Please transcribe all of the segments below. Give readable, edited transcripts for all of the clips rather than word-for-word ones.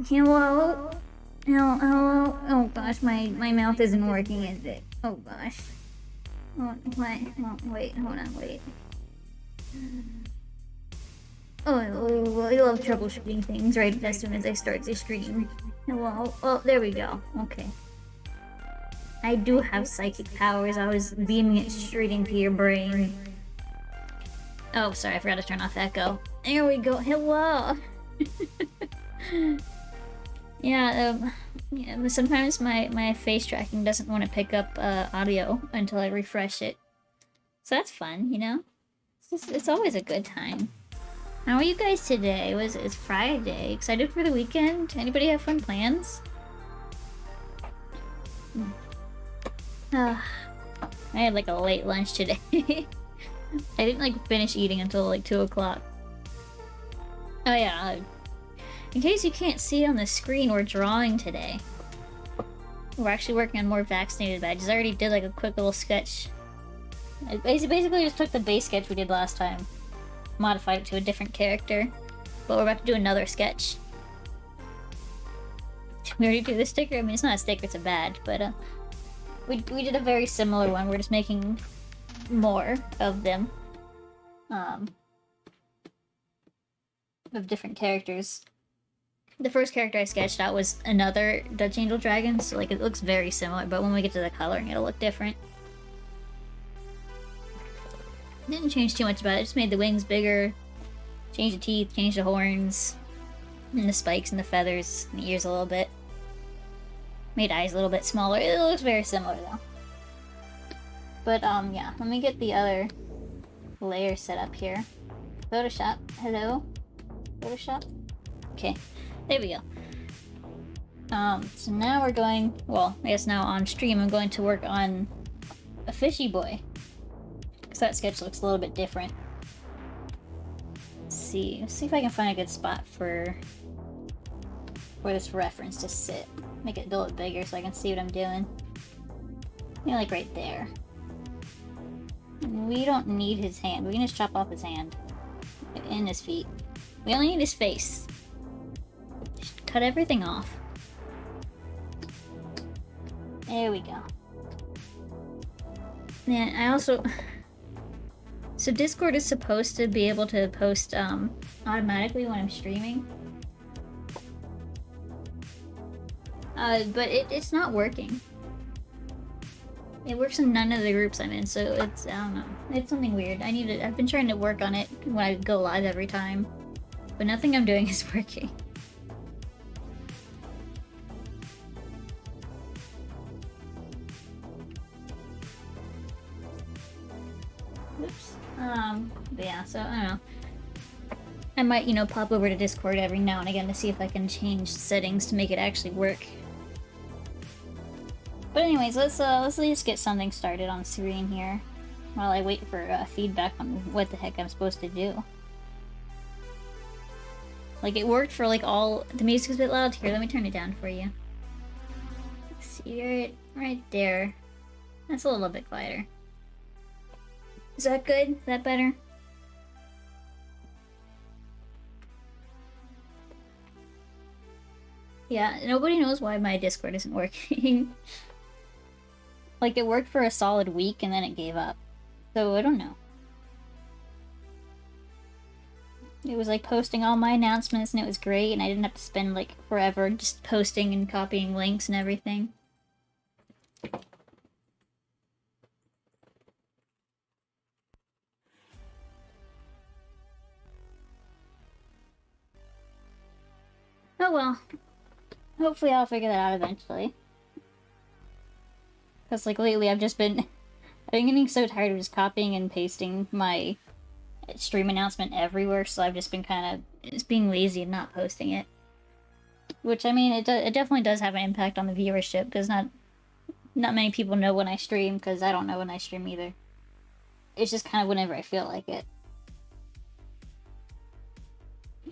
Hello? Hello? Oh gosh, my mouth isn't working, is it? Oh gosh. Oh, what? Oh, wait, hold on, wait. Oh, I love troubleshooting things right as soon as I start the stream. Hello? Oh, there we go. Okay. I do have psychic powers. I was beaming it straight into your brain. Oh, sorry, I forgot to turn off Echo. There we go. Hello! Yeah, sometimes my face tracking doesn't want to pick up audio until I refresh it. So that's fun, you know? It's always a good time. How are you guys today? It's Friday. Excited for the weekend? Anybody have fun plans? I had like a late lunch today. I didn't like finish eating until like 2 o'clock. Oh yeah, in case you can't see on the screen, we're drawing today. We're actually working on more vaccinated badges. I already did like a quick little sketch. I basically just took the base sketch we did last time, modified it to a different character, but we're about to do another sketch. We already do the sticker. I mean, it's not a sticker, it's a badge, but we did a very similar one. We're just making more of them, of different characters. The first character I sketched out was another Dutch Angel Dragon, so like it looks very similar, but when we get to the coloring, it'll look different. Didn't change too much about it, just made the wings bigger, changed the teeth, changed the horns, and the spikes and the feathers, and the ears a little bit. Made eyes a little bit smaller. It looks very similar though. But yeah, let me get the other layer set up here. Photoshop, hello? Photoshop? Okay. There we go. So now we're going, well, I guess now on stream I'm going to work on a fishy boy. Because that sketch looks a little bit different. Let's see if I can find a good spot for this reference to sit. Make it a little bit bigger so I can see what I'm doing. Maybe like right there. We don't need his hand. We can just chop off his hand. And his feet. We only need his face. Just cut everything off. There we go. Man, I also... So Discord is supposed to be able to post automatically when I'm streaming. But it's not working. It works in none of the groups I'm in, so it's, I don't know. It's something weird. I've been trying to work on it when I go live every time. But nothing I'm doing is working. Oops. But yeah, so, I don't know. I might, you know, pop over to Discord every now and again to see if I can change settings to make it actually work. But anyways, let's at least get something started on screen here while I wait for feedback on what the heck I'm supposed to do. Like, it worked for like all... The music's a bit loud here. Let me turn it down for you. See, right there. That's a little bit quieter. Is that good? Is that better? Yeah, nobody knows why my Discord isn't working. Like, it worked for a solid week and then it gave up. So, I don't know. It was like posting all my announcements and it was great and I didn't have to spend like forever just posting and copying links and everything. Oh well. Hopefully I'll figure that out eventually. Because like lately I've been getting so tired of just copying and pasting my stream announcement everywhere, so I've just been kind of just being lazy and not posting it. Which, I mean, it definitely does have an impact on the viewership, because not many people know when I stream, because I don't know when I stream either. It's just kind of whenever I feel like it.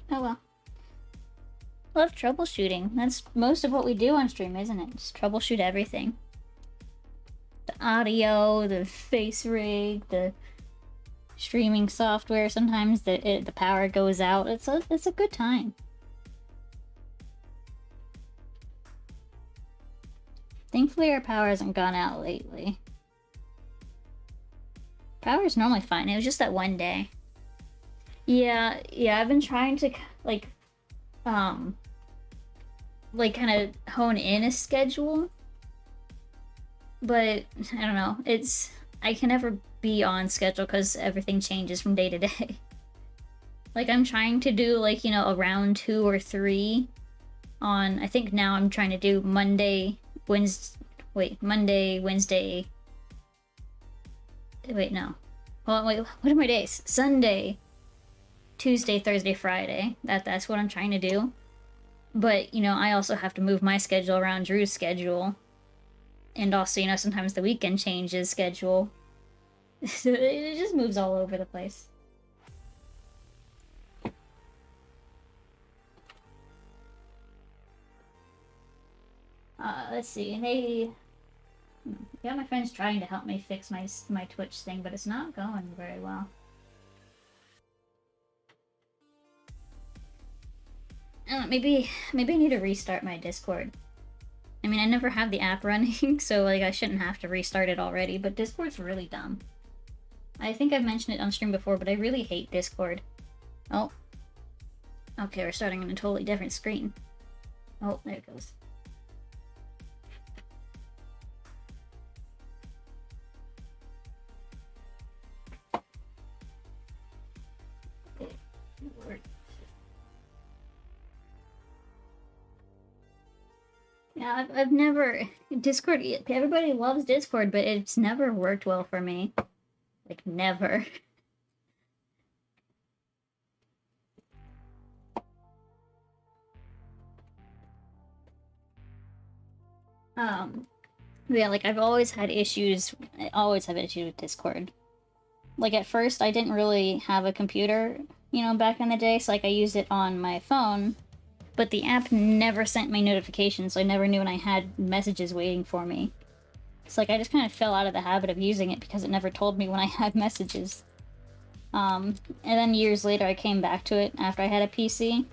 Oh well. Love troubleshooting. That's most of what we do on stream, isn't it? Just troubleshoot everything. The audio, the face rig, the streaming software. Sometimes the power goes out. It's a good time. Thankfully our power hasn't gone out lately. Power's normally fine. It was just that one day. Yeah, I've been trying to, like kind of hone in a schedule. But, I don't know, I can never be on schedule because everything changes from day to day. Like, I'm trying to do, like, you know, around 2 or 3 on, I think now I'm trying to do Monday, Wednesday, wait, no. Well, wait, what are my days? Sunday, Tuesday, Thursday, Friday. That's what I'm trying to do. But, you know, I also have to move my schedule around Drew's schedule. And also, you know, sometimes the weekend changes schedule. So it just moves all over the place. Let's see. Yeah, my friend's trying to help me fix my Twitch thing, but it's not going very well. Maybe I need to restart my Discord. I mean, I never have the app running, so like I shouldn't have to restart it already, but Discord's really dumb. I think I've mentioned it on stream before, but I really hate Discord. Oh. Okay, we're starting on a totally different screen. Oh, there it goes. Yeah, I've never... Discord... Everybody loves Discord, but it's never worked well for me. Like, never. Yeah, like, I've always had issues... I always have issues with Discord. Like, at first, I didn't really have a computer, you know, back in the day, so, like, I used it on my phone, but the app never sent me notifications, so I never knew when I had messages waiting for me. So, like, I just kind of fell out of the habit of using it because it never told me when I had messages. And then years later, I came back to it after I had a PC.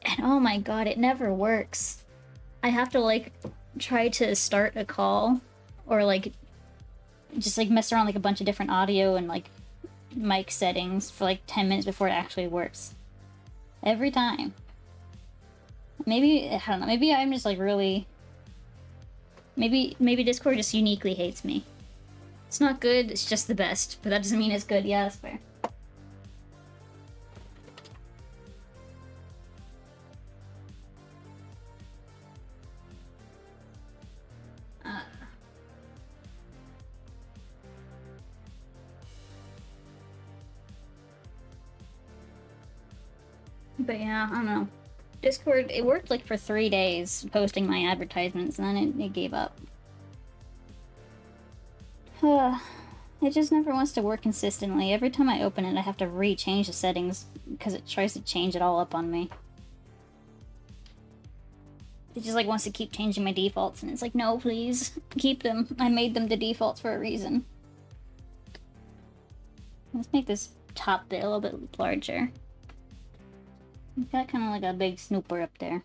And oh my god, it never works. I have to, like, try to start a call, or, like, just, like, mess around, like, a bunch of different audio and, like, mic settings for, like, 10 minutes before it actually works. Every time. Maybe, I don't know, maybe I'm just, like, really... Maybe Discord just uniquely hates me. It's not good, it's just the best, but that doesn't mean it's good. Yeah, that's fair. But yeah, I don't know. Discord, it worked like for 3 days posting my advertisements, and then it gave up. It just never wants to work consistently. Every time I open it, I have to re-change the settings because it tries to change it all up on me. It just like wants to keep changing my defaults, and it's like, no, please, keep them. I made them the defaults for a reason. Let's make this top bit a little bit larger. We've got kind of like a big snooper up there.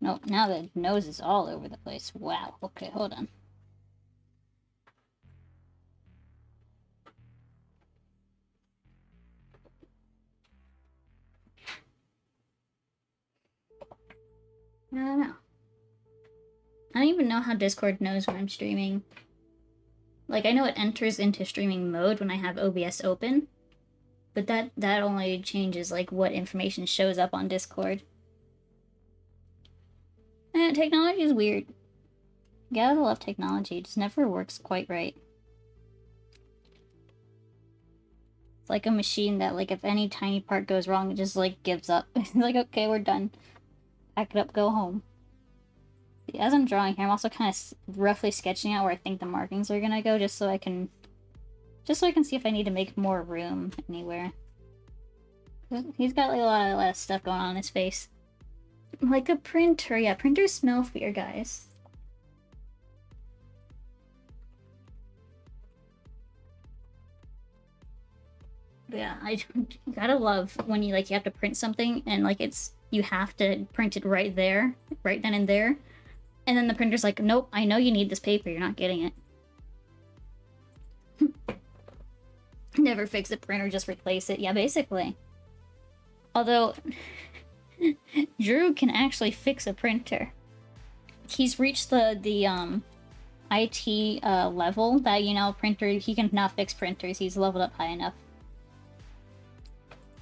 Nope, now the nose is all over the place. Wow. Okay, hold on. I don't know. I don't even know how Discord knows when I'm streaming. Like, I know it enters into streaming mode when I have OBS open, but that only changes, like, what information shows up on Discord. Technology is weird. You gotta love technology. It just never works quite right. It's like a machine that, like, if any tiny part goes wrong, it just, like, gives up. It's like, okay, we're done. Pack it up, go home. As I'm drawing here, I'm also kind of roughly sketching out where I think the markings are gonna go, just so I can see if I need to make more room anywhere. He's got, like, a lot of stuff going on in his face. Like a printer. Yeah, printers smell weird, guys. Yeah, I gotta love when you like you have to print something and like you have to print it right there, right then and there, and then the printer's like, nope, I know you need this paper, you're not getting it. Never fix a printer, just replace it. Yeah, basically. Although Drew can actually fix a printer. He's reached the IT level that, you know, printer, he can now fix printers. He's leveled up high enough.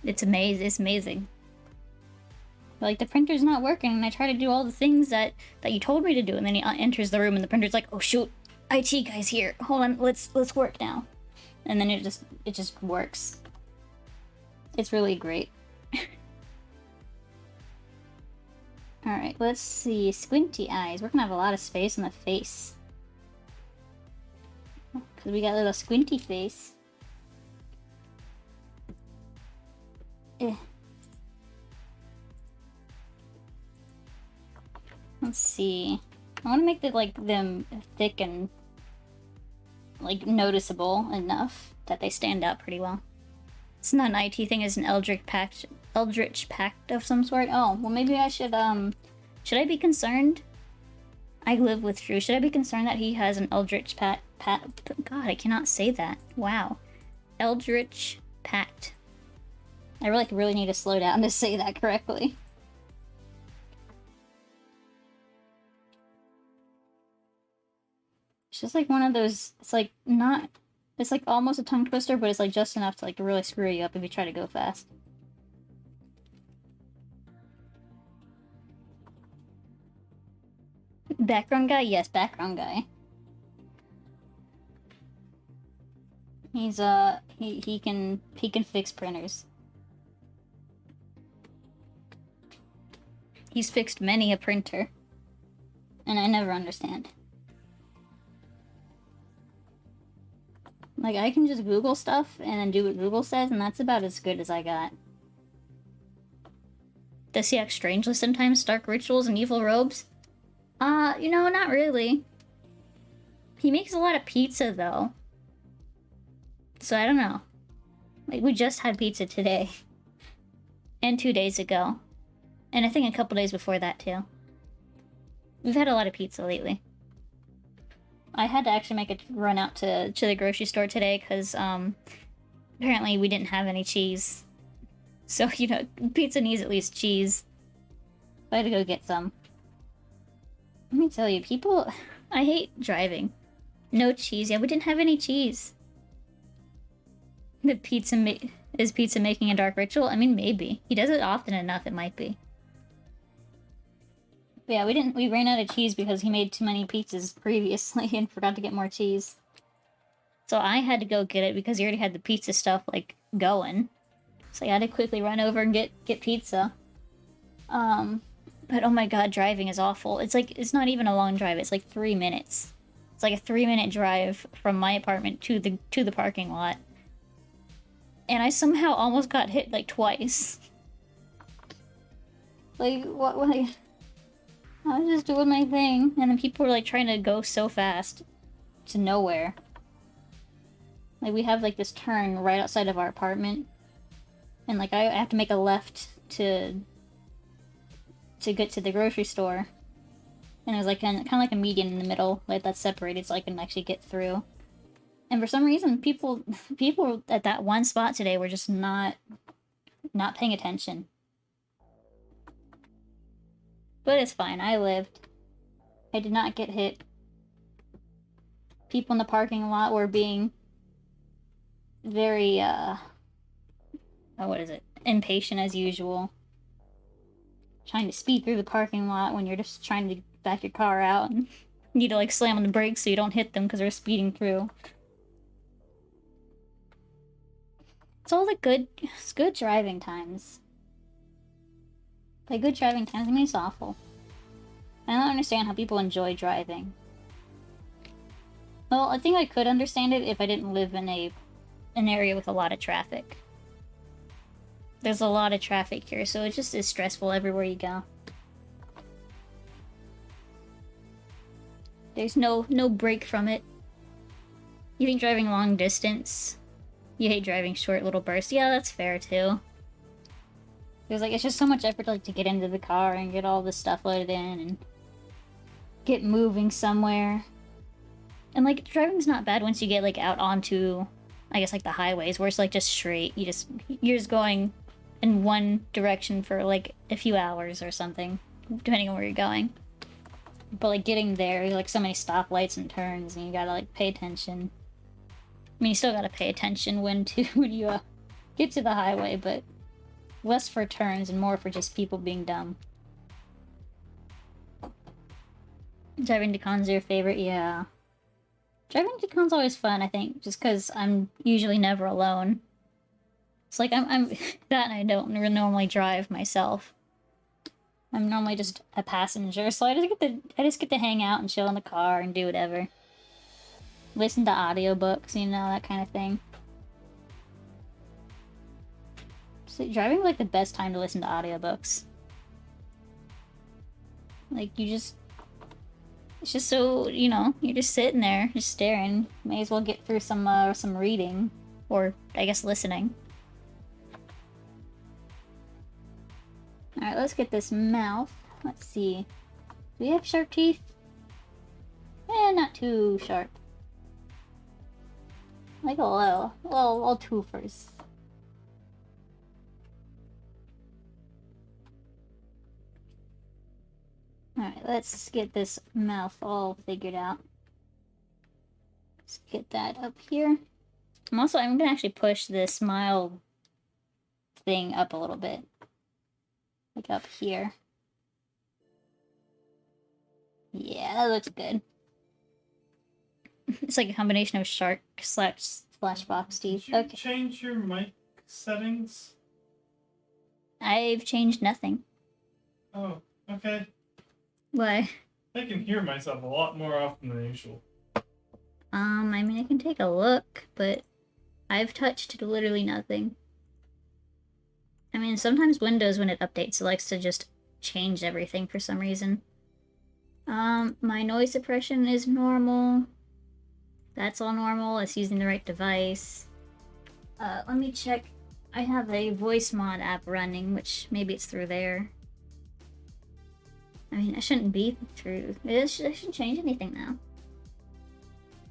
It's amazing. It's amazing. But, like, the printer's not working, and I try to do all the things that you told me to do, and then he enters the room, and the printer's like, oh shoot, IT guy's here. Hold on, let's work now. And then it just works. It's really great. Alright, let's see. Squinty eyes. We're gonna have a lot of space on the face. Because we got a little squinty face. Let's see. I want to make them thick and like noticeable enough that they stand out pretty well. It's not an IT thing, it's an Eldritch Pact of some sort. Oh, well maybe I should I be concerned? I live with Drew. Should I be concerned that he has an Eldritch Pact? God, I cannot say that. Wow. Eldritch Pact. I really need to slow down to say that correctly. It's just like one of those, it's like not, it's like almost a tongue twister, but it's like just enough to like really screw you up if you try to go fast. Background guy? Yes, background guy. He's he can fix printers. He's fixed many a printer. And I never understand. Like, I can just Google stuff and then do what Google says, and that's about as good as I got. Does he act strangely sometimes? Dark rituals and evil robes? You know, not really. He makes a lot of pizza, though. So I don't know. Like, we just had pizza today. And 2 days ago. And I think a couple days before that, too. We've had a lot of pizza lately. I had to actually make a run out to the grocery store today because apparently we didn't have any cheese. So, you know, pizza needs at least cheese. I had to go get some. Let me tell you, people... I hate driving. No cheese. Yeah, we didn't have any cheese. Is pizza making a dark ritual? I mean, maybe. He does it often enough, it might be. But yeah, we ran out of cheese because he made too many pizzas previously and forgot to get more cheese. So I had to go get it because he already had the pizza stuff, like, going. So I had to quickly run over and get pizza. But oh my god, driving is awful. It's like, it's not even a long drive, it's like 3 minutes. It's like a 3-minute drive from my apartment to the parking lot. And I somehow almost got hit, like, twice. Like, what, like... I was just doing my thing, and then people were like trying to go so fast to nowhere. Like, we have like this turn right outside of our apartment, and like I have to make a left to get to the grocery store. And there's like kind of like a median in the middle, like that's separated so I can actually get through. And for some reason, people at that one spot today were just not paying attention. But it's fine, I lived. I did not get hit. People in the parking lot were being very, impatient as usual. Trying to speed through the parking lot when you're just trying to back your car out. And you need to, like, slam on the brakes so you don't hit them because they're speeding through. It's all it's good driving times. By good driving times, I mean it's awful. I don't understand how people enjoy driving. Well, I think I could understand it if I didn't live in an area with a lot of traffic. There's a lot of traffic here, so it just is stressful everywhere you go. There's no break from it. You think driving long distance, You hate driving short little bursts. Yeah, that's fair too. Because like it's just so much effort like to get into the car and get all this stuff loaded in and get moving somewhere. And like driving's not bad once you get like out onto, I guess, like the highways where it's like just straight. You're just going in one direction for like a few hours or something, depending on where you're going. But like getting there, like so many stoplights and turns, and you gotta like pay attention. I mean, you still gotta pay attention when you get to the highway, but less for turns and more for just people being dumb. Driving to cons your favorite? Yeah. Driving to cons always fun, I think, just because I'm usually never alone. It's like I'm that and I don't normally drive myself. I'm normally just a passenger, so I just get to hang out and chill in the car and do whatever. Listen to audiobooks, you know, that kind of thing. So driving like the best time to listen to audiobooks. Like it's just so, you know, you're just sitting there, just staring. May as well get through some reading, or I guess listening. Alright, let's get this mouth. Let's see. Do we have sharp teeth? Not too sharp. Like a little twofers. Alright, let's get this mouth all figured out. Let's get that up here. I'm gonna actually push this smile thing up a little bit. Like up here. Yeah, that looks good. It's like a combination of shark slash fox teeth. Did you change your mic settings? I've changed nothing. Oh, okay. Why? I can hear myself a lot more often than usual. I mean, I can take a look, but I've touched literally nothing. I mean, sometimes Windows, when it updates, it likes to just change everything for some reason. My noise suppression is normal. That's all normal. It's using the right device. Let me check. I have a voice mod app running, which maybe it's through there. I mean, it shouldn't be through. It shouldn't change anything now.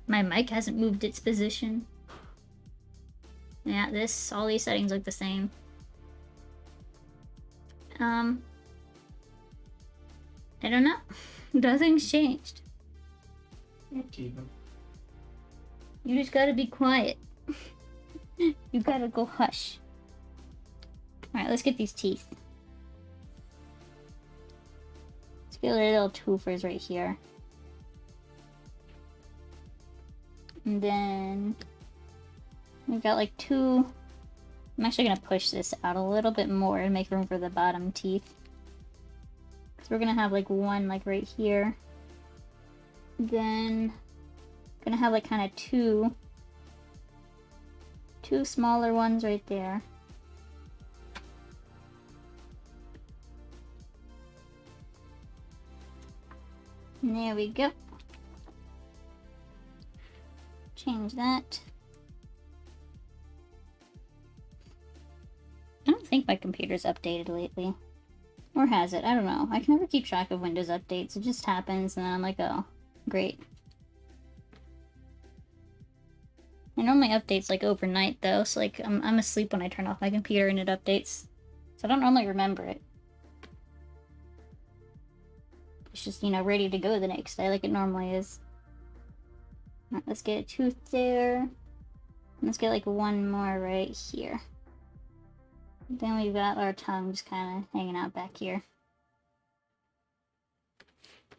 My mic hasn't moved its position. Yeah, all these settings look the same. I don't know. Nothing's changed. Okay. You just gotta be quiet. You gotta go hush. Alright, let's get these teeth. Let's get our little twofers right here. And then we've got like two. I'm actually gonna push this out a little bit more and make room for the bottom teeth. Because we're gonna have like one like right here. Then gonna have like kind of two smaller ones right there. And there we go. Change that. I don't think my computer's updated lately. Or has it? I don't know. I can never keep track of Windows updates. It just happens and then I'm like, oh, great. It normally updates like overnight though, so like I'm asleep when I turn off my computer and it updates. So I don't normally remember it. It's just, you know, ready to go the next day like it normally is. Alright, let's get a tooth there. Let's get like one more right here. Then we've got our tongue just kind of hanging out back here.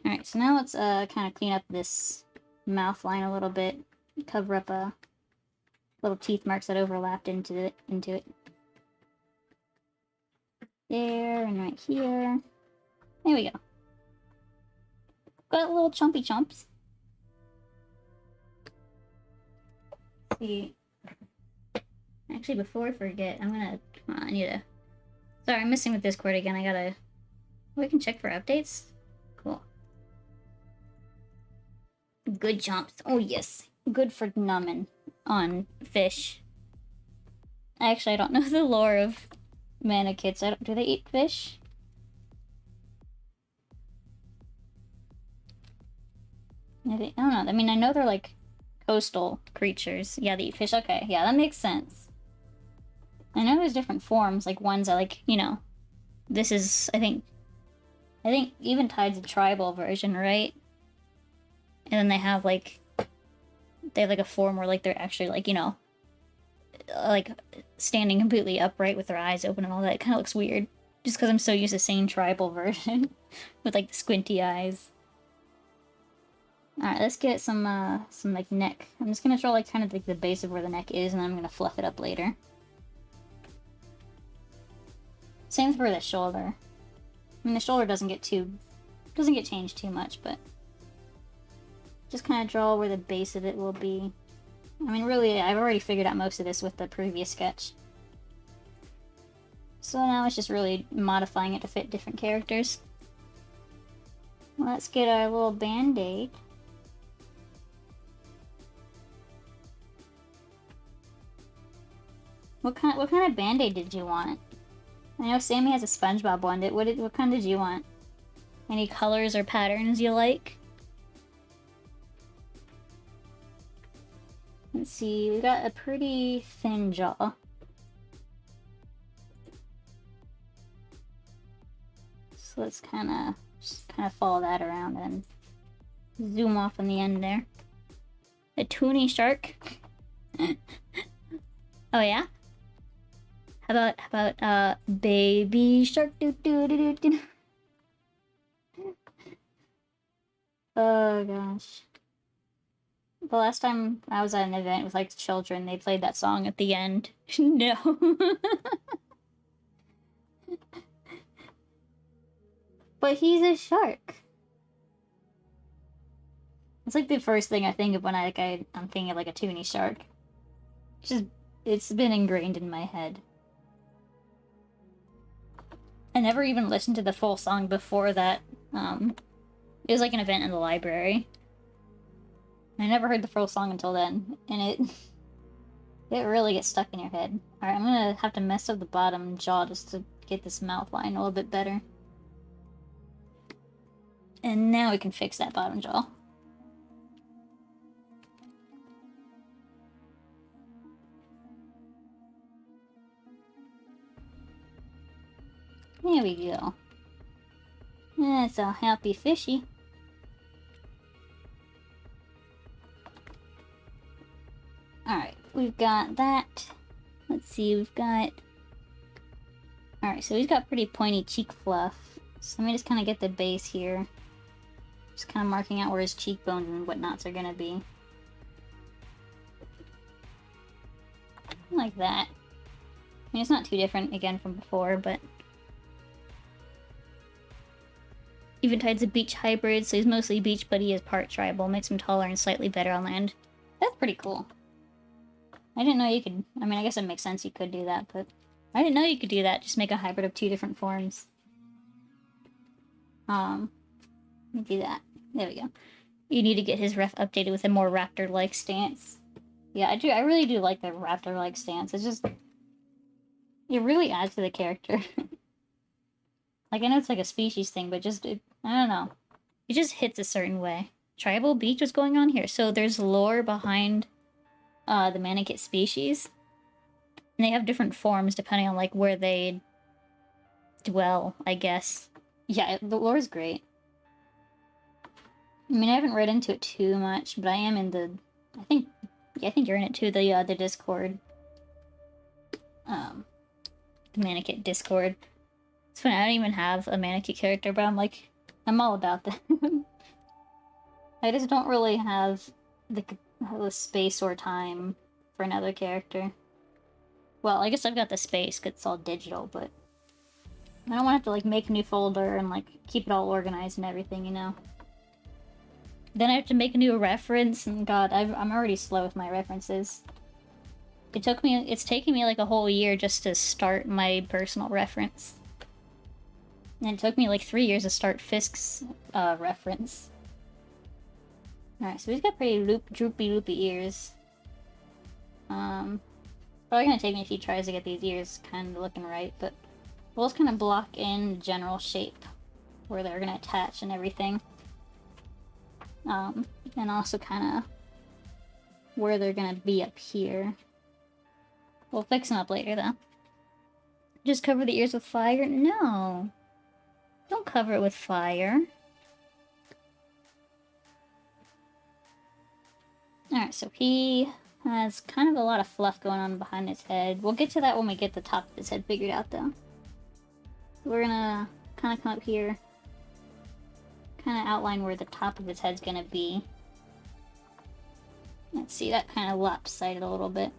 Alright, so now let's kind of clean up this mouth line a little bit. Cover up little teeth marks that overlapped into it. There, and right here. There we go. Got little chompy chomps. Let's see. Actually, before I forget, I need to... Sorry, I'm messing with Discord again. I gotta... Oh, I can check for updates? Cool. Good chomps. Oh, yes. Good for numbing on fish. Actually, I don't know the lore of manakits. Do they eat fish? I don't know. I mean, I know they're like coastal creatures. Yeah, they eat fish. Okay, yeah, that makes sense. I know there's different forms, like ones that like, you know, this is, I think Eventide's a tribal version, right? And then they have like a form where like they're actually like, you know, like standing completely upright with their eyes open and all that. It kind of looks weird. Just because I'm so used to seeing tribal version with like the squinty eyes. Alright, let's get some like neck. I'm just gonna draw like kind of like the base of where the neck is, and then I'm gonna fluff it up later. Same for the shoulder. I mean, the shoulder doesn't get changed too much, but just kind of draw where the base of it will be. I mean, really, I've already figured out most of this with the previous sketch. So now it's just really modifying it to fit different characters. Let's get our little band-aid. What kind of band-aid did you want? I know Sammy has a SpongeBob one. What kind did you want? Any colors or patterns you like? Let's see, we got a pretty thin jaw. So let's kind of follow that around and zoom off on the end there. A toony shark. Oh yeah? How about baby shark doo doo doo doo doo. Oh gosh. The last time I was at an event with like children, they played that song at the end. No. But he's a shark. It's like the first thing I think of when I'm thinking of like a toony shark. It's been ingrained in my head. I never even listened to the full song before that. It was like an event in the library. I never heard the full song until then, and it really gets stuck in your head. Alright, I'm gonna have to mess up the bottom jaw just to get this mouth line a little bit better. And now we can fix that bottom jaw. There we go. That's a happy fishy. Alright, we've got that. Let's see, we've got... Alright, so he's got pretty pointy cheek fluff. So let me just kind of get the base here. Just kind of marking out where his cheekbones and whatnots are gonna be. Like that. I mean, it's not too different, again, from before, but... Eventide's a beach hybrid, so he's mostly beach, but he is part tribal. Makes him taller and slightly better on land. That's pretty cool. I didn't know you could... I mean, I guess it makes sense you could do that, but... I didn't know you could do that. Just make a hybrid of two different forms. Let me do that. There we go. You need to get his ref updated with a more raptor-like stance. Yeah, I do. I really do like the raptor-like stance. It's just... It really adds to the character. Like, I know it's like a species thing, but just... I don't know. It just hits a certain way. Tribal beach was going on here. So there's lore behind the manakit species. And they have different forms depending on, like, where they dwell, I guess. Yeah, the lore is great. I mean, I haven't read into it too much, but I am in the... I think you're in it too, the Discord. The manakit Discord. It's funny, I don't even have a manakit character, but I'm all about that. I just don't really have the space or time for another character. Well, I guess I've got the space because it's all digital, but I don't want to have to like make a new folder and like keep it all organized and everything, you know. Then I have to make a new reference, and God, I'm already slow with my references. It's taken me like a whole year just to start my personal reference. And it took me like 3 years to start Fisk's reference. Alright, so he's got pretty droopy ears. Oh Probably gonna take me a few tries to get these ears kind of looking right, but we'll just kind of block in the general shape where they're gonna attach and everything. And also kind of where they're gonna be up here. We'll fix them up later, though. Just cover the ears with fire? No! Don't cover it with fire. Alright, so he has kind of a lot of fluff going on behind his head. We'll get to that when we get the top of his head figured out, though. We're gonna kind of come up here. Kind of outline where the top of his head's gonna be. Let's see, that kind of lopsided a little bit.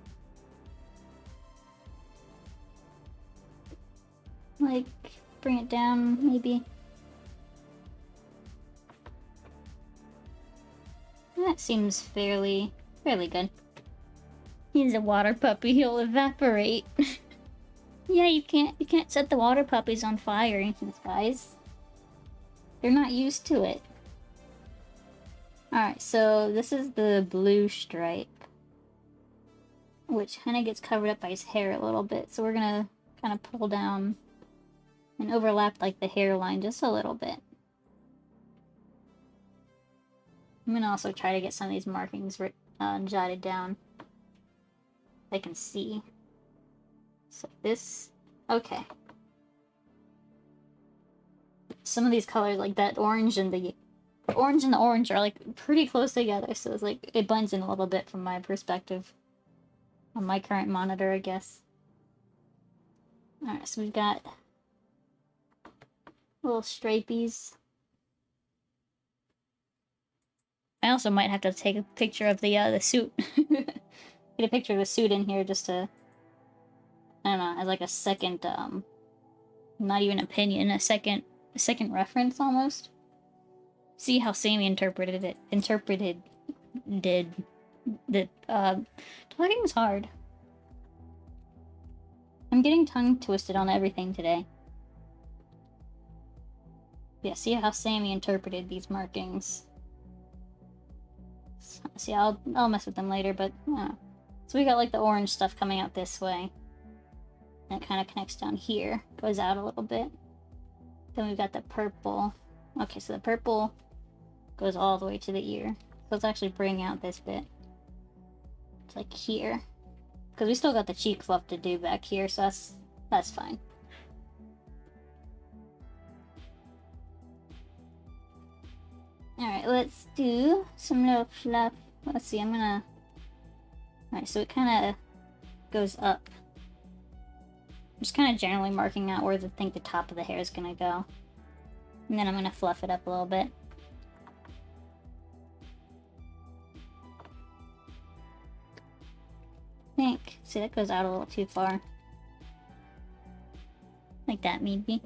Like, bring it down, maybe. That seems fairly good. He's a water puppy, he'll evaporate. Yeah, you can't set the water puppies on fire, guys. They're not used to it. Alright, so this is the blue stripe, which kind of gets covered up by his hair a little bit. So we're gonna kind of pull down and overlap like the hairline just a little bit. I'm gonna also try to get some of these markings jotted down. I can see. So this, okay. Some of these colors, like that orange and the orange are like pretty close together, so it's like it blends in a little bit from my perspective on my current monitor, I guess. Alright, so we've got little stripies. I also might have to take a picture of the suit. Get a picture of the suit in here just to, I don't know, as like a second, not even opinion, a second reference almost. See how Sammy interpreted it. Talking is hard. I'm getting tongue twisted on everything today. Yeah, see how Sammy interpreted these markings. See, I'll mess with them later, but so we got like the orange stuff coming out this way. And it kind of connects down here, goes out a little bit. Then we've got the purple. Okay, so the purple goes all the way to the ear. So let's actually bring out this bit. It's like here. Because we still got the cheek fluff to do back here, so that's fine. Alright, let's do some little fluff. Let's see, I'm gonna... Alright, so it kind of goes up. I'm just kind of generally marking out where I think the top of the hair is gonna go. And then I'm gonna fluff it up a little bit. I think. See, that goes out a little too far. Like that, maybe.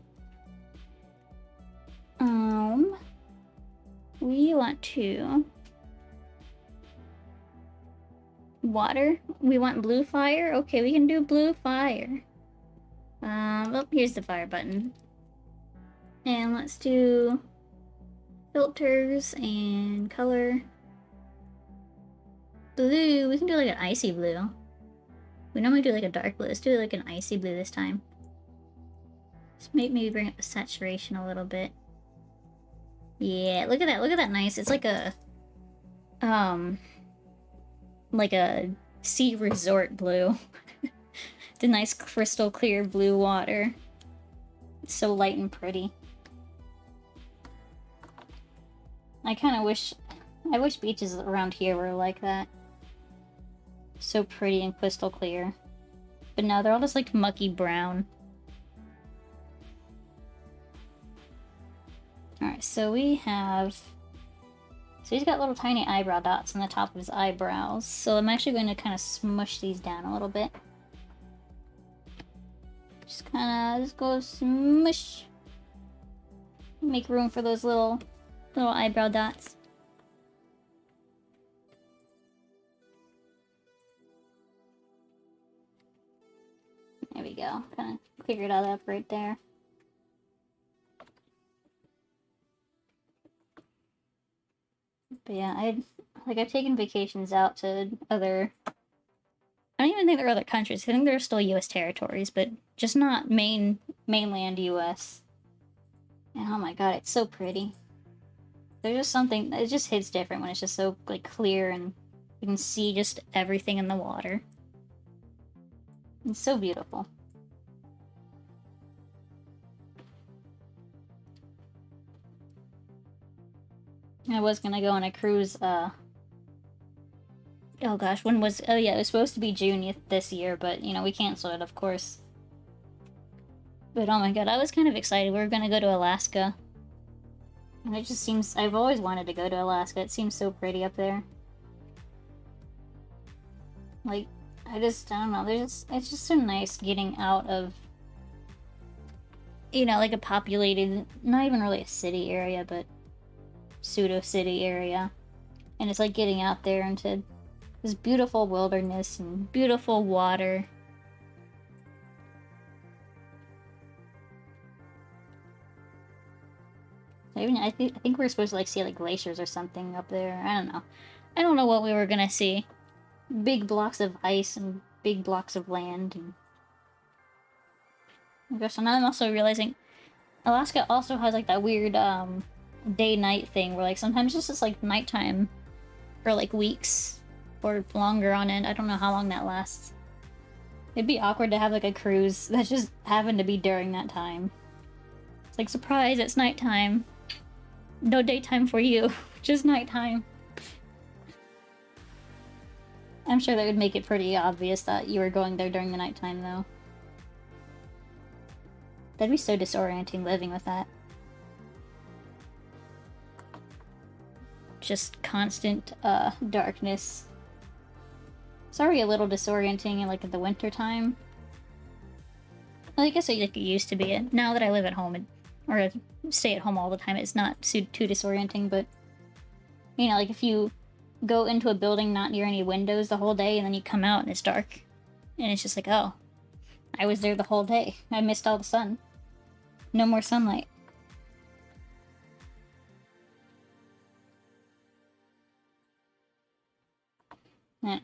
We want to... Water? We want blue fire? Okay, we can do blue fire. Well, here's the fire button. And let's do filters and color. Blue, we can do like an icy blue. We normally do like a dark blue. Let's do like an icy blue this time. Just maybe bring up the saturation a little bit. Yeah, look at that nice. It's like a sea resort blue. The nice crystal clear blue water. It's so light and pretty. I wish beaches around here were like that. So pretty and crystal clear. But no, they're all just like mucky brown. Alright, so we have... So he's got little tiny eyebrow dots on the top of his eyebrows. So I'm actually going to kind of smush these down a little bit. Just go smush. Make room for those little eyebrow dots. There we go. Kind of figured that up right there. But yeah, I've taken vacations out to other... I don't even think they're other countries. I think they're still U.S. territories, but just not mainland U.S. And oh my god, it's so pretty. There's just something, it just hits different when it's just so, like, clear and you can see just everything in the water. It's so beautiful. I was gonna go on a cruise, oh gosh, when was, oh yeah, it was supposed to be June this year, but, you know, we canceled it, of course. But oh my god, I was kind of excited. We were gonna go to Alaska. And it just seems, I've always wanted to go to Alaska. It seems so pretty up there. Like, I don't know, it's just so nice getting out of, you know, like a populated, not even really a city area, but pseudo-city area. And it's like getting out there into this beautiful wilderness and beautiful water. I think we were supposed to, like, see, like, glaciers or something up there. I don't know. I don't know what we were gonna see. Big blocks of ice and big blocks of land. And I guess, and I'm also realizing Alaska also has, like, that weird, day-night thing where, like, sometimes it's just, like, nighttime for, like, weeks or longer on end. I don't know how long that lasts. It'd be awkward to have, like, a cruise that just happened to be during that time. It's like, surprise, it's nighttime. No daytime for you, just nighttime. I'm sure that would make it pretty obvious that you were going there during the nighttime, though. That'd be so disorienting living with that. Just constant, darkness. It's already a little disorienting in, like, the winter time. Well, I guess it used to be. Now that I live at home, or stay at home all the time, it's not too disorienting, but, you know, like, if you go into a building not near any windows the whole day, and then you come out and it's dark, and it's just like, oh, I was there the whole day. I missed all the sun. No more sunlight.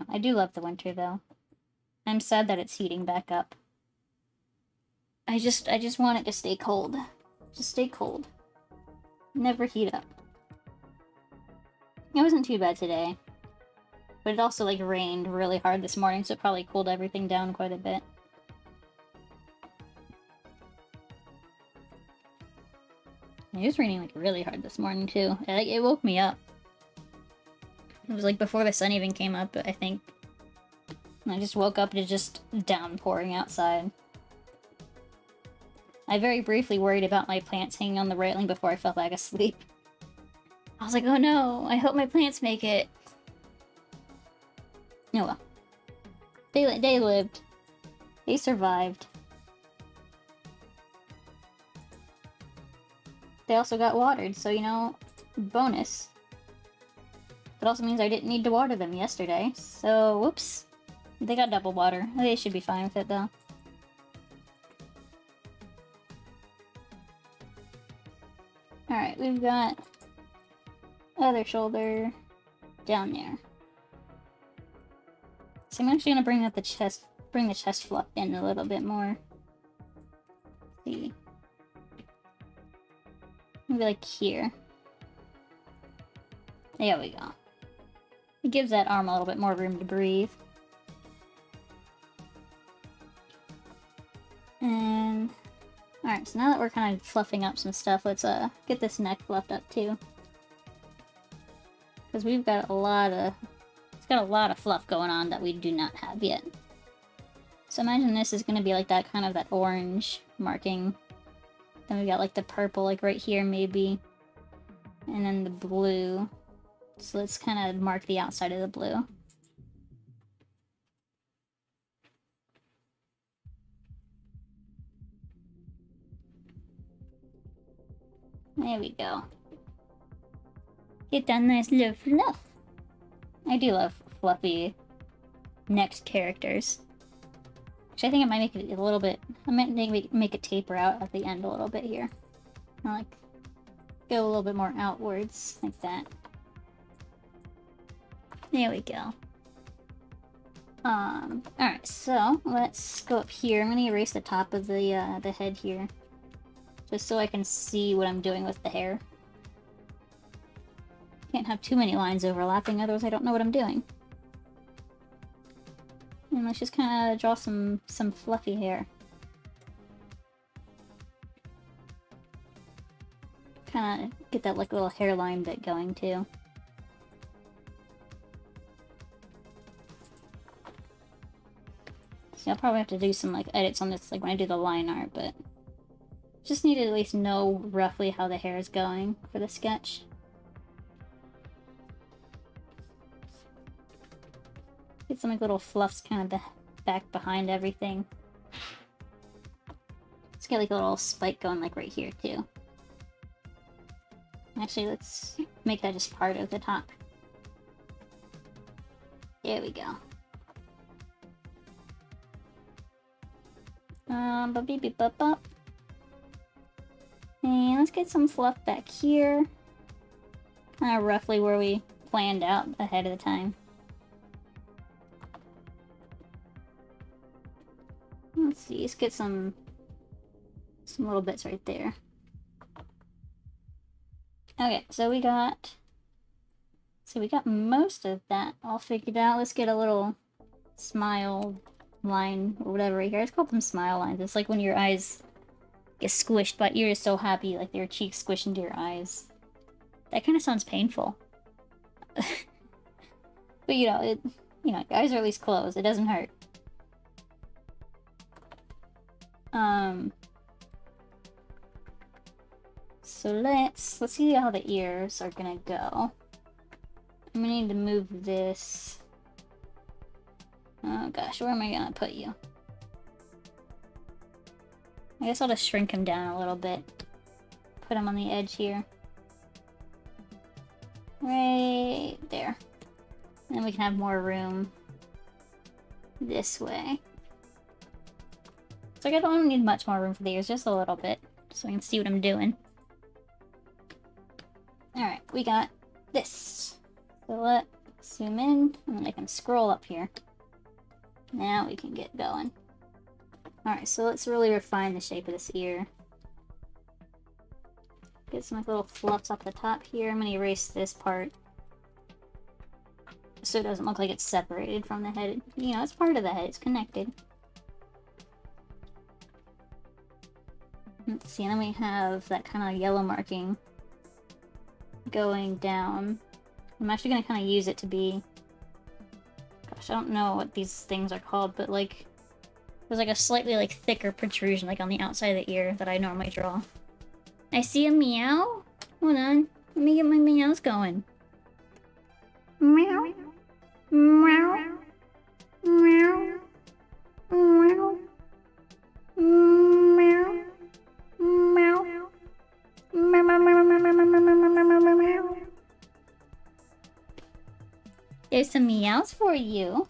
I do love the winter, though. I'm sad that it's heating back up. I just want it to stay cold. Just stay cold. Never heat up. It wasn't too bad today. But it also, like, rained really hard this morning, so it probably cooled everything down quite a bit. It was raining, like, really hard this morning, too. It woke me up. It was, like, before the sun even came up, I think. And I just woke up to just downpouring outside. I very briefly worried about my plants hanging on the railing before I fell back asleep. I was like, oh no, I hope my plants make it. Oh well. They lived. They survived. They also got watered, so, you know, bonus. It also means I didn't need to water them yesterday, so whoops. They got double water. They should be fine with it, though. Alright, we've got other shoulder down there. So I'm actually gonna bring the chest fluff in a little bit more. Let's see. Maybe like here. There we go. It gives that arm a little bit more room to breathe. And alright, so now that we're kind of fluffing up some stuff, let's get this neck fluffed up too. Because we've got it's got a lot of fluff going on that we do not have yet. So imagine this is going to be like that kind of that orange marking. Then we got like the purple like right here maybe. And then the blue. So let's kind of mark the outside of the blue. There we go. Get that nice little fluff. I do love fluffy necked characters. Which I think I might make it a little bit... I might make it taper out at the end a little bit here. I like... go a little bit more outwards, like that. There we go. Alright, so let's go up here. I'm gonna erase the top of the head here. Just so I can see what I'm doing with the hair. Can't have too many lines overlapping, otherwise I don't know what I'm doing. And let's just kind of draw some fluffy hair. Kind of get that like little hairline bit going too. See, I'll probably have to do some like edits on this like when I do the line art, but just need to at least know roughly how the hair is going for the sketch. Get some like little fluffs kind of back behind everything. Let's get like a little spike going like right here too. Actually, let's make that just part of the top. There we go. Ba-beep-beep-bop-bop. And let's get some fluff back here. Kind of roughly where we planned out ahead of the time. Let's see, let's get some little bits right there. Okay, so we got most of that all figured out. Let's get a little smile line or whatever right here. Let's call them smile lines. It's like when your eyes get squished, but you're just so happy, like your cheeks squish into your eyes. That kind of sounds painful. But you know, your eyes are at least closed. It doesn't hurt. So let's see how the ears are gonna go. I'm gonna need to move this. Oh gosh, where am I gonna put you? I guess I'll just shrink him down a little bit. Put him on the edge here. Right there. And then we can have more room this way. So I don't need much more room for the ears, just a little bit. So I can see what I'm doing. Alright, we got this. So let's zoom in, and I can scroll up here. Now we can get going. Alright, so let's really refine the shape of this ear. Get some like, little fluffs up the top here. I'm going to erase this part. So it doesn't look like it's separated from the head. You know, it's part of the head. It's connected. Let's see, and then we have that kind of yellow marking going down. I'm actually going to kind of use it to be... Gosh, I don't know what these things are called, but like... There's like a slightly like thicker protrusion like on the outside of the ear that I normally draw. I see a meow? Hold on. Let me get my meows going. Meow. Meow. Meow. Meow. Meow. Meow. Meow. There's some meows for you.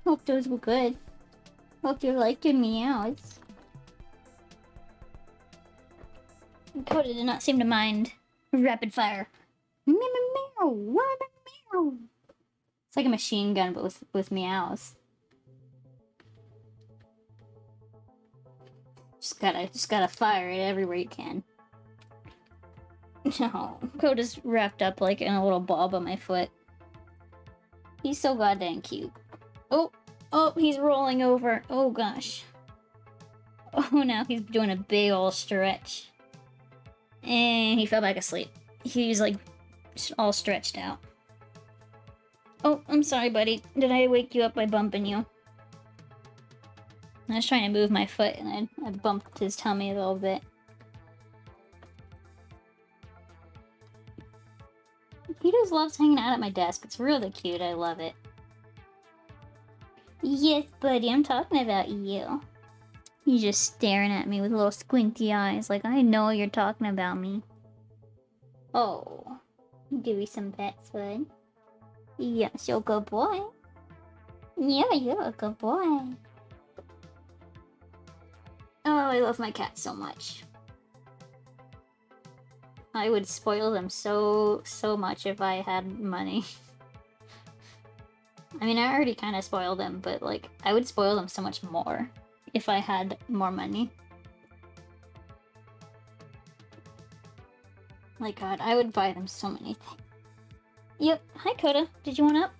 Hope those were good. Hope you liked your meows. Dakota did not seem to mind rapid fire. Meow, meow, meow, meow. It's like a machine gun, but with meows. Just gotta fire it everywhere you can. No, Coda's wrapped up like in a little bob on my foot. He's so goddamn cute. Oh, he's rolling over. Oh gosh. Oh, now he's doing a big ol' stretch. And he fell back asleep. He's like all stretched out. Oh, I'm sorry, buddy. Did I wake you up by bumping you? I was trying to move my foot and I bumped his tummy a little bit. He just loves hanging out at my desk. It's really cute. I love it. Yes, buddy, I'm talking about you. He's just staring at me with little squinty eyes like I know you're talking about me. Oh, give me some pets, bud. Yes, you're a good boy. Yeah, you're a good boy. Oh, I love my cats so much. I would spoil them so much if I had money. I mean, I already kind of spoiled them, but like, I would spoil them so much more if I had more money. Like, God, I would buy them so many things. Yep. Hi, Coda. Did you want up?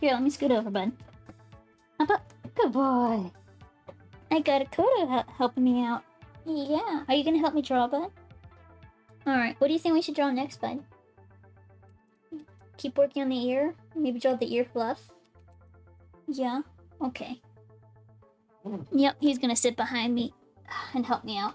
Here, let me scoot over, bud. Up, up. Good boy. I got a Coda helping me out. Yeah. Are you gonna help me draw, bud? Alright, what do you think we should draw next, bud? Keep working on the ear? Maybe draw the ear fluff? Yeah? Okay. Yep, he's gonna sit behind me and help me out.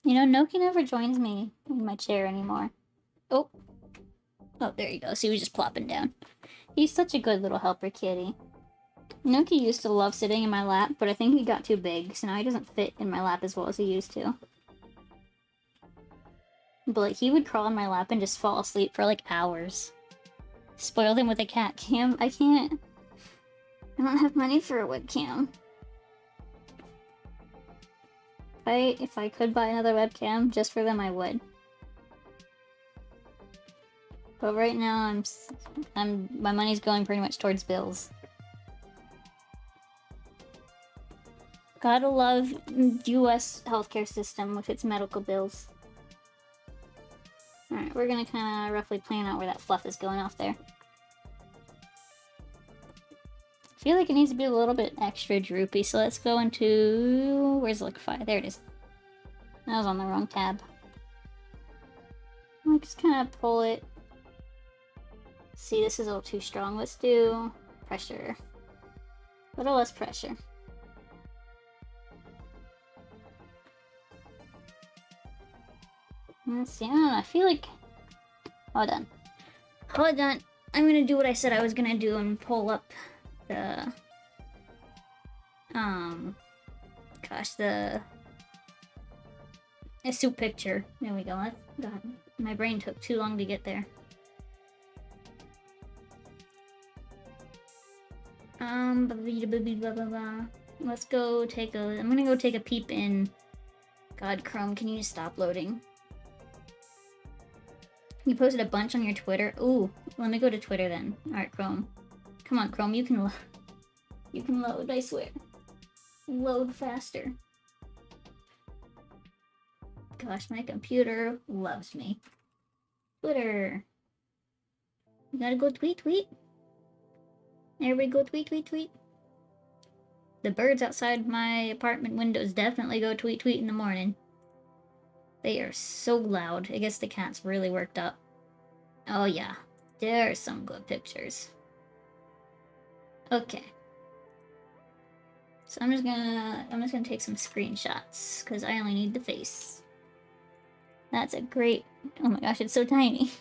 You know, Noki never joins me in my chair anymore. Oh. Oh, there you go. So he was just plopping down. He's such a good little helper kitty. Noki used to love sitting in my lap, but I think he got too big, so now he doesn't fit in my lap as well as he used to. But like, he would crawl in my lap and just fall asleep for like hours. Spoiled him with a cat cam. I can't. I don't have money for a webcam. If I could buy another webcam just for them, I would. But right now, my money's going pretty much towards bills. Gotta love U.S. healthcare system with its medical bills. Alright, we're gonna kind of roughly plan out where that fluff is going off there. I feel like it needs to be a little bit extra droopy, so let's go into... Where's Liquify? There it is. I was on the wrong tab. I'll just kind of pull it. See, this is a little too strong. Let's do pressure. A little less pressure. Let's see, I don't know, I feel like... Hold on. Hold on. I'm gonna do what I said I was gonna do and pull up the... Gosh, the... A soup picture. There we go. God, my brain took too long to get there. Let's go take a... I'm gonna go take a peep in... God, Chrome, can you just stop loading? You posted a bunch on your Twitter? Ooh, let me go to Twitter then. Alright, Chrome. Come on, Chrome, you can load, I swear. Load faster. Gosh, my computer loves me. Twitter. You gotta go tweet. Everybody go tweet. The birds outside my apartment windows definitely go tweet in the morning. They are so loud. I guess the cat's really worked up. Oh yeah, there are some good pictures. Okay. So I'm just gonna take some screenshots because I only need the face. That's a great... Oh my gosh, it's so tiny.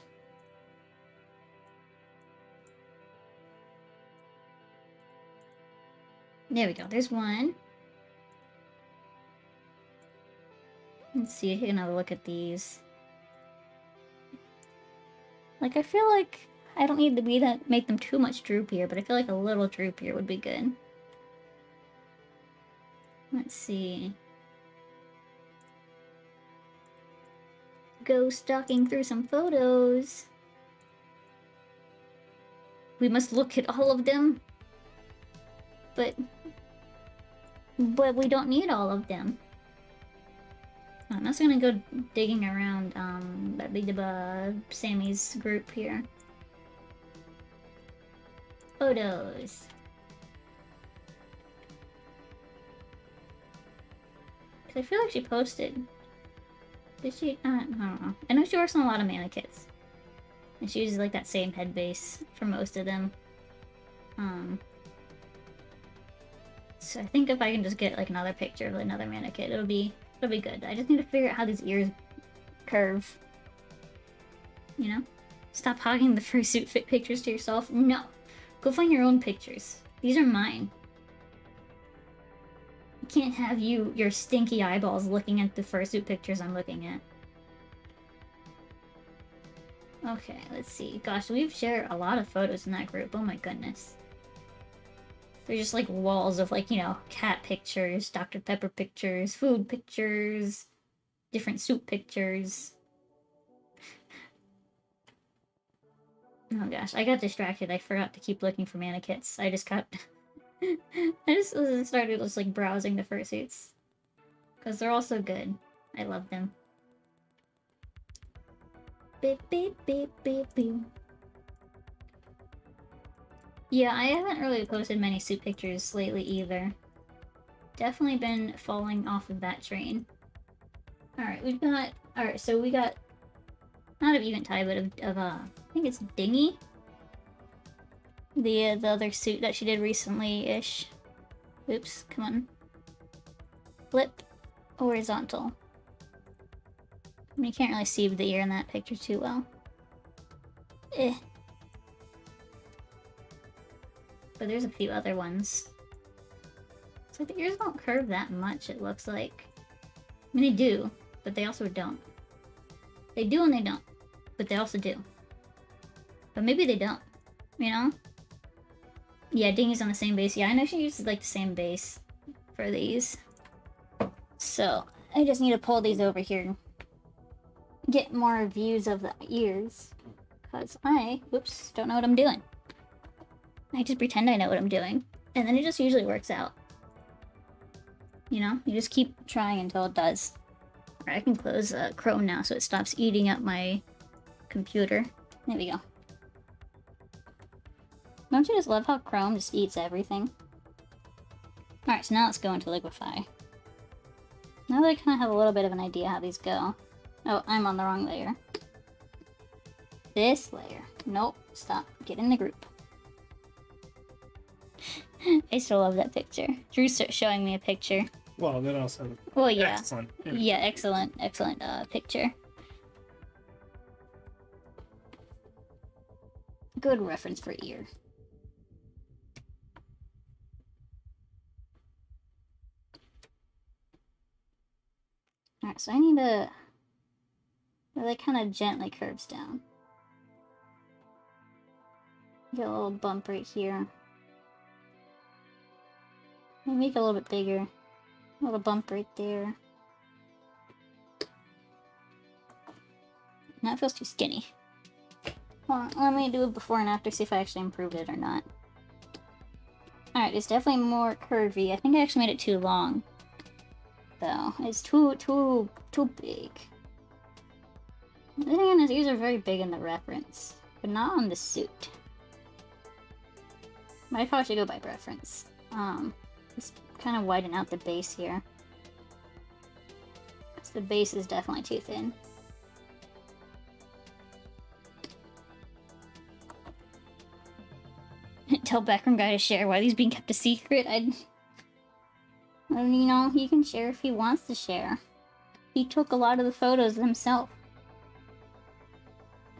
There we go. There's one. Let's see, take another look at these. Like, I feel like I don't need to make them too much droopier, but I feel like a little droopier would be good. Let's see. Go stalking through some photos. We must look at all of them. But we don't need all of them. I'm also gonna go digging around Sammy's group here. Photos. Cause I feel like she posted. Did she? I don't know. I know she works on a lot of mannequins. And she uses like that same head base for most of them. So I think if I can just get like another picture of another mannequin, it'll be good. I just need to figure out how these ears curve. You know? Stop hogging the fursuit fit pictures to yourself. No. Go find your own pictures. These are mine. I can't have your stinky eyeballs looking at the fursuit pictures I'm looking at. Okay, let's see. Gosh, we've shared a lot of photos in that group. Oh my goodness. They're just like walls of like, you know, cat pictures, Dr. Pepper pictures, food pictures, different soup pictures. Oh gosh, I got distracted. I forgot to keep looking for mana kits. I just got... I just started just like browsing the fursuits. Because they're all so good. I love them. Beep, beep, beep, beep, beep. Yeah, I haven't really posted many suit pictures lately either. Definitely been falling off of that train. Alright, we've got... Alright, so we got... Not of Eventide, but of I think it's Dingy? The other suit that she did recently-ish. Oops, come on. Flip. Horizontal. I mean, you can't really see the ear in that picture too well. Eh. But there's a few other ones. It's like the ears don't curve that much, it looks like. I mean, they do, but they also don't. They do and they don't, but they also do. But maybe they don't, you know? Yeah, Dingy's on the same base. Yeah, I know she uses like the same base for these. So, I just need to pull these over here and get more views of the ears. Because I, whoops, don't know what I'm doing. I just pretend I know what I'm doing. And then it just usually works out. You know? You just keep trying until it does. Alright, I can close Chrome now so it stops eating up my computer. There we go. Don't you just love how Chrome just eats everything? Alright, so now let's go into Liquify. Now that I kind of have a little bit of an idea how these go. Oh, I'm on the wrong layer. This layer. Nope, stop. Get in the group. I still love that picture. Drew's showing me a picture. Well, then also. Well, yeah. Excellent. Yeah, excellent picture. Good reference for ear. Alright, so I need to... That kind of gently curves down. Get a little bump right here. Make it a little bit bigger. A little bump right there. Now it feels too skinny. Hold on, let me do it before and after, see if I actually improved it or not. Alright, it's definitely more curvy. I think I actually made it too long. Though. It's too big. The thing is, these are very big in the reference. But not on the suit. But I probably should go by reference. Just kind of widen out the base here. Because the base is definitely too thin. Tell background guy to share why he's being kept a secret. Well, you know, he can share if he wants to share. He took a lot of the photos himself.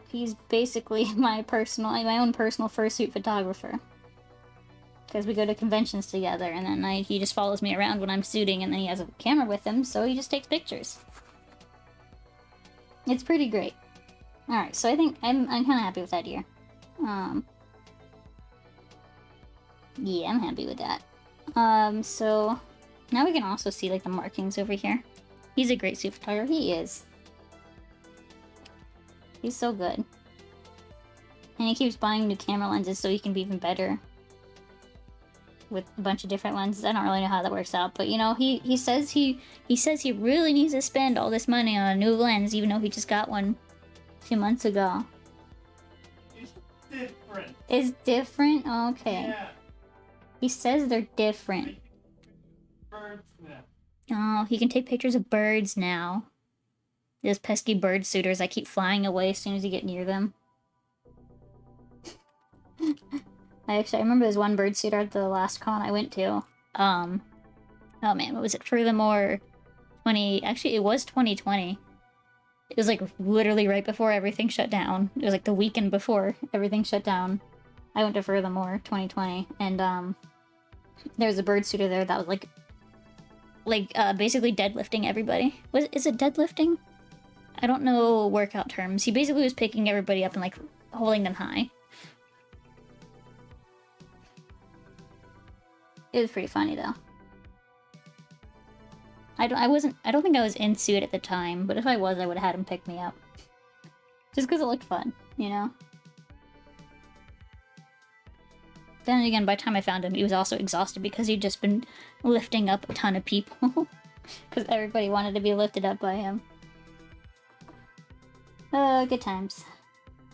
He's basically my own personal fursuit photographer. Because we go to conventions together, and then he just follows me around when I'm suiting, and then he has a camera with him, so he just takes pictures. It's pretty great. Alright, so I think I'm kind of happy with that ear. Yeah, I'm happy with that. So now we can also see like the markings over here. He's a great suit photographer. He is. He's so good. And he keeps buying new camera lenses so he can be even better with a bunch of different lenses. I don't really know how that works out, but you know, he says he really needs to spend all this money on a new lens, even though he just got one a few months ago. It's different. It's different? Okay. Yeah. He says they're different. Birds now. Oh, he can take pictures of birds now. Those pesky bird suitors that keep flying away as soon as you get near them. I remember there's one bird suiter at the last con I went to. Oh man, what was it? Furthermore, actually it was 2020. It was like literally right before everything shut down. It was like the weekend before everything shut down. I went to Furthermore 2020, and there was a bird suiter there that was like basically deadlifting everybody. Is it deadlifting? I don't know workout terms. He basically was picking everybody up and like holding them high. It was pretty funny though. I don't think I was in suit at the time, but if I was, I would have had him pick me up. Just because it looked fun, you know? Then again, by the time I found him, he was also exhausted because he'd just been lifting up a ton of people. Because everybody wanted to be lifted up by him. Good times.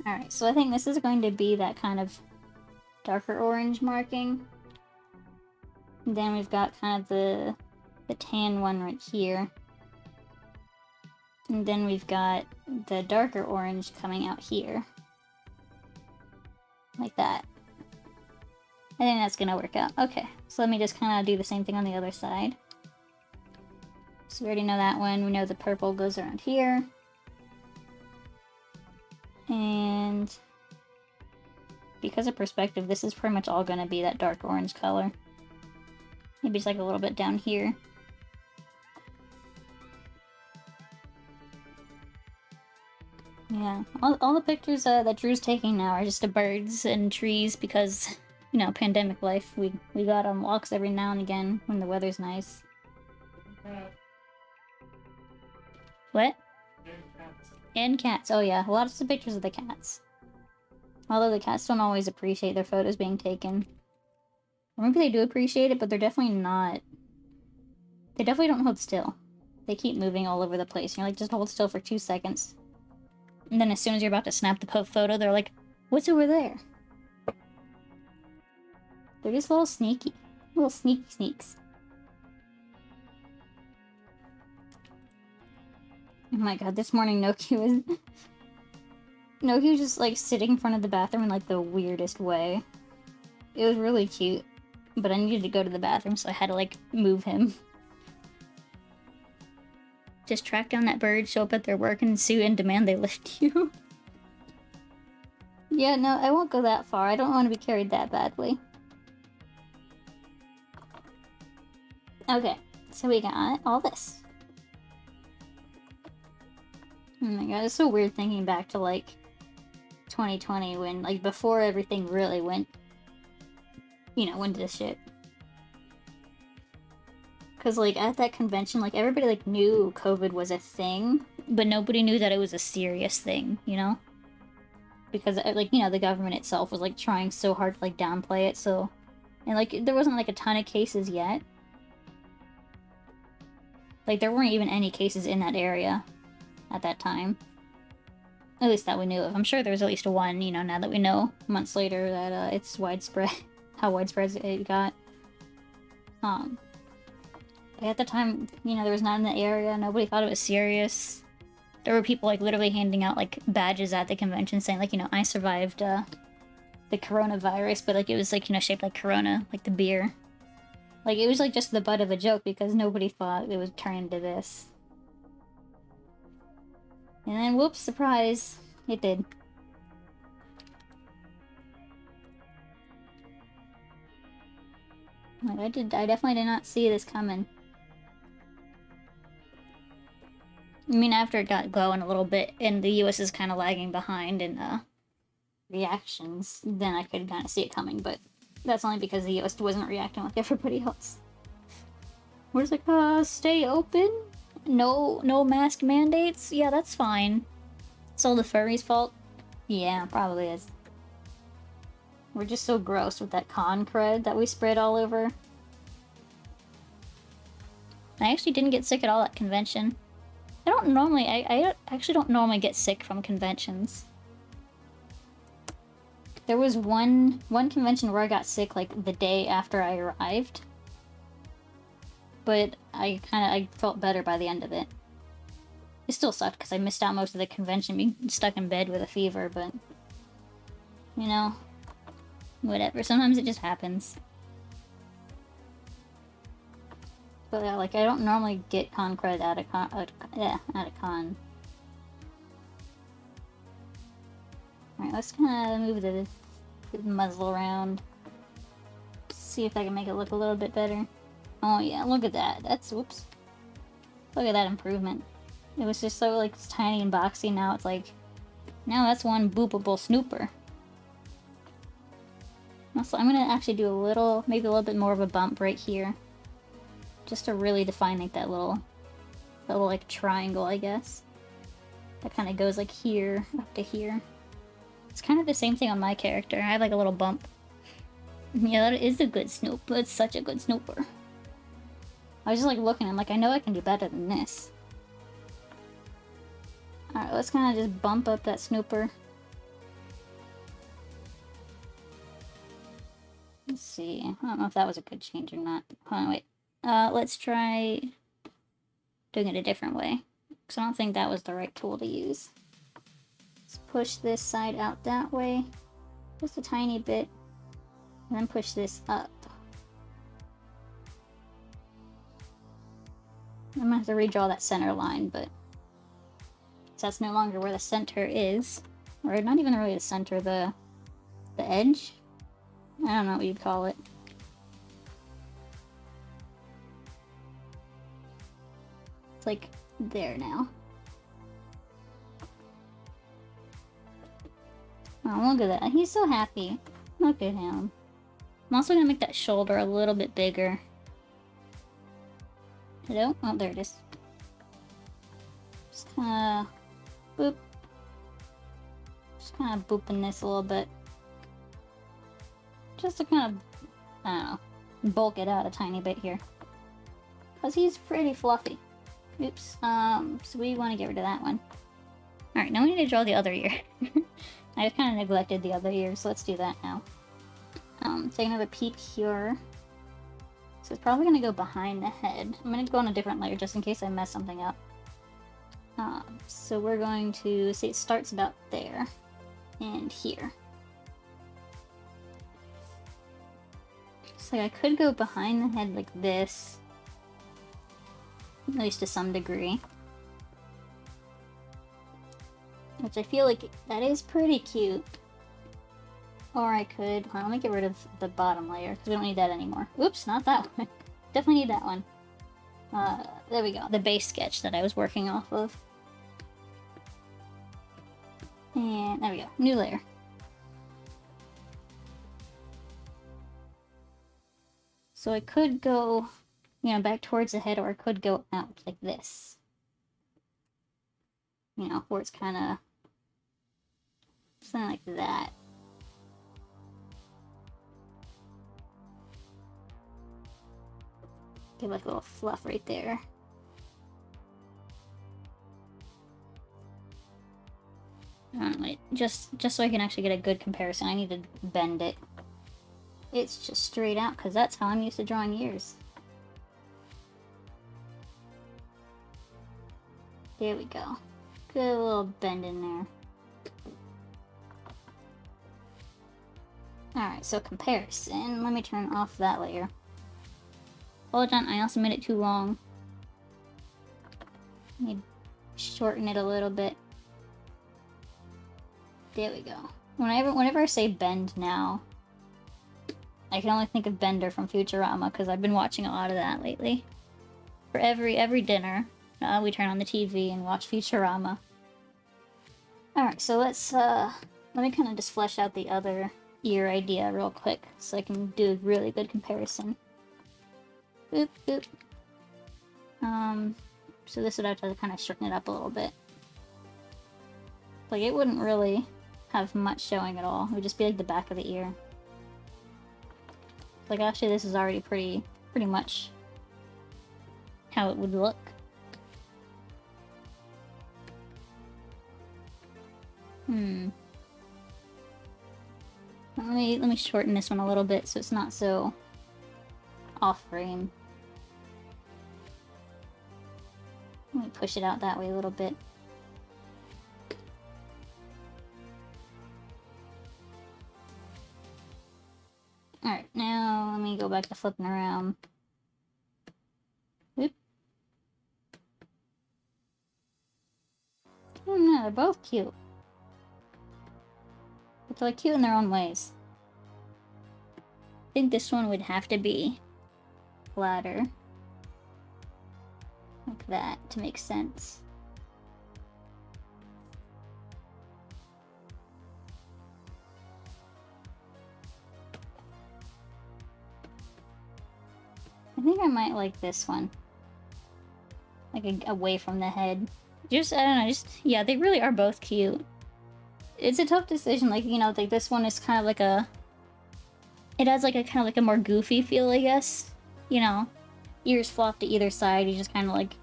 Alright, so I think this is going to be that kind of darker orange marking. And then we've got kind of the tan one right here. And then we've got the darker orange coming out here. Like that. I think that's gonna work out. Okay, so let me just kind of do the same thing on the other side. So we already know that one. We know the purple goes around here. And because of perspective, this is pretty much all gonna be that dark orange color. Maybe just like a little bit down here. Yeah, all the pictures that Drew's taking now are just of birds and trees because, you know, pandemic life. We got on walks every now and again when the weather's nice. What? And cats. Oh yeah, lots of pictures of the cats. Although the cats don't always appreciate their photos being taken. Or maybe they do appreciate it, but they're definitely not... They definitely don't hold still. They keep moving all over the place. You're like, just hold still for 2 seconds. And then as soon as you're about to snap the photo, they're like, what's over there? They're just little sneaky. Little sneaky sneaks. Oh my god, this morning Noki was... Noki was just like sitting in front of the bathroom in like the weirdest way. It was really cute. But I needed to go to the bathroom, so I had to like move him. Just track down that bird, show up at their work and sue and demand they lift you. Yeah, no, I won't go that far. I don't want to be carried that badly. Okay, so we got all this. Oh my god, it's so weird thinking back to like 2020 when, like, before everything really went, you know, went to shit. Because, like, at that convention, like, everybody, like, knew COVID was a thing, but nobody knew that it was a serious thing, you know? Because, like, you know, the government itself was, like, trying so hard to, like, downplay it, so... And, like, there wasn't, like, a ton of cases yet. Like, there weren't even any cases in that area at that time. At least that we knew of. I'm sure there was at least one, you know, now that we know, months later, that, it's widespread. How widespread it got. At the time, you know, there was none in the area, nobody thought it was serious. There were people, like, literally handing out, like, badges at the convention saying, like, you know, I survived, the coronavirus, but, like, it was, like, you know, shaped like Corona, like the beer. Like, it was, like, just the butt of a joke because nobody thought it would turn into this. And then, whoops, surprise, it did. Like, I definitely did not see this coming. I mean, after it got going a little bit, and the US is kind of lagging behind in, reactions, then I could kind of see it coming, but that's only because the US wasn't reacting like everybody else. We're just like, stay open? No mask mandates? Yeah, that's fine. It's all the furries' fault? Yeah, probably is. We're just so gross with that con cred that we spread all over. I actually didn't get sick at all at convention. I actually don't normally get sick from conventions. There was one convention where I got sick, like, the day after I arrived. But I felt better by the end of it. It still sucked because I missed out most of the convention being stuck in bed with a fever, but... You know... Whatever, sometimes it just happens. But yeah, like, I don't normally get con cred at a con... at a con. Alright, let's kind of move the muzzle around. See if I can make it look a little bit better. Oh yeah, look at that. That's... Whoops. Look at that improvement. It was just so, like, tiny and boxy. Now it's like... Now that's one boopable snooper. Also, I'm gonna actually do a little... Maybe a little bit more of a bump right here. Just to really define, like, that little, like, triangle, I guess. That kind of goes, like, here, up to here. It's kind of the same thing on my character. I have, like, a little bump. Yeah, that is a good snoop. It's such a good snooper. I was just like looking, I'm like, I know I can do better than this. Alright, let's kind of just bump up that snooper. Let's see. I don't know if that was a good change or not. Hold on, wait. Let's try doing it a different way. Because I don't think that was the right tool to use. Let's push this side out that way. Just a tiny bit. And then push this up. I'm gonna have to redraw that center line, but that's no longer where the center is. Or not even really the center, the edge? I don't know what you'd call it. It's like there now. Oh, look at that. He's so happy. Look at him. I'm also gonna make that shoulder a little bit bigger. Hello? Oh, there it is. Just kinda boop. Just kinda booping this a little bit. Just to kind of, I don't know, bulk it out a tiny bit here. Because he's pretty fluffy. Oops. So we want to get rid of that one. Alright, now we need to draw the other ear. I just kind of neglected the other ear, so let's do that now. Take another peep here. So it's probably going to go behind the head. I'm going to go on a different layer just in case I mess something up. So we're going to say it starts about there. And here. So I could go behind the head like this. At least to some degree. Which I feel like that is pretty cute. Or I could... Well, let me get rid of the bottom layer, because we don't need that anymore. Oops, not that one. Definitely need that one. There we go. The base sketch that I was working off of. And there we go. New layer. So I could go, you know, back towards the head, or I could go out like this. You know, where it's kind of something like that. Give like a little fluff right there. Wait, just so I can actually get a good comparison, I need to bend it. It's just straight out, because that's how I'm used to drawing ears. There we go. Good little bend in there. Alright, so comparison. Let me turn off that layer. Hold on, I also made it too long. Let me shorten it a little bit. There we go. Whenever I say bend now, I can only think of Bender from Futurama, because I've been watching a lot of that lately. For every dinner, we turn on the TV and watch Futurama. Alright, so let's, let me kind of just flesh out the other ear idea real quick, so I can do a really good comparison. Boop, boop. So this would have to kind of shorten it up a little bit. Like, it wouldn't really have much showing at all. It would just be like the back of the ear. Like, actually, this is already pretty much how it would look. Let me shorten this one a little bit so it's not so off frame. Let me push it out that way a little bit. Alright, now let me go back to flipping around. Oop. I don't know, they're both cute. But they're like cute in their own ways. I think this one would have to be flatter. Like that, to make sense. I think I might like this one. Like, away from the head. Just, I don't know, yeah, they really are both cute. It's a tough decision, like, you know, like, this one is kind of like a it has like a kind of like a more goofy feel, I guess. You know, ears flop to either side. He's just kind of like,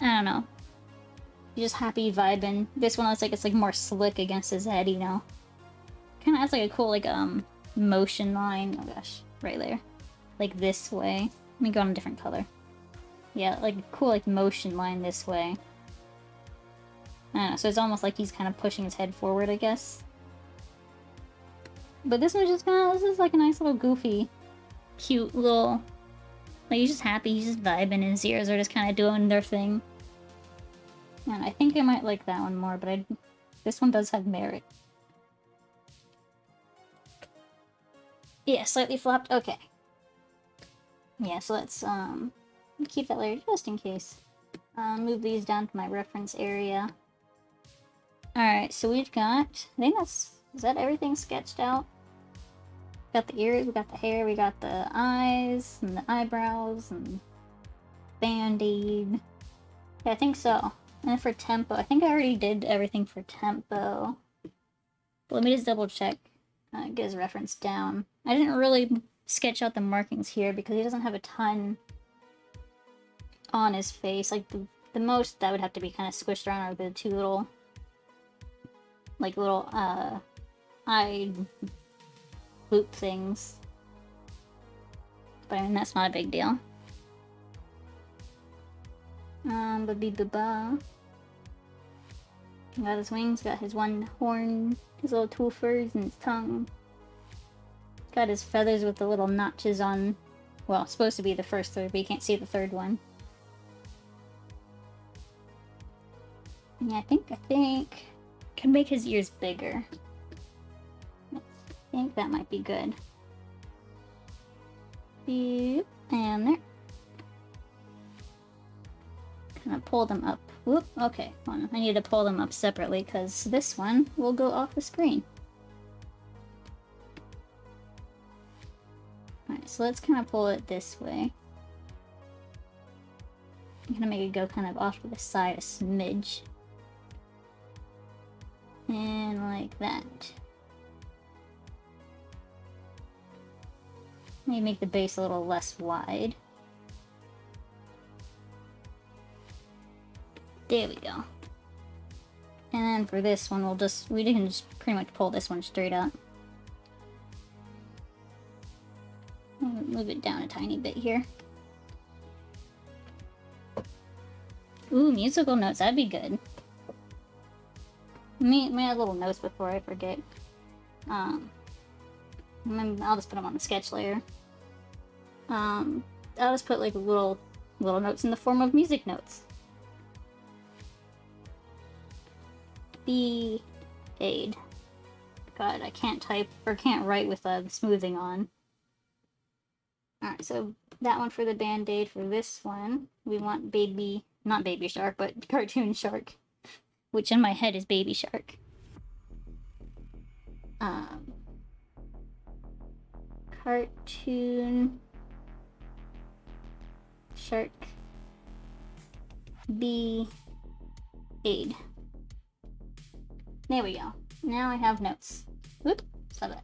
I don't know. He's just happy vibing. This one looks like it's like more slick against his head, you know. Kind of has like a cool like motion line. Oh gosh, right there, like this way. Let me go on a different color. Yeah, like a cool like motion line this way. I don't know, so it's almost like he's kind of pushing his head forward, I guess. But this one's just kind of, this is like a nice little goofy, cute little, like he's just happy, he's just vibing, his ears are just kind of doing their thing. And I think I might like that one more, but this one does have merit. Yeah, slightly flopped, okay. Yeah, so let's keep that layer just in case. Move these down to my reference area. Alright, so we've got, I think that's, is that everything sketched out? Got the ears, we got the hair, we got the eyes, and the eyebrows, and band-aid. Yeah, I think so. And then for tempo, I think I already did everything for tempo. But let me just double check, get his reference down. I didn't really sketch out the markings here because he doesn't have a ton on his face. Like, the most that would have to be kind of squished around are the two little, like, little, eye loop things. But I mean, that's not a big deal. Ba-ba. Got his wings, got his one horn, his little two furs, and his tongue. Got his feathers with the little notches on, well, supposed to be the first third, but you can't see the third one. Yeah, I think, can make his ears bigger. I think that might be good. Beep, and there. Kind of pull them up. Whoop, okay, hold on. I need to pull them up separately because this one will go off the screen. Alright, so let's kind of pull it this way. I'm gonna make it go kind of off to the side a smidge. And like that. Maybe make the base a little less wide. There we go. And then for this one, we can just pretty much pull this one straight up. Move it down a tiny bit here. Ooh, musical notes, that'd be good. Let me add little notes before I forget. I'll just put them on the sketch layer. I'll just put like little notes in the form of music notes. Aid. God, I can't type or can't write with the smoothing on. Alright, so that one for the band-aid. For this one, we want not baby shark, but cartoon shark, which in my head is baby shark. Cartoon shark aid. There we go. Now I have notes. Whoop, stop it.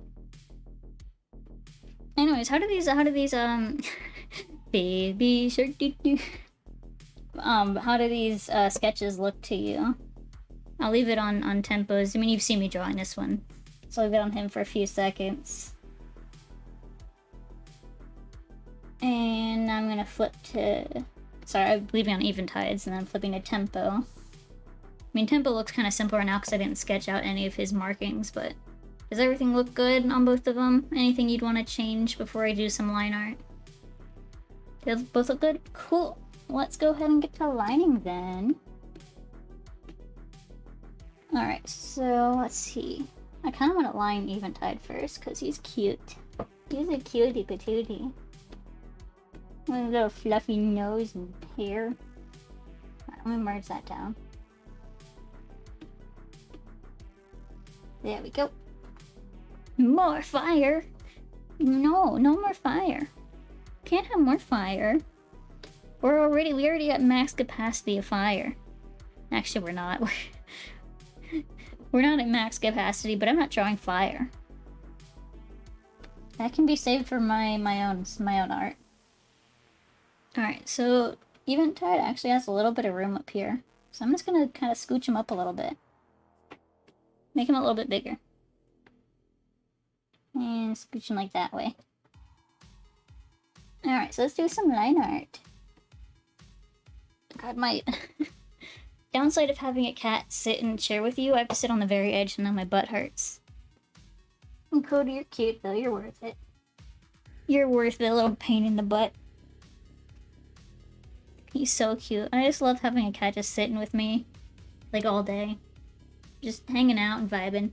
Anyways, how do these baby shark how do these sketches look to you? I'll leave it on tempos. I mean, you've seen me drawing this one, so I'll leave it on him for a few seconds. And I'm gonna flip to, sorry, I'm leaving on Eventides and then flipping to tempo. I mean, tempo looks kind of simpler now because I didn't sketch out any of his markings, but does everything look good on both of them? Anything you'd want to change before I do some line art? They both look good? Cool. Let's go ahead and get to lining then. Alright, so let's see. I kind of want to line Eventide first because he's cute. He's a cutie patootie. With a little fluffy nose and hair. Alright, let me merge that down. There we go. More fire! No more fire. Can't have more fire. We already got max capacity of fire. Actually, we're not. We're not at max capacity, but I'm not drawing fire. That can be saved for my own art. Alright, so Eventide actually has a little bit of room up here. So I'm just gonna kind of scooch him up a little bit. Make him a little bit bigger. And scooch him like that way. Alright, so let's do some line art. God, my downside of having a cat sit in a chair with you, I have to sit on the very edge and now my butt hurts. And Cody, you're cute though, you're worth it. You're worth the little pain in the butt. He's so cute. I just love having a cat just sitting with me, like all day. Just hanging out and vibing.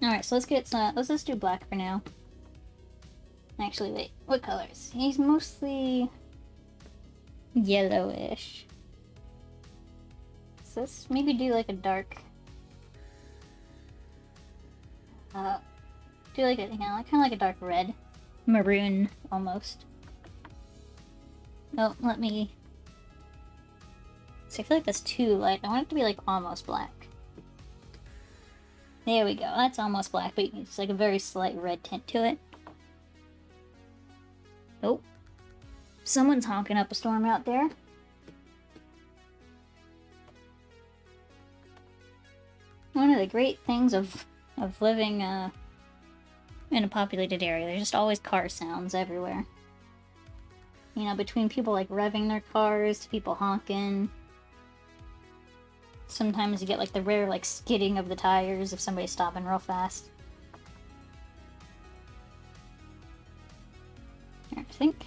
Alright, so let's just do black for now. Actually, wait, what colors? He's mostly yellowish. So let's maybe do like a dark do like a, you know, kind of like a dark red. Maroon, almost. Oh, let me... So I feel like that's too light. I want it to be like almost black. There we go. That's almost black, but it's like a very slight red tint to it. Oh. Someone's honking up a storm out there. One of the great things of living in a populated area, there's just always car sounds everywhere. You know, between people like revving their cars to people honking. Sometimes you get like the rare like skidding of the tires if somebody's stopping real fast. Here, I think.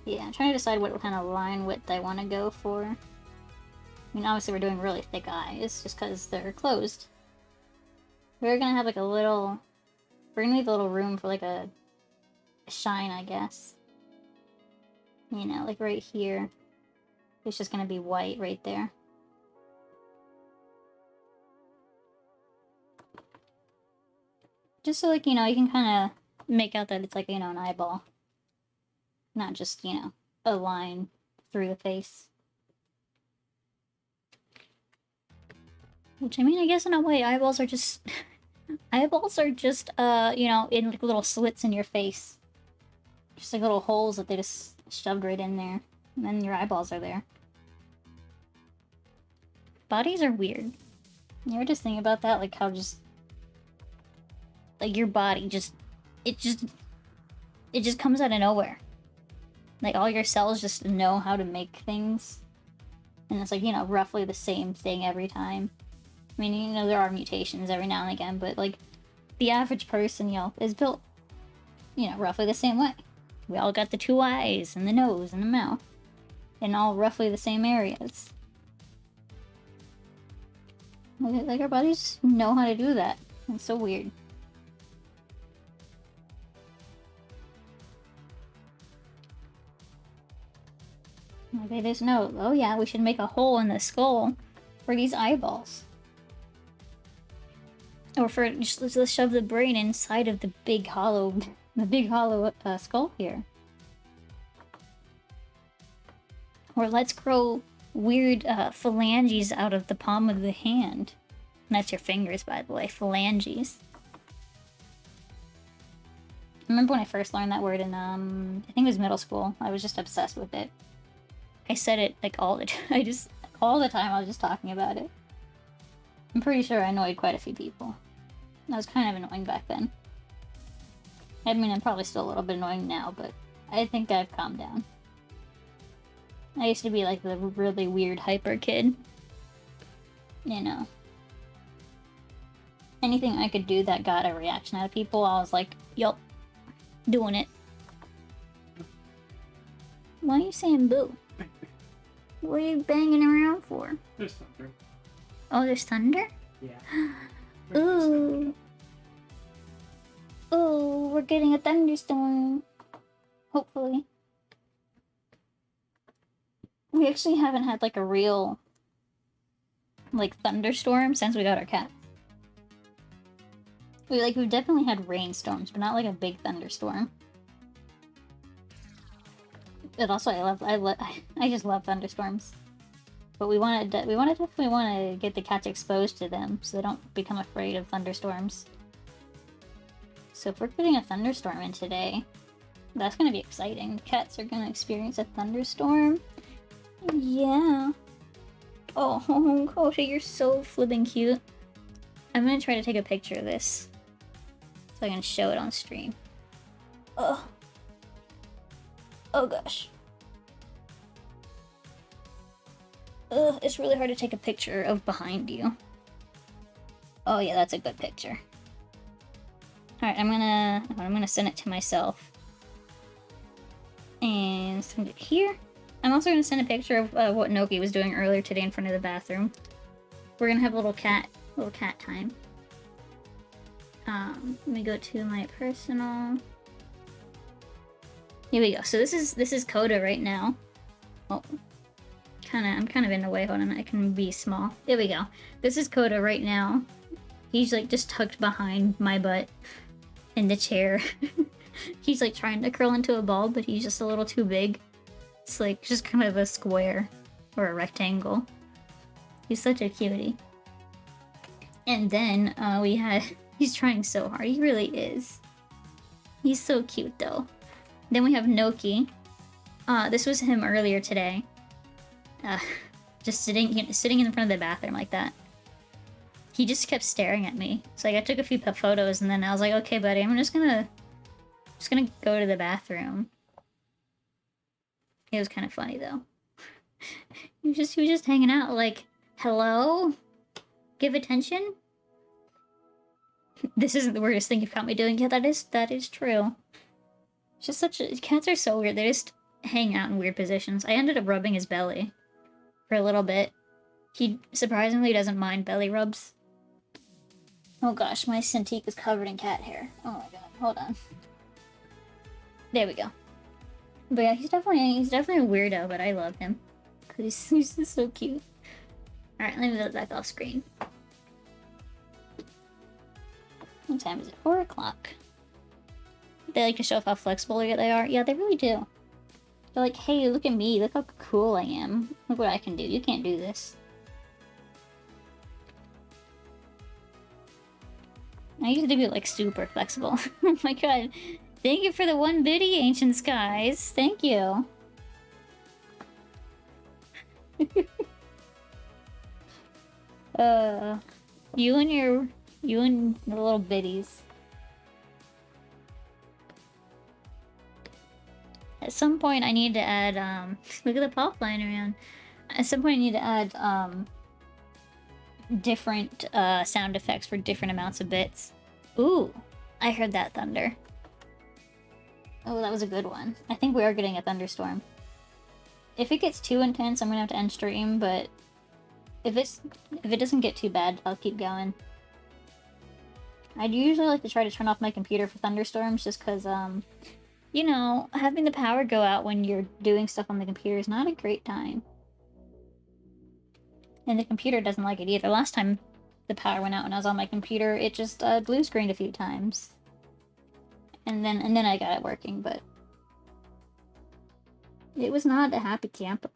Yeah, I'm trying to decide what kind of line width I want to go for. I mean, obviously we're doing really thick eyes just because they're closed. We're gonna have like a little... We're gonna leave a little room for like a shine, I guess. You know, like right here. It's just gonna be white right there. Just so, like, you know, you can kind of make out that it's like, you know, an eyeball. Not just, you know, a line through the face. Which, I mean, I guess in a way, eyeballs are just... eyeballs are just, you know, in like little slits in your face. Just like little holes that they just shoved right in there. And then your eyeballs are there. Bodies are weird. You ever just think about that? Like how just... Like your body just... It just comes out of nowhere. Like all your cells just know how to make things. And it's like, you know, roughly the same thing every time. I mean, you know, there are mutations every now and again, but like the average person, you know, is built, you know, roughly the same way. We all got the two eyes and the nose and the mouth. In all roughly the same areas. Like our bodies know how to do that. It's so weird. Like they just know, oh yeah, we should make a hole in the skull for these eyeballs. Or for just let's shove the brain inside of the big hollow skull here. Or let's grow weird phalanges out of the palm of the hand. And that's your fingers, by the way, phalanges. I remember when I first learned that word in, I think it was middle school. I was just obsessed with it. I said it like all the time. All the time I was just talking about it. I'm pretty sure I annoyed quite a few people. That was kind of annoying back then. I mean, I'm probably still a little bit annoying now, but I think I've calmed down. I used to be like the really weird hyper kid. You know. Anything I could do that got a reaction out of people, I was like, yup, doing it. Why are you saying boo? What are you banging around for? There's thunder. Oh, there's thunder? Yeah. Ooh. Ooh, we're getting a thunderstorm. Hopefully. We actually haven't had like a real like thunderstorm since we got our cat. We've definitely had rainstorms, but not like a big thunderstorm. But also I just love thunderstorms. But we definitely want to get the cats exposed to them so they don't become afraid of thunderstorms. So if we're putting a thunderstorm in today, that's gonna be exciting. The cats are gonna experience a thunderstorm. Yeah. Oh, Kosha, you're so flipping cute. I'm gonna try to take a picture of this so I can show it on stream. Oh. Oh gosh. Ugh, it's really hard to take a picture of behind you. Oh yeah, that's a good picture. Alright, I'm gonna send it to myself. And send it here. I'm also gonna send a picture of what Noki was doing earlier today in front of the bathroom. We're gonna have a little cat time. Let me go to my personal. Here we go. So this is Coda right now. Oh. I'm kind of in the way. Hold on, I can be small. There we go. This is Coda right now. He's like just tucked behind my butt in the chair. He's like trying to curl into a ball, but he's just a little too big. It's like just kind of a square or a rectangle. He's such a cutie. And then we had, he's trying so hard. He really is. He's so cute though. Then we have Noki. This was him earlier today. Just sitting in front of the bathroom like that. He just kept staring at me. So like, I took a few photos and then I was like, okay, buddy, I'm just gonna go to the bathroom. It was kind of funny though. he was just hanging out like, hello? Give attention? This isn't the weirdest thing you've caught me doing. Yeah, that is true. It's just cats are so weird. They just hang out in weird positions. I ended up rubbing his belly for a little bit. He surprisingly doesn't mind belly rubs. Oh gosh, my Cintiq is covered in cat hair. Oh my god, hold on. There we go. But yeah, he's definitely a weirdo, but I love him. Cause he's just so cute. Alright, let me go back off screen. What time is it? 4 o'clock. They like to show off how flexible they are. Yeah, they really do. They're like, hey, look at me. Look how cool I am. Look what I can do. You can't do this. I used to be like super flexible. Oh my god. Thank you for the 1 biddy, Ancient Skies. Thank you. You and the little biddies. At some point I need to add, look at the pop flying around. At some point I need to add, different, sound effects for different amounts of bits. Ooh, I heard that thunder. Oh, that was a good one. I think we are getting a thunderstorm. If it gets too intense, I'm gonna have to end stream, but if it doesn't get too bad, I'll keep going. I'd usually like to try to turn off my computer for thunderstorms just because, you know, having the power go out when you're doing stuff on the computer is not a great time. And the computer doesn't like it either. Last time the power went out when I was on my computer, it just blue screened a few times. And then I got it working, but it was not a happy camper.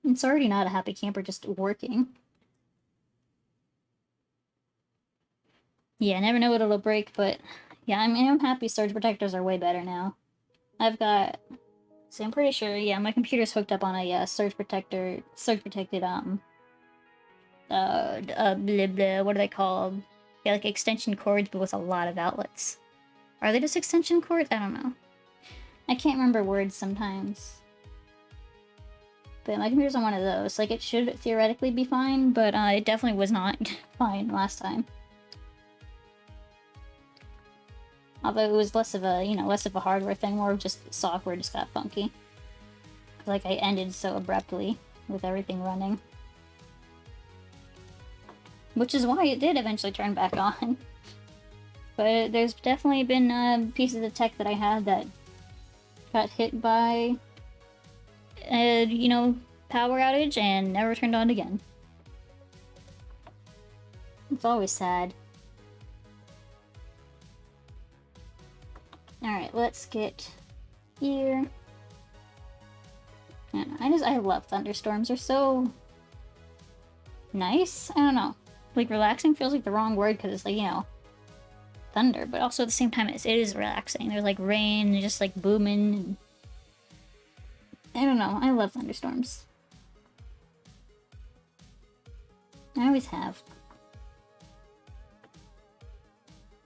It's already not a happy camper just working. Yeah, I never know what it'll break, but yeah, I'm happy surge protectors are way better now. I've got, so I'm pretty sure, yeah, my computer's hooked up on a surge protected, blah, blah, what are they called? Yeah, like extension cords, but with a lot of outlets. Are they just extension cords? I don't know. I can't remember words sometimes. But my computer's on one of those. Like, it should theoretically be fine, but it definitely was not fine last time. Although it was less of a, you know, less of a hardware thing, more of just software just got funky. Like, I ended so abruptly with everything running. Which is why it did eventually turn back on. But there's definitely been pieces of tech that I had that got hit by, you know, power outage and never turned on again. It's always sad. Alright, let's get here. I love thunderstorms. They're so nice? I don't know. Like, relaxing feels like the wrong word because it's like, you know, thunder, but also at the same time it is relaxing. There's like rain and just like booming. And... I don't know. I love thunderstorms. I always have.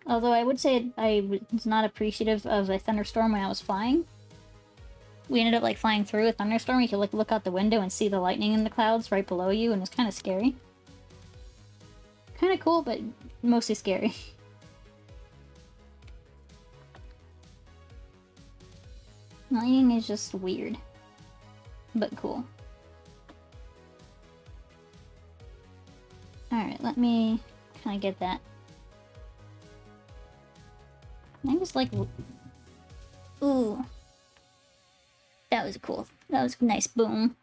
Although I would say I was not appreciative of a thunderstorm when I was flying. We ended up like flying through a thunderstorm. You could like look out the window and see the lightning in the clouds right below you, and it was kind of scary. Kind of cool, but mostly scary. Lightning is just weird, but cool. Alright, let me kind of get that. I was like... Ooh. That was cool. That was a nice boom.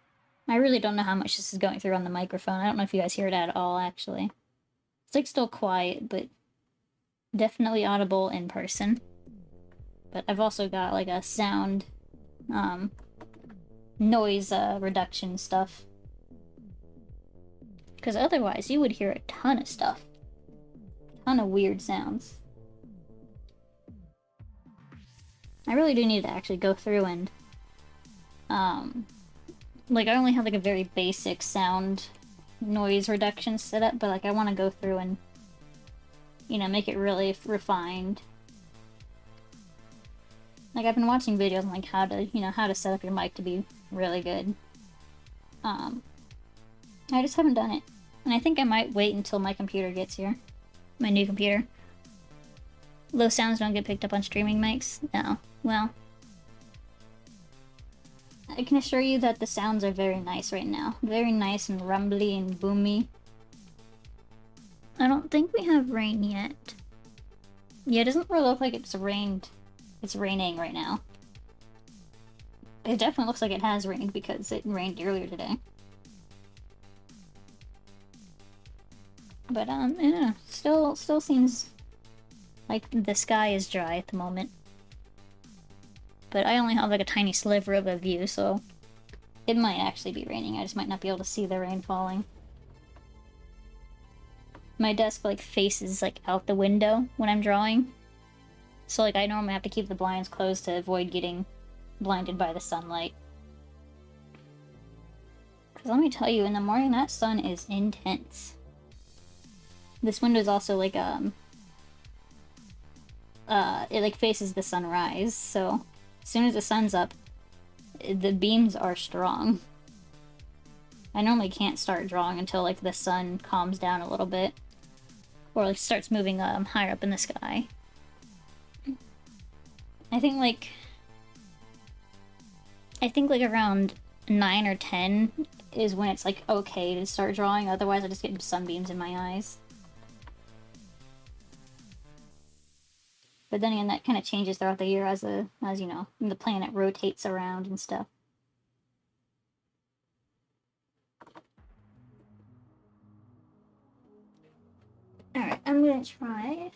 I really don't know how much this is going through on the microphone. I don't know if you guys hear it at all, actually. It's like still quiet, but definitely audible in person. But I've also got like a sound, noise reduction stuff. Because otherwise you would hear a ton of stuff. A ton of weird sounds. I really do need to actually go through and, like I only have like a very basic sound noise reduction set up, but like I want to go through and, you know, make it really refined. Like I've been watching videos on like how to, you know, how to set up your mic to be really good. I just haven't done it. And I think I might wait until my computer gets here. My new computer. Low sounds don't get picked up on streaming mics? No. Well, I can assure you that the sounds are very nice right now. Very nice and rumbly and boomy. I don't think we have rain yet. Yeah, it doesn't really look like it's rained. It's raining right now. It definitely looks like it has rained because it rained earlier today. But, yeah, still seems like the sky is dry at the moment. But I only have like a tiny sliver of a view, so it might actually be raining. I just might not be able to see the rain falling. My desk like faces like out the window when I'm drawing. So like I normally have to keep the blinds closed to avoid getting blinded by the sunlight. Because let me tell you, in the morning that sun is intense. This window is also like it like faces the sunrise, so as soon as the sun's up, the beams are strong. I normally can't start drawing until like the sun calms down a little bit, or like starts moving higher up in the sky. I think like around 9 or 10 is when it's like okay to start drawing. Otherwise, I just get sunbeams in my eyes. But then again, that kind of changes throughout the year as you know, the planet rotates around and stuff. Alright, I'm gonna try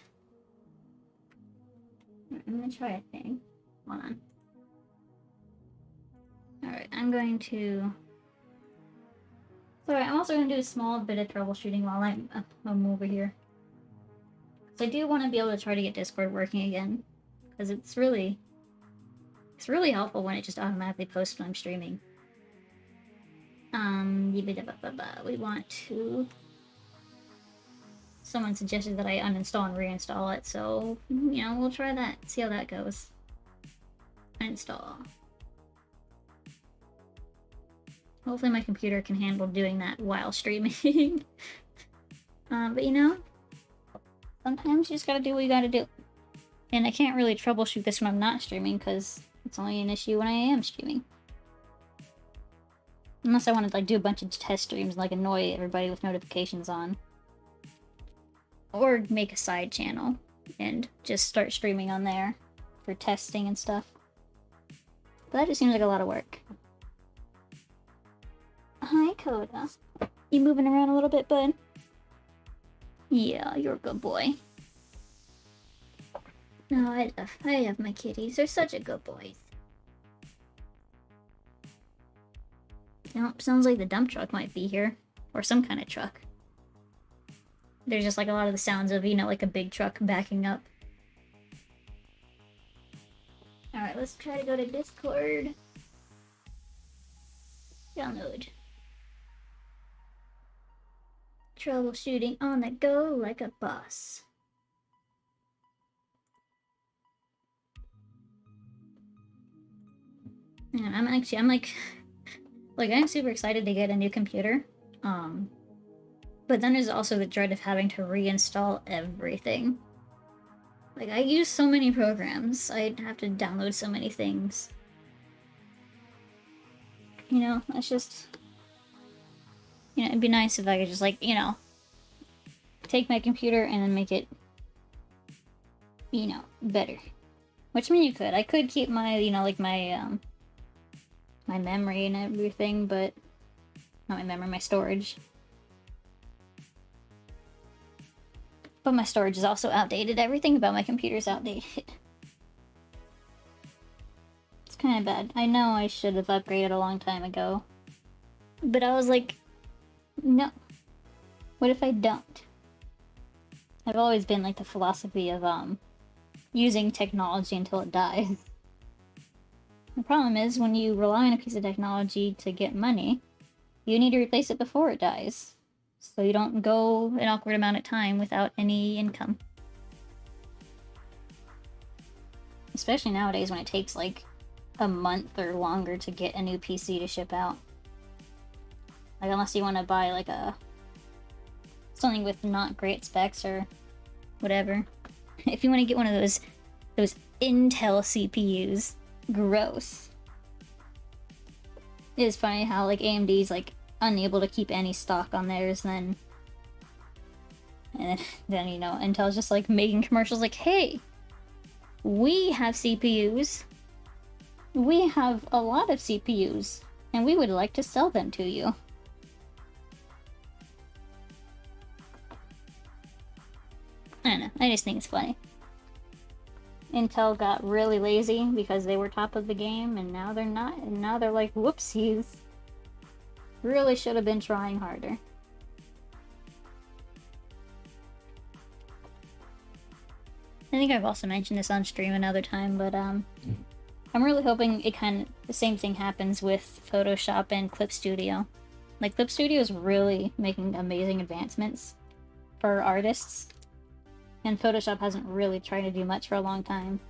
a thing. Hold on. Alright, I'm going to... Sorry, I'm also going to do a small bit of troubleshooting while I'm over here. I do want to be able to try to get Discord working again, because it's really helpful when it just automatically posts when I'm streaming. We want to... Someone suggested that I uninstall and reinstall it, so, you know, we'll try that, see how that goes. Uninstall. Hopefully my computer can handle doing that while streaming. But you know, sometimes you just gotta do what you gotta do. And I can't really troubleshoot this when I'm not streaming, because it's only an issue when I am streaming. Unless I want to like do a bunch of test streams and like annoy everybody with notifications on. Or make a side channel and just start streaming on there for testing and stuff. But that just seems like a lot of work. Hi, Coda. You moving around a little bit, bud? Yeah, you're a good boy. No, I love my kitties. They're such a good boys. Sounds like the dump truck might be here. Or some kind of truck. there's just like a lot of the sounds of, you know, like a big truck backing up. Alright, let's try to go to Discord. Download. Troubleshooting on the go like a boss. And I'm like I'm super excited to get a new computer. But then there's also the dread of having to reinstall everything. Like, I use so many programs, I'd have to download so many things. You know, that's just... You know, it'd be nice if I could just, like, you know, take my computer and then make it, you know, better. Which I mean you could. I could keep my, you know, like my, my memory and everything, but... Not my memory, my storage. But my storage is also outdated. Everything about my computer is outdated. It's kind of bad. I know I should have upgraded a long time ago. But I was like, no. What if I don't? I've always been like the philosophy of using technology until it dies. The problem is when you rely on a piece of technology to get money, you need to replace it before it dies. So you don't go an awkward amount of time without any income. Especially nowadays when it takes like a month or longer to get a new PC to ship out. Like unless you want to buy like something with not great specs or whatever. If you want to get one of those Intel CPUs, gross. It is funny how like AMD's like unable to keep any stock on theirs, and then you know, Intel's just like making commercials like, hey, we have CPUs. We have a lot of CPUs, and we would like to sell them to you. I don't know, I just think it's funny. Intel got really lazy because they were top of the game, and now they're not, and now they're like, whoopsies. Really should have been trying harder. I think I've also mentioned this on stream another time, but I'm really hoping the same thing happens with Photoshop and Clip Studio. Like, Clip Studio is really making amazing advancements for artists, and Photoshop hasn't really tried to do much for a long time.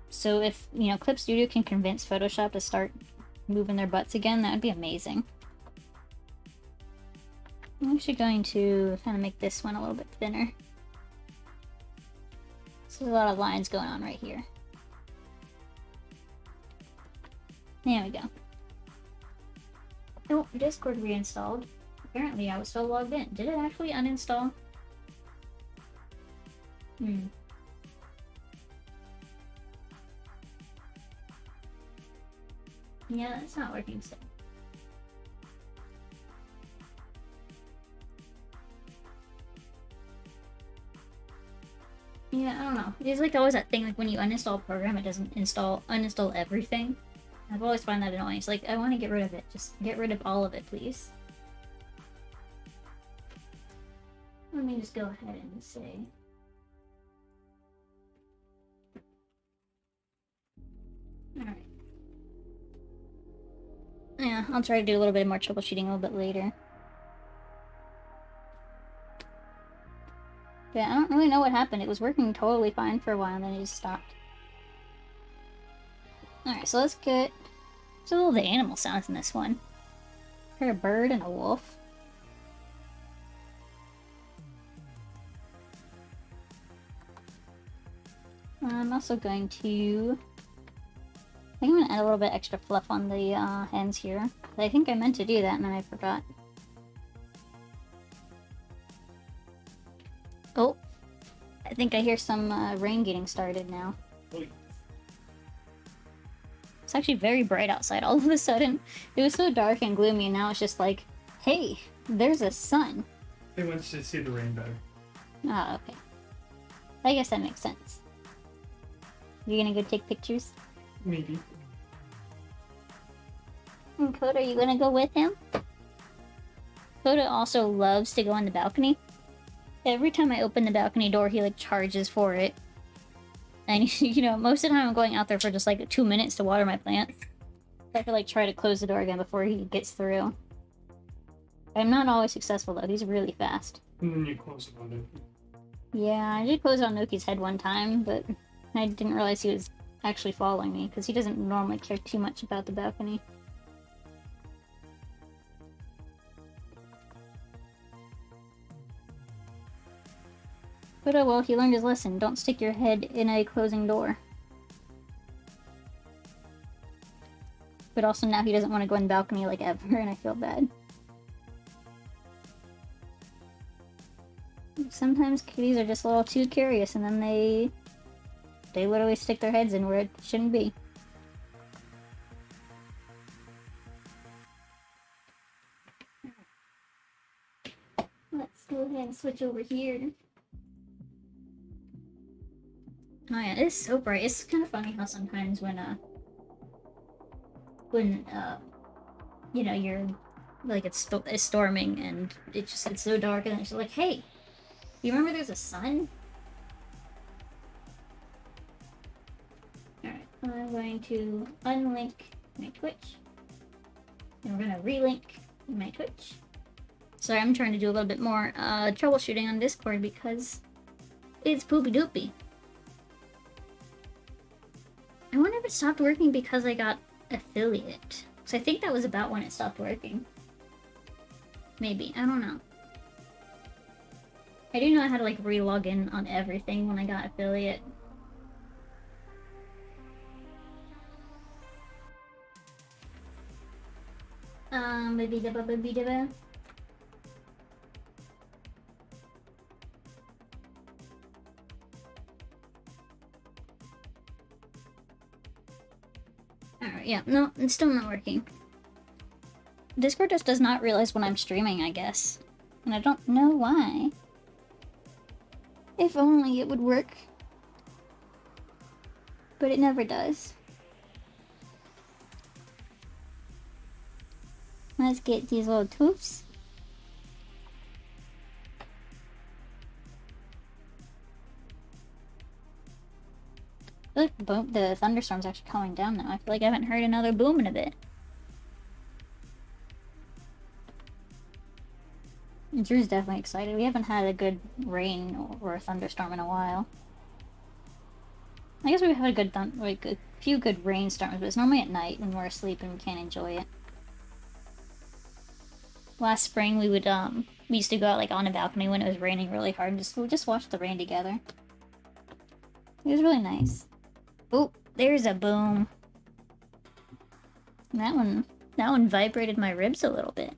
So if, you know, Clip Studio can convince Photoshop to start moving their butts again, that would be amazing. I'm actually going to kind of make this one a little bit thinner. So there's a lot of lines going on right here. There we go. Oh, Discord reinstalled. Apparently I was still logged in. Did it actually uninstall? Yeah, it's not working still. Yeah, I don't know. It's like always that thing, like when you uninstall a program, it doesn't uninstall everything. I've always found that annoying. It's like, I want to get rid of it. Just get rid of all of it, please. Let me just go ahead and say... Alright. Yeah, I'll try to do a little bit more troubleshooting a little bit later. But I don't really know what happened. It was working totally fine for a while and then it just stopped. Alright, so let's get... There's a little the animal sounds in this one. Hear a bird and a wolf. I'm also going to... I think I'm gonna add a little bit extra fluff on the ends here. I think I meant to do that and then I forgot. Oh, I think I hear some rain getting started now. It's actually very bright outside all of a sudden. It was so dark and gloomy and now it's just like, hey, there's a sun. They want you to see the rain better. Oh, okay. I guess that makes sense. You gonna go take pictures? Maybe. And Coda, are you gonna go with him? Coda also loves to go on the balcony. Every time I open the balcony door, he like charges for it. And you know, most of the time I'm going out there for just like 2 minutes to water my plants. I have to like try to close the door again before he gets through. I'm not always successful though, he's really fast. And then you close it on it. Yeah, I did close on Noki's head one time, but I didn't realize he was actually following me, because he doesn't normally care too much about the balcony. But oh well, he learned his lesson. Don't stick your head in a closing door. But also now he doesn't want to go in the balcony like ever, and I feel bad. Sometimes kitties are just a little too curious, and then they literally stick their heads in where it shouldn't be. Let's go ahead and switch over here. Oh yeah, it's so bright. It's kind of funny how sometimes when you know, you're like it's storming and it's so dark, and it's just like, hey, you remember there's a sun? Alright, I'm going to unlink my Twitch. And we're gonna relink my Twitch. Sorry, I'm trying to do a little bit more troubleshooting on Discord because it's poopy doopy. I wonder if it stopped working because I got affiliate. So I think that was about when it stopped working. Maybe, I don't know. I do know I had to like re-log in on everything when I got affiliate. Baby. Alright, yeah, no, it's still not working. Discord just does not realize when I'm streaming, I guess. And I don't know why. If only it would work. But it never does. Let's get these little toofs. I feel like the thunderstorm's actually calming down now. I feel like I haven't heard another boom in a bit. And Drew's definitely excited. We haven't had a good rain or a thunderstorm in a while. I guess we've had a few good rainstorms, but it's normally at night when we're asleep and we can't enjoy it. Last spring we used to go out like on a balcony when it was raining really hard and just watch the rain together. It was really nice. Oh, there's a boom. That one vibrated my ribs a little bit.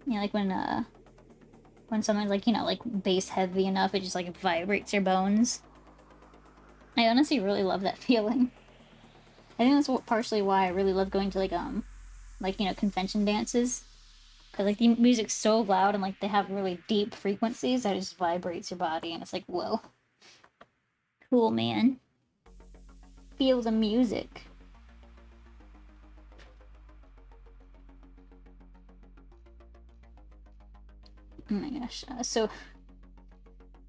Yeah, like when someone's like, you know, like bass heavy enough, it just like vibrates your bones. I honestly really love that feeling. I think that's partially why I really love going to like you know, convention dances. Cause like the music's so loud and like they have really deep frequencies that it just vibrates your body, and it's like, whoa. Cool, man. Feel the music. Oh my gosh. So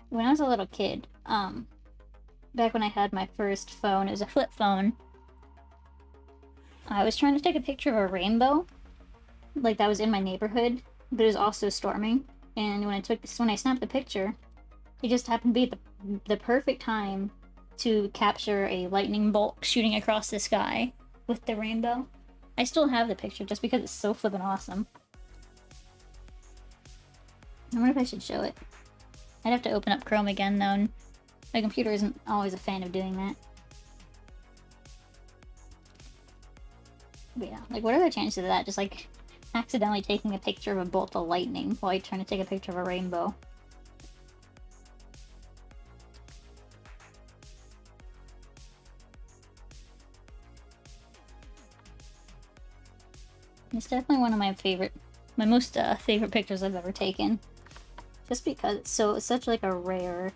when I was a little kid, back when I had my first phone, it was a flip phone. I was trying to take a picture of a rainbow, like that was in my neighborhood, but it was also storming. And when I snapped the picture, it just happened to be the perfect time to capture a lightning bolt shooting across the sky with the rainbow. I still have the picture just because it's so flippin' awesome. I wonder if I should show it. I'd have to open up Chrome again though, and my computer isn't always a fan of doing that. But yeah, like what are the chances of that? Just like accidentally taking a picture of a bolt of lightning while you're trying to take a picture of a rainbow. It's definitely one of my most favorite pictures I've ever taken. Just because it's such like a rare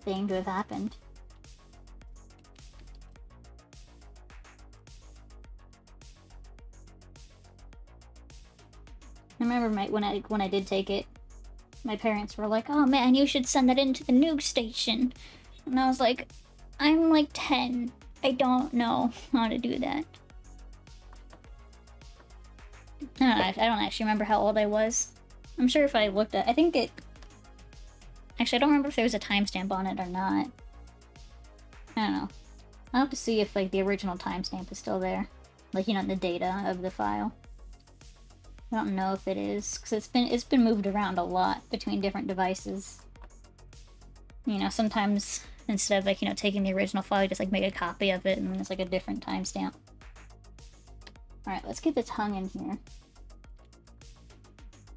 thing to have happened. I remember when I did take it, my parents were like, "Oh man, you should send that into the nuke station." And I was like, "I'm like 10. I don't know how to do that." I don't actually remember how old I was. I'm sure if I looked at... I think it... Actually, I don't remember if there was a timestamp on it or not. I don't know. I'll have to see if, like, the original timestamp is still there. Like, you know, the data of the file. I don't know if it is, because it's been moved around a lot between different devices. You know, sometimes instead of, like, you know, taking the original file, you just, like, make a copy of it, and then it's, like, a different timestamp. Alright, let's get the tongue in here.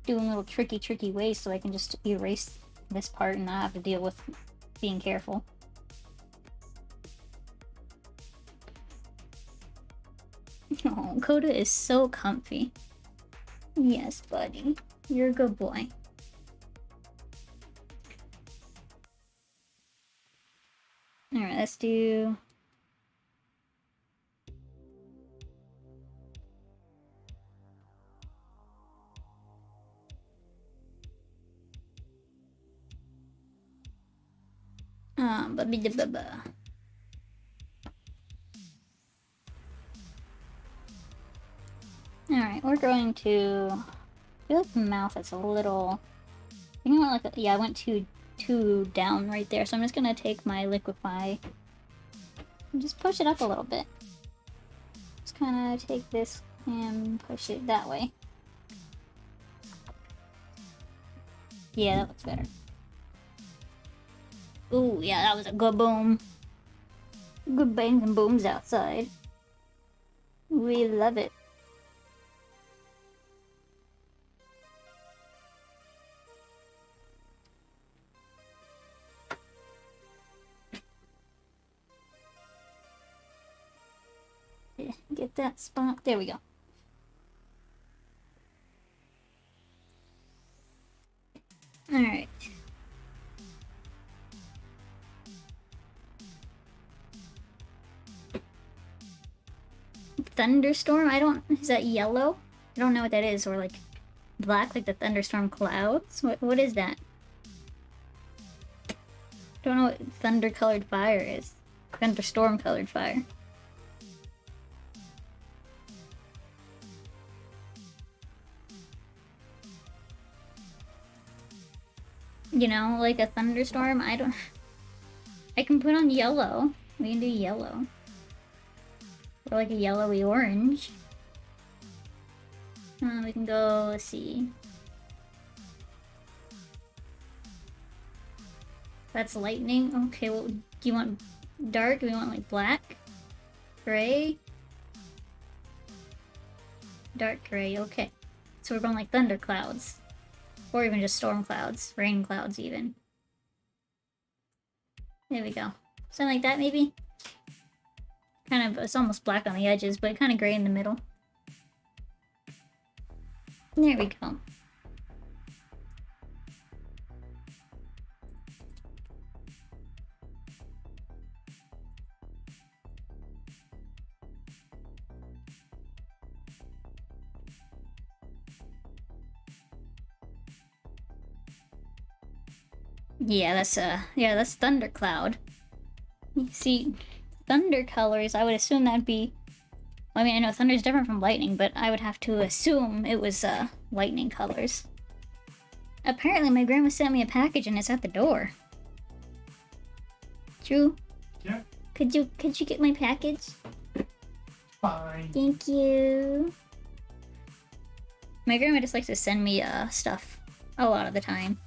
Doing little tricky ways so I can just erase this part and not have to deal with being careful. Oh, Coda is so comfy. Yes, buddy. You're a good boy. Alright, let's do... Alright, we're going to... I feel like the mouth is a little... I think I went like... Yeah, I went too down right there, so I'm just gonna take my liquify and just push it up a little bit. Just kind of take this and push it that way. Yeah, that looks better. Ooh, yeah, that was a good boom. Good bangs and booms outside. We love it. Get that spot. There we go. Alright. Thunderstorm? Is that yellow? I don't know what that is. Or like black, like the thunderstorm clouds? What is that? Don't know what thunder-colored fire is. Thunderstorm-colored fire. You know, like a thunderstorm, I can put on yellow. We can do yellow. Or like a yellowy orange. We can go, let's see. That's lightning. Okay, well, do you want dark? Do we want like black? Gray? Dark gray, okay. So we're going like thunder clouds. Or even just storm clouds. Rain clouds, even. There we go. Something like that, maybe? Kind of, it's almost black on the edges, but kind of gray in the middle. There we go. Yeah, that's thundercloud. You see, thunder colors, I would assume that'd be... I mean, I know thunder's different from lightning, but I would have to assume it was, lightning colors. Apparently, my grandma sent me a package and it's at the door. Drew? Yeah? Could you get my package? Fine. Thank you. My grandma just likes to send me, stuff a lot of the time.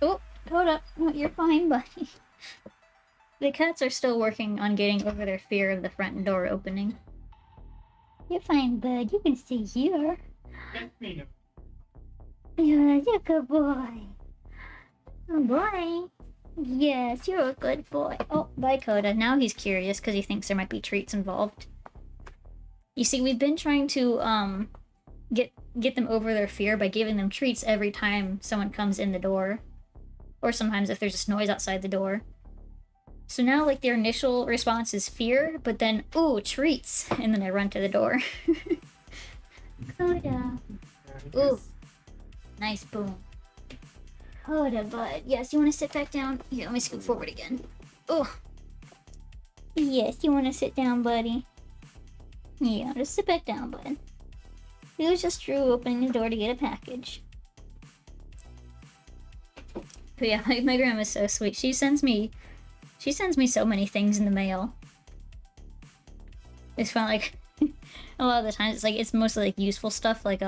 Oh, hold up. No, you're fine, buddy. The cats are still working on getting over their fear of the front door opening. You're fine, bud. You can stay here. Yeah, you're a good boy. Oh, boy. Yes, you're a good boy. Oh, bye, Coda. Now he's curious because he thinks there might be treats involved. You see, we've been trying to, get them over their fear by giving them treats every time someone comes in the door. Or sometimes if there's just noise outside the door. So now, like, their initial response is fear, but then, ooh, treats! And then I run to the door. Coda. Ooh. Nice boom. Oh, the bud. Yes, you want to sit back down? Here, let me scoot forward again. Oh. Yes, you want to sit down, buddy? Yeah, just sit back down, bud. It was just Drew opening the door to get a package. But yeah, my grandma's so sweet. She sends me so many things in the mail. It's fun, like, a lot of the times it's mostly like useful stuff, like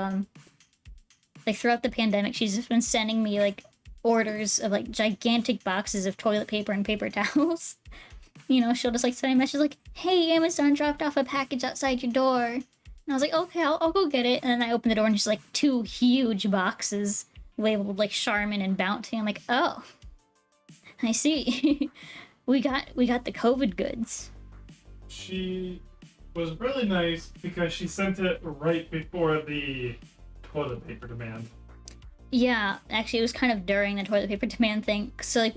throughout the pandemic she's just been sending me like orders of like gigantic boxes of toilet paper and paper towels. You know, she'll just like send me a message like, hey, Amazon dropped off a package outside your door. And I was like, okay, I'll go get it. And then I opened the door and just like 2 huge boxes labeled like Charmin and Bounty. I'm like, oh, I see. we got the COVID goods. She was really nice because she sent it right before the toilet paper demand. Yeah, actually it was kind of during the toilet paper demand thing. So like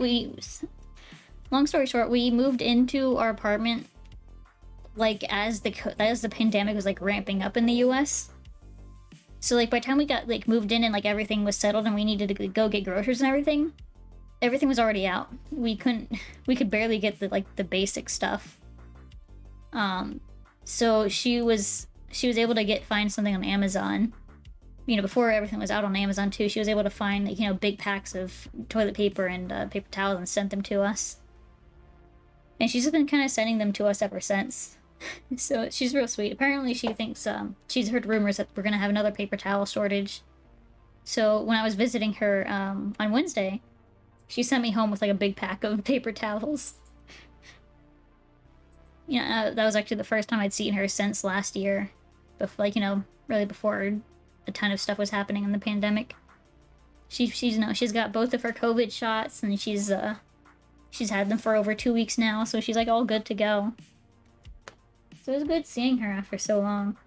long story short, we moved into our apartment like as the pandemic was like ramping up in the US. So like by the time we got like moved in and like everything was settled and we needed to go get groceries and everything was already out. We could barely get the basic stuff. So she was able to find something on Amazon. You know, before everything was out on Amazon too, she was able to find like, you know, big packs of toilet paper and paper towels and sent them to us. And she's just been kind of sending them to us ever since. So she's real sweet. Apparently she thinks she's heard rumors that we're gonna have another paper towel shortage. So when I was visiting her on Wednesday, she sent me home with like a big pack of paper towels. Yeah, that was actually the first time I'd seen her since last year. Before, like, you know, really before a ton of stuff was happening in the pandemic. She's you know, she's got both of her COVID shots and she's had them for over 2 weeks now, so she's like all good to go. So it was good seeing her after so long.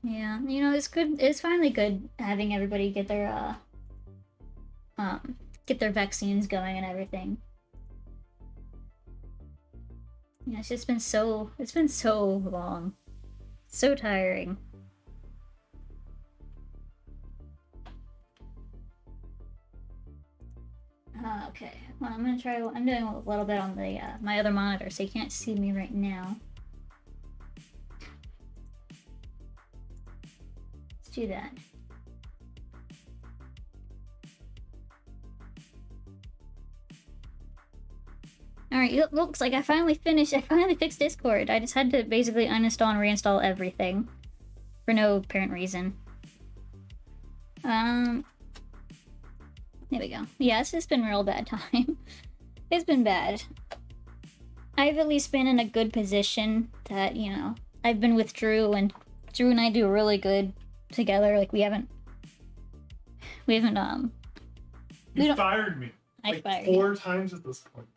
Yeah, you know, it's good. It's finally good having everybody get their vaccines going and everything. Yeah, it's been so long. So tiring. Okay, well, I'm doing a little bit on the my other monitor, so you can't see me right now. Let's do that. Alright, looks like I finally fixed Discord. I just had to basically uninstall and reinstall everything. For no apparent reason. There we go. Yeah, it's just been a real bad time. It's been bad. I've at least been in a good position that, you know, I've been with Drew, and Drew and I do really good together. Like, we haven't, You fired me. I like fired 4 times at this point.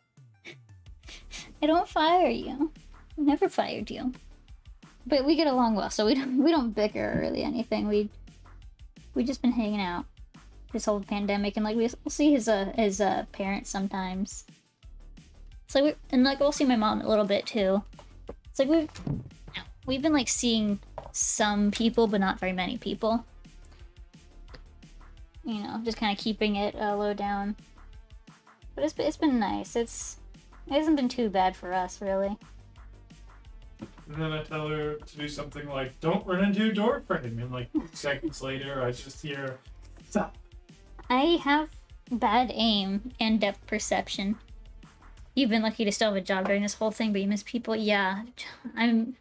I don't fire you. I never fired you. But we get along well, so we don't bicker or really anything. We just been hanging out this whole pandemic, and like we'll see his parents sometimes. It's like we'll see my mom a little bit too. It's like we've been like seeing some people, but not very many people. You know, just kind of keeping it low down. But it's been nice. It hasn't been too bad for us, really. And then I tell her to do something like, don't run into a door frame. And like seconds later, I just hear, stop. I have bad aim and depth perception. You've been lucky to still have a job during this whole thing, but you miss people. Yeah, I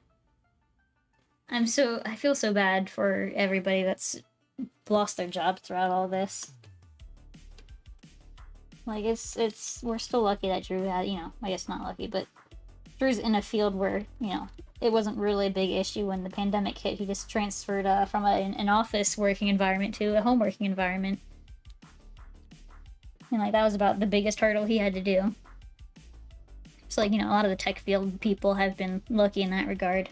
feel so bad for everybody that's lost their job throughout all this. Like, we're still lucky that Drew had, you know, I guess not lucky, but Drew's in a field where, you know, it wasn't really a big issue when the pandemic hit. He just transferred from an office working environment to a home working environment. And, like, that was about the biggest hurdle he had to do. So, like, you know, a lot of the tech field people have been lucky in that regard.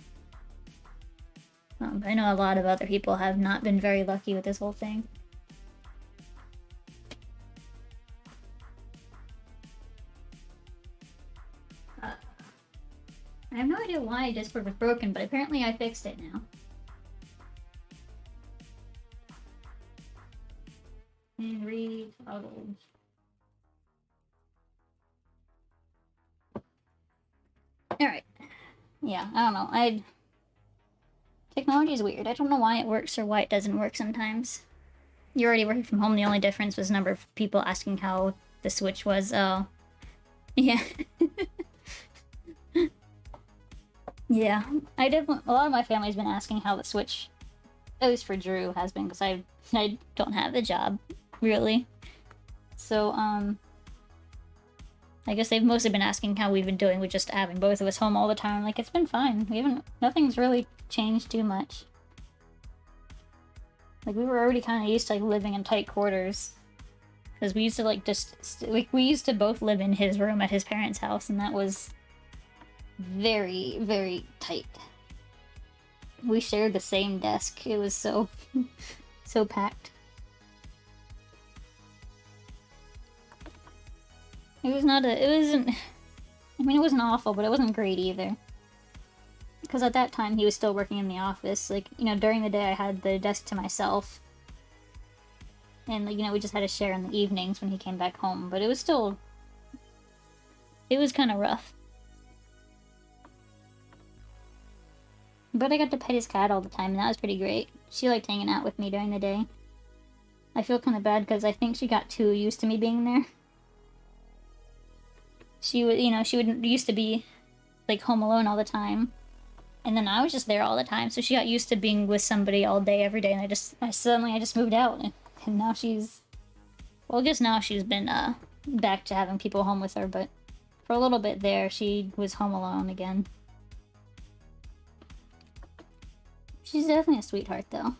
But I know a lot of other people have not been very lucky with this whole thing. I have no idea why Discord was broken, but apparently I fixed it now. And retoggled. Alright. Yeah, I don't know. Technology is weird. I don't know why it works or why it doesn't work sometimes. You're already working from home. The only difference was the number of people asking how the Switch was. Oh. Yeah. Yeah. A lot of my family's been asking how the Switch, at least for Drew, has been, because I don't have a job, really. So, I guess they've mostly been asking how we've been doing with just having both of us home all the time. Like, it's been fine. Nothing's really changed too much. Like, we were already kind of used to, like, living in tight quarters. Because we used to, like, we used to both live in his room at his parents' house, and that was very, very tight. We shared the same desk. It was so, so packed. It wasn't, I mean, it wasn't awful, but it wasn't great either. Because at that time, he was still working in the office. Like, you know, during the day, I had the desk to myself. And, like, you know, we just had to share in the evenings when he came back home. But it was still... It was kind of rough. But I got to pet his cat all the time, and that was pretty great. She liked hanging out with me during the day. I feel kind of bad, because I think she got too used to me being there. She would, you know, used to be, like, home alone all the time. And then I was just there all the time, so she got used to being with somebody all day, every day, and I just moved out, and now she's... Well, I guess now she's been, back to having people home with her, but for a little bit there, she was home alone again. She's definitely a sweetheart, though.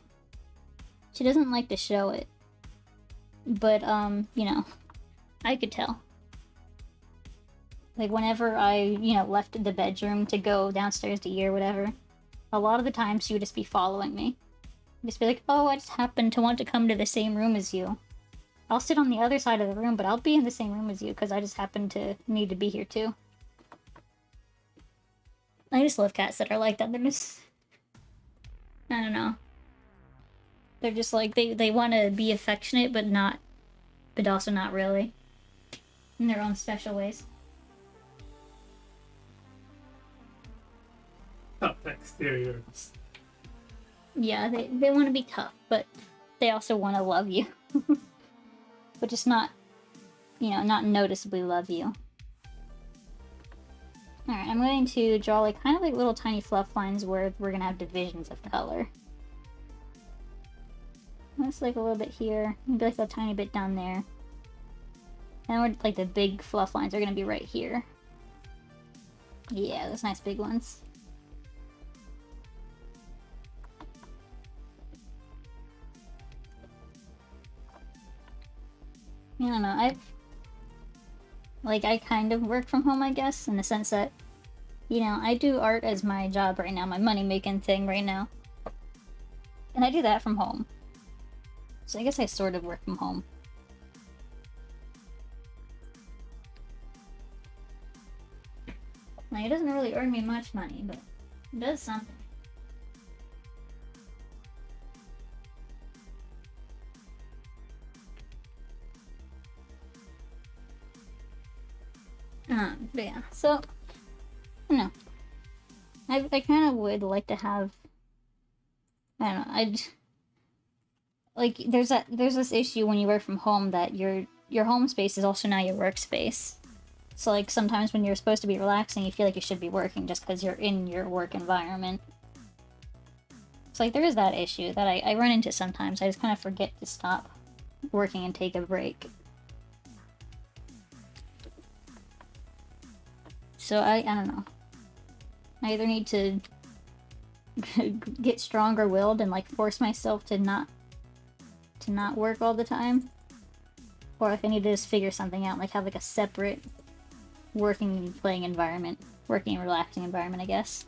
She doesn't like to show it. But, you know, I could tell. Like, whenever I, you know, left the bedroom to go downstairs to eat or whatever, a lot of the time she would just be following me. Just be like, oh, I just happened to want to come to the same room as you. I'll sit on the other side of the room, but I'll be in the same room as you, because I just happen to need to be here, too. I just love cats that are like that. They're just... I don't know. They're just like, they want to be affectionate, but also not really. In their own special ways. Tough exteriors. Yeah, they want to be tough, but they also want to love you. But just not, you know, not noticeably love you. Alright, I'm going to draw like kind of like little tiny fluff lines where we're going to have divisions of color. That's like a little bit here, maybe like a tiny bit down there. And we're, like the big fluff lines are going to be right here. Yeah, those nice big ones. I don't know, I kind of work from home, I guess, in the sense that, you know, I do art as my job right now, my money-making thing right now. And I do that from home. So I guess I sort of work from home. Like, it doesn't really earn me much money, but it does something. But yeah, so, I don't know. I kind of would like to have, I don't know, like, there's this issue when you work from home that your home space is also now your workspace. So, like, sometimes when you're supposed to be relaxing, you feel like you should be working just because you're in your work environment. So, like, there is that issue that I run into sometimes. I just kind of forget to stop working and take a break. So, I don't know. I either need to get stronger-willed and, like, force myself to not work all the time. Or if I need to just figure something out, like have, like, a separate working and playing environment. Working and relaxing environment, I guess.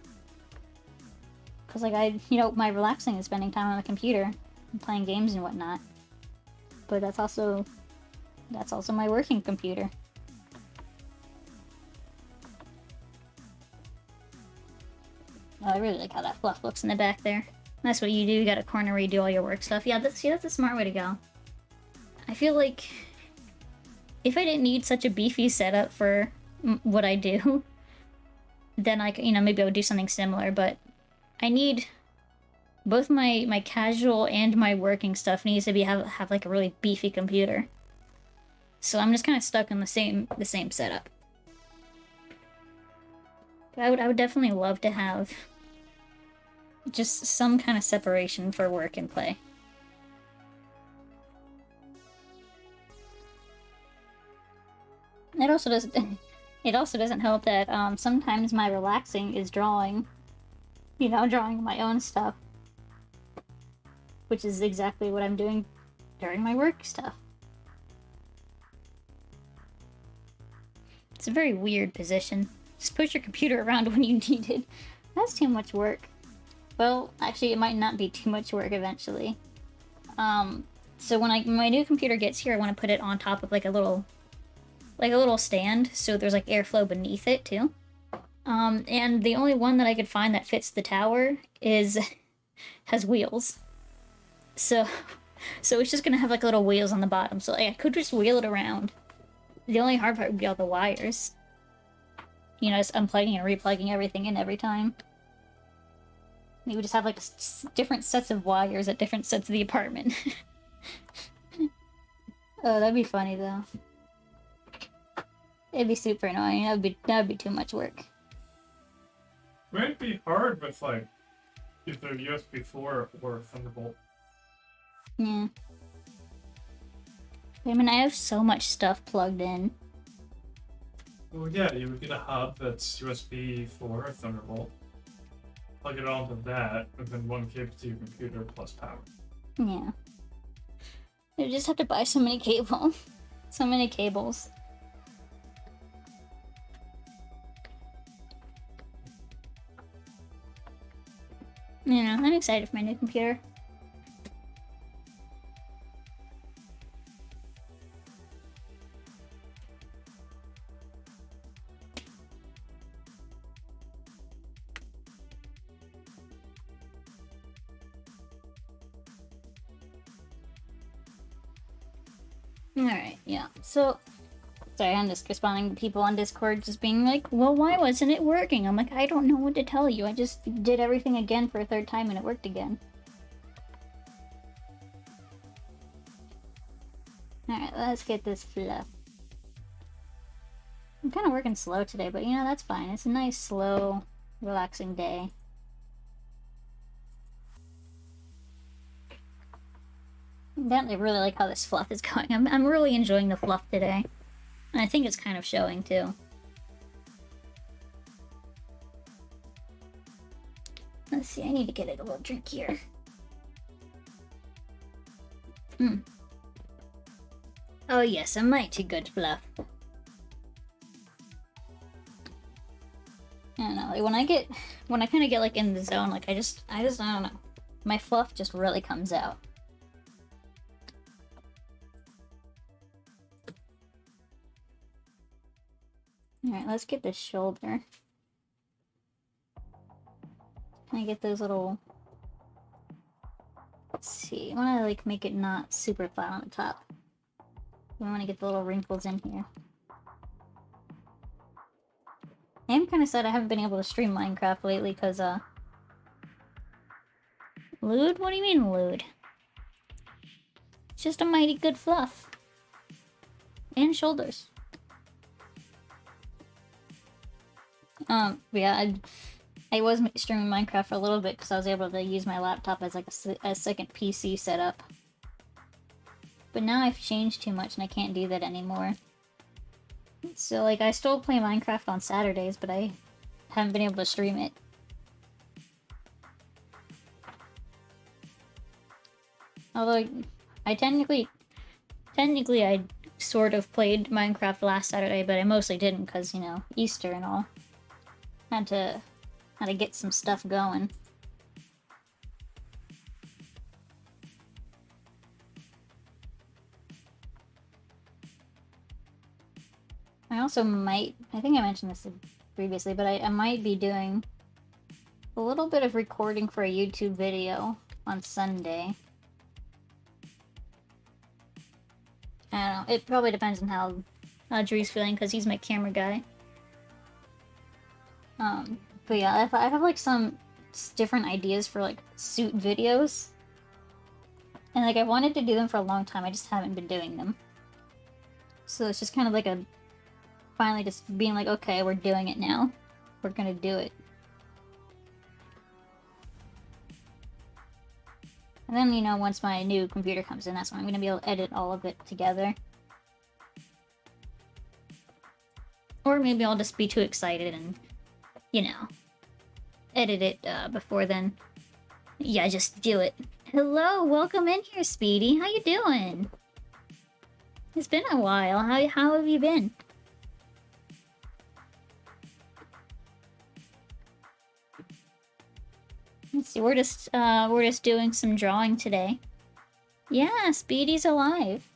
Because, like, you know, my relaxing is spending time on the computer and playing games and whatnot. But that's also my working computer. Oh, I really like how that fluff looks in the back there. That's what you do. You got a corner where you do all your work stuff. Yeah, that's a smart way to go. I feel like if I didn't need such a beefy setup for what I do, then maybe I would do something similar, but I need both my casual and my working stuff needs to have like a really beefy computer. So I'm just kind of stuck in the same setup. But I would definitely love to have just some kind of separation for work and play. It also doesn't help that sometimes my relaxing is drawing, drawing my own stuff, which is exactly what I'm doing during my work stuff. It's a very weird position. Just push your computer around when you need it. That's too much work. Well, actually, it might not be too much work eventually. So when my new computer gets here, I want to put it on top of like a little stand, so there's like airflow beneath it too. And the only one that I could find that fits the tower has wheels. So it's just gonna have like little wheels on the bottom. So I could just wheel it around. The only hard part would be all the wires. Just unplugging and replugging everything in every time. We would just have like different sets of wires at different sets of the apartment. Oh, that'd be funny though. It'd be super annoying. That would be too much work. It might be hard with like either USB 4 or Thunderbolt. Yeah. I mean, I have so much stuff plugged in. Well, yeah, you would get a hub that's USB 4 or Thunderbolt. Plug it onto that, and then one cable to your computer plus power. Yeah. You just have to buy so many cables. So many cables. I'm excited for my new computer. Alright, yeah. So, sorry, I'm just responding to people on Discord just being like, well, why wasn't it working? I'm like, I don't know what to tell you. I just did everything again for a third time and it worked again. Alright, let's get this fluff. I'm kind of working slow today, but that's fine. It's a nice, slow, relaxing day. I really like how this fluff is going. I'm really enjoying the fluff today. And I think it's kind of showing, too. Let's see, I need to get it a little drink here. Oh yes, a mighty good fluff. I don't know, like when I kind of get like in the zone, like I just I don't know. My fluff just really comes out. Alright, let's get this shoulder. Can I get those little... Let's see, I want to like make it not super flat on the top. I want to get the little wrinkles in here. I am kind of sad I haven't been able to stream Minecraft lately because, lewd? What do you mean, lewd? It's just a mighty good fluff. And shoulders. Yeah, I was streaming Minecraft for a little bit because I was able to use my laptop as like a second PC setup. But now I've changed too much and I can't do that anymore. So like I still play Minecraft on Saturdays, but I haven't been able to stream it. Although I technically I sort of played Minecraft last Saturday, but I mostly didn't because, Easter and all. Had to get some stuff going. I also might, I think I mentioned this previously, but I might be doing a little bit of recording for a YouTube video on Sunday. I don't know. It probably depends on how Drew's feeling, because he's my camera guy. But yeah, I have like some different ideas for like suit videos. And like I wanted to do them for a long time, I just haven't been doing them. So it's just kind of like a finally just being like, okay, we're doing it now. We're gonna do it. And then, you know, once my new computer comes in, that's when I'm gonna be able to edit all of it together. Or maybe I'll just be too excited and, you know, edit it before then. Yeah, just do it. Hello, welcome in here, Speedy. How you doing? It's been a while. How have you been? Let's see. We're just doing some drawing today. Yeah, Speedy's alive.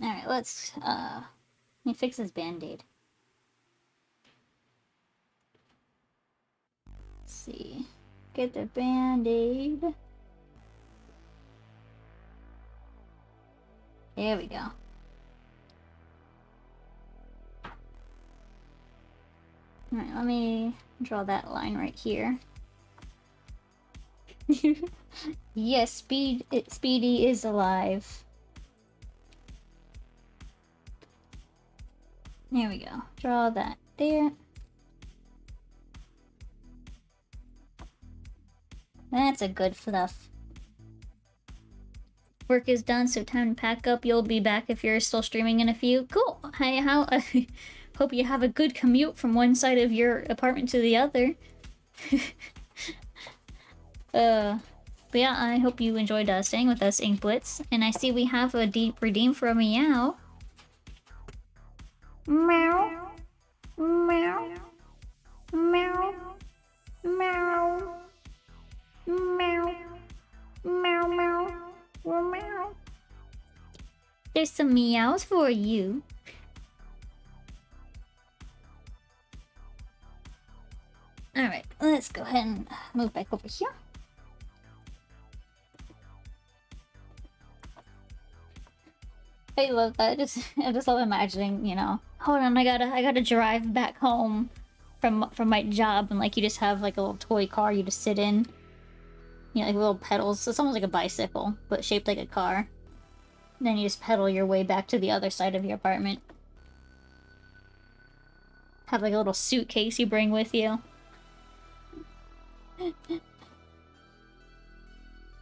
All right, let me fix this band-aid. Let's see. Get the band-aid. There we go. Alright, let me draw that line right here. Yes, Speedy is alive. There we go. Draw that there. That's a good fluff. Work is done, so time to pack up. You'll be back if you're still streaming in a few. Cool. Hey, how? Hope you have a good commute from one side of your apartment to the other. But yeah, I hope you enjoyed staying with us, InkBlitz. And I see we have a deep redeem for a meow. Meow. Meow. Meow. Meow. Meow. Meow, meow. Meow. There's some meows for you. Alright, let's go ahead and move back over here. I love that. I just love imagining, you know, hold on, I gotta drive back home from my job, and like you just have like a little toy car you just sit in. You know, like little pedals. So it's almost like a bicycle, but shaped like a car. And then you just pedal your way back to the other side of your apartment. Have like a little suitcase you bring with you.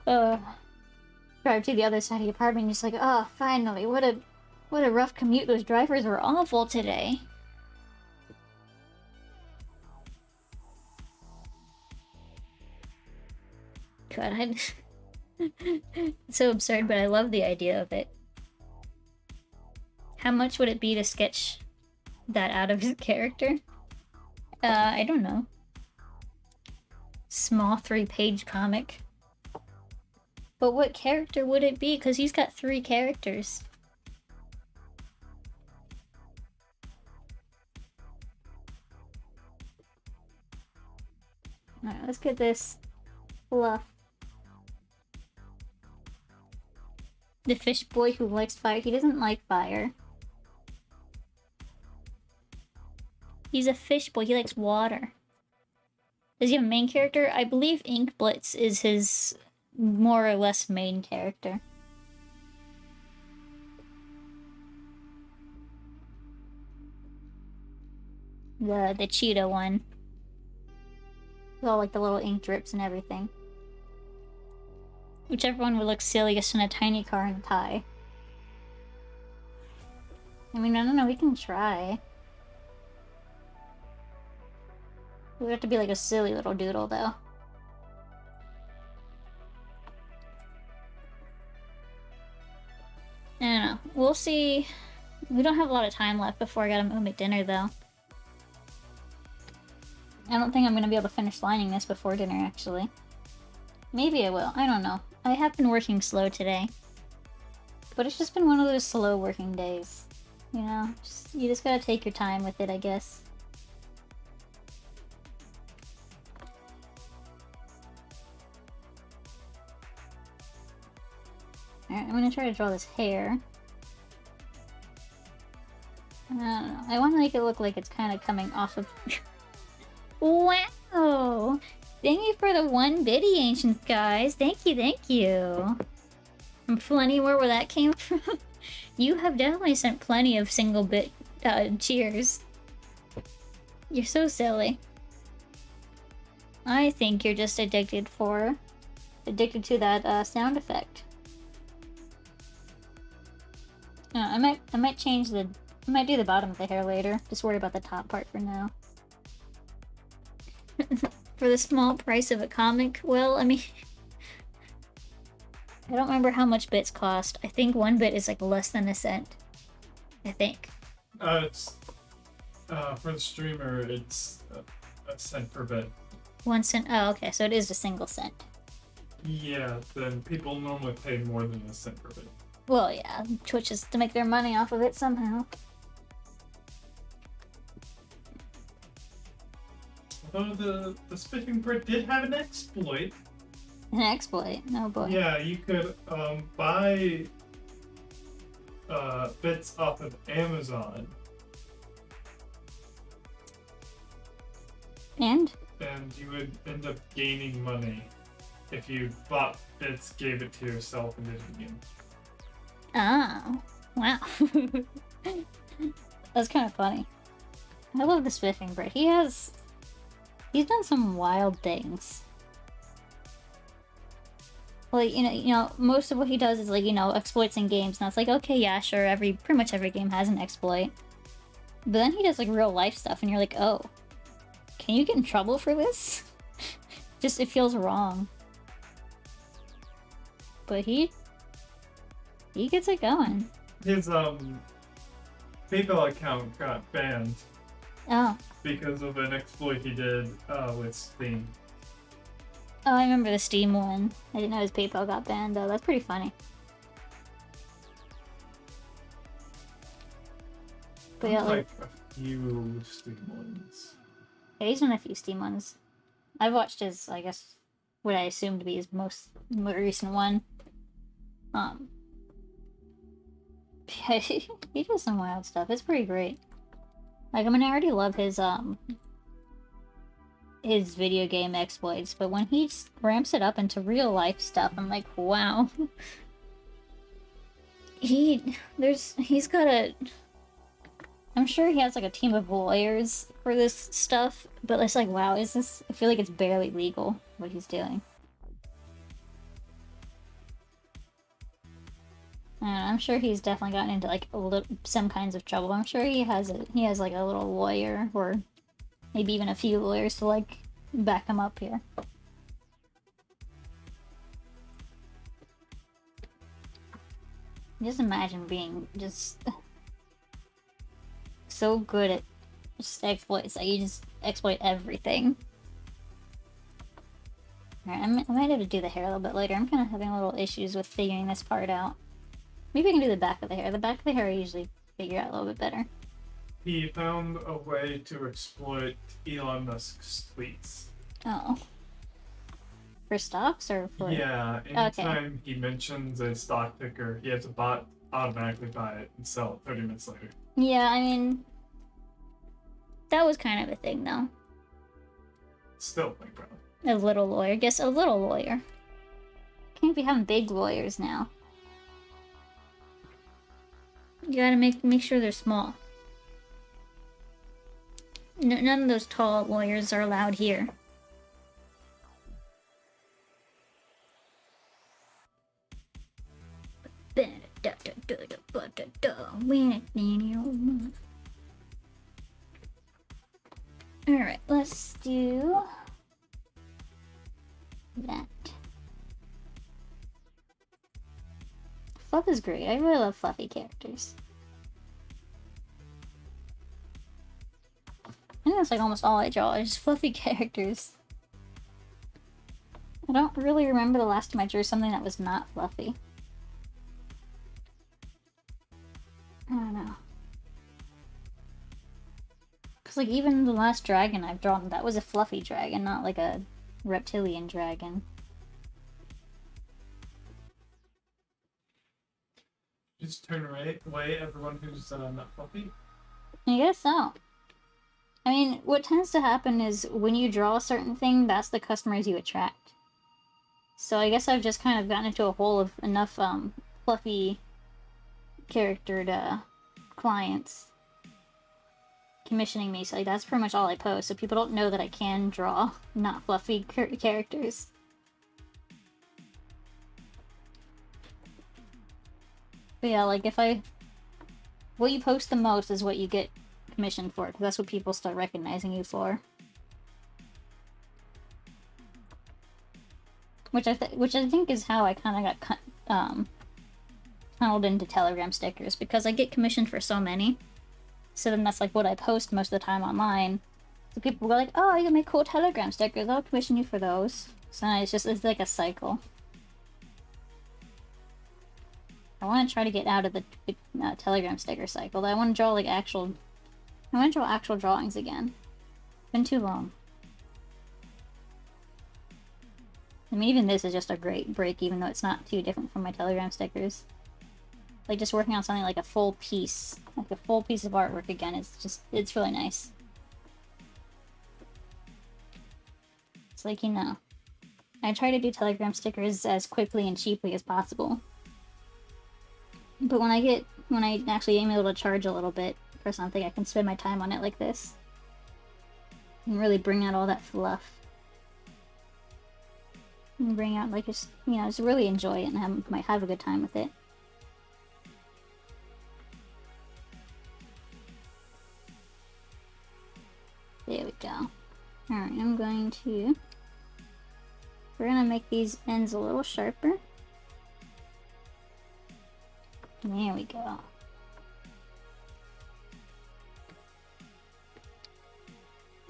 Drive to the other side of the apartment, and you're just like, oh, finally, what a rough commute. Those drivers were awful today. God, it's so absurd, but I love the idea of it. How much would it be to sketch that out of his character? I don't know. Small 3-page comic. But what character would it be? Because he's got 3 characters. Alright, let's get this fluff. The fish boy who likes fire. He doesn't like fire. He's a fish boy. He likes water. Does he have a main character? I believe InkBlitz is his more or less main character. The cheetah one. With all like the little ink drips and everything. Whichever one would look silliest in a tiny car and tie. I mean, I don't know, we can try. We have to be like a silly little doodle, though. I don't know. We'll see. We don't have a lot of time left before I gotta go make dinner, though. I don't think I'm gonna be able to finish lining this before dinner, actually. Maybe I will. I don't know. I have been working slow today. But it's just been one of those slow working days. You know? You just gotta take your time with it, I guess. Alright, I'm gonna try to draw this hair. I don't know. I want to make it look like it's kind of coming off of... Wow! Thank you for the 1 biddy, Ancients, guys. Thank you, thank you. And plenty more where that came from. You have definitely sent plenty of single bit cheers. You're so silly. I think you're just addicted to that sound effect. I might change the... I might do the bottom of the hair later. Just worry about the top part for now. For the small price of a comic? Well, I mean... I don't remember how much bits cost. I think 1 bit is like less than a cent. I think. It's... for the streamer, it's a cent per bit. 1 cent? Oh, okay, so it is a single cent. Yeah, then people normally pay more than a cent per bit. Well, yeah, Twitch is to make their money off of it somehow. Although the Spiffing Bird did have an exploit. An exploit? Oh boy. Yeah, you could buy bits off of Amazon. And? And you would end up gaining money if you bought bits, gave it to yourself, and did it again. Oh. Wow. That's kind of funny. I love the Spiffing Bird. He's done some wild things. Like, you know, most of what he does is like, you know, exploits in games, and that's like, okay, yeah, sure, pretty much every game has an exploit. But then he does like real life stuff, and you're like, oh, can you get in trouble for this? Just, it feels wrong. But he gets it going. His PayPal account got banned. Oh. Because of an exploit he did with Steam. Oh, I remember the Steam one. I didn't know his PayPal got banned, though. That's pretty funny. But yeah, like a few Steam ones. Yeah, he's done a few Steam ones. I've watched his, I guess, what I assume to be his most recent one. He does some wild stuff. It's pretty great. Like, I mean, I already love his video game exploits, but when he ramps it up into real life stuff, I'm like, wow. He's got a... I'm sure he has like a team of lawyers for this stuff, but it's like, wow, I feel like it's barely legal, what he's doing. I'm sure he's definitely gotten into like some kinds of trouble. I'm sure he has like a little lawyer, or maybe even a few lawyers to like back him up here. Just imagine being just so good at just exploits that you just exploit everything. Alright, I might have to do the hair a little bit later. I'm kind of having a little issues with figuring this part out. Maybe I can do the back of the hair. The back of the hair I usually figure out a little bit better. He found a way to exploit Elon Musk's tweets. Oh. For stocks or for... Yeah, anytime he mentions a stock ticker, he has a bot automatically buy it and sell it 30 minutes later. Yeah, I mean... That was kind of a thing, though. Still think about it. A little lawyer. Guess a little lawyer. Can't be having big lawyers now. You gotta make sure they're small. None of those tall lawyers are allowed here. Alright, let's do that. Fluff is great. I really love fluffy characters. I think that's like almost all I draw, is just fluffy characters. I don't really remember the last time I drew something that was not fluffy. I don't know. Because like even the last dragon I've drawn, that was a fluffy dragon, not like a reptilian dragon. Just turn away everyone who's not fluffy. I guess so. I mean, what tends to happen is when you draw a certain thing, that's the customers you attract. So I guess I've just kind of gotten into a hole of enough fluffy charactered clients commissioning me, so like, that's pretty much all I post, so people don't know that I can draw not fluffy characters. But yeah, like what you post the most is what you get commissioned for, because that's what people start recognizing you for. Which I think is how I kind of got tunneled into Telegram stickers, because I get commissioned for so many. So then that's like what I post most of the time online. So people go like, oh, you can make cool Telegram stickers, I'll commission you for those. So it's like a cycle. I want to try to get out of the Telegram sticker cycle. I want to draw actual drawings again. It's been too long. I mean, even this is just a great break, even though it's not too different from my Telegram stickers. Like, just working on something like a full piece of artwork again, it's really nice. It's like, you know, I try to do Telegram stickers as quickly and cheaply as possible. But when I actually am able to charge a little bit for something, I can spend my time on it like this. And really bring out all that fluff. And bring out, like, just, you know, just really enjoy it and have a good time with it. There we go. Alright, we're gonna make these ends a little sharper. There we go.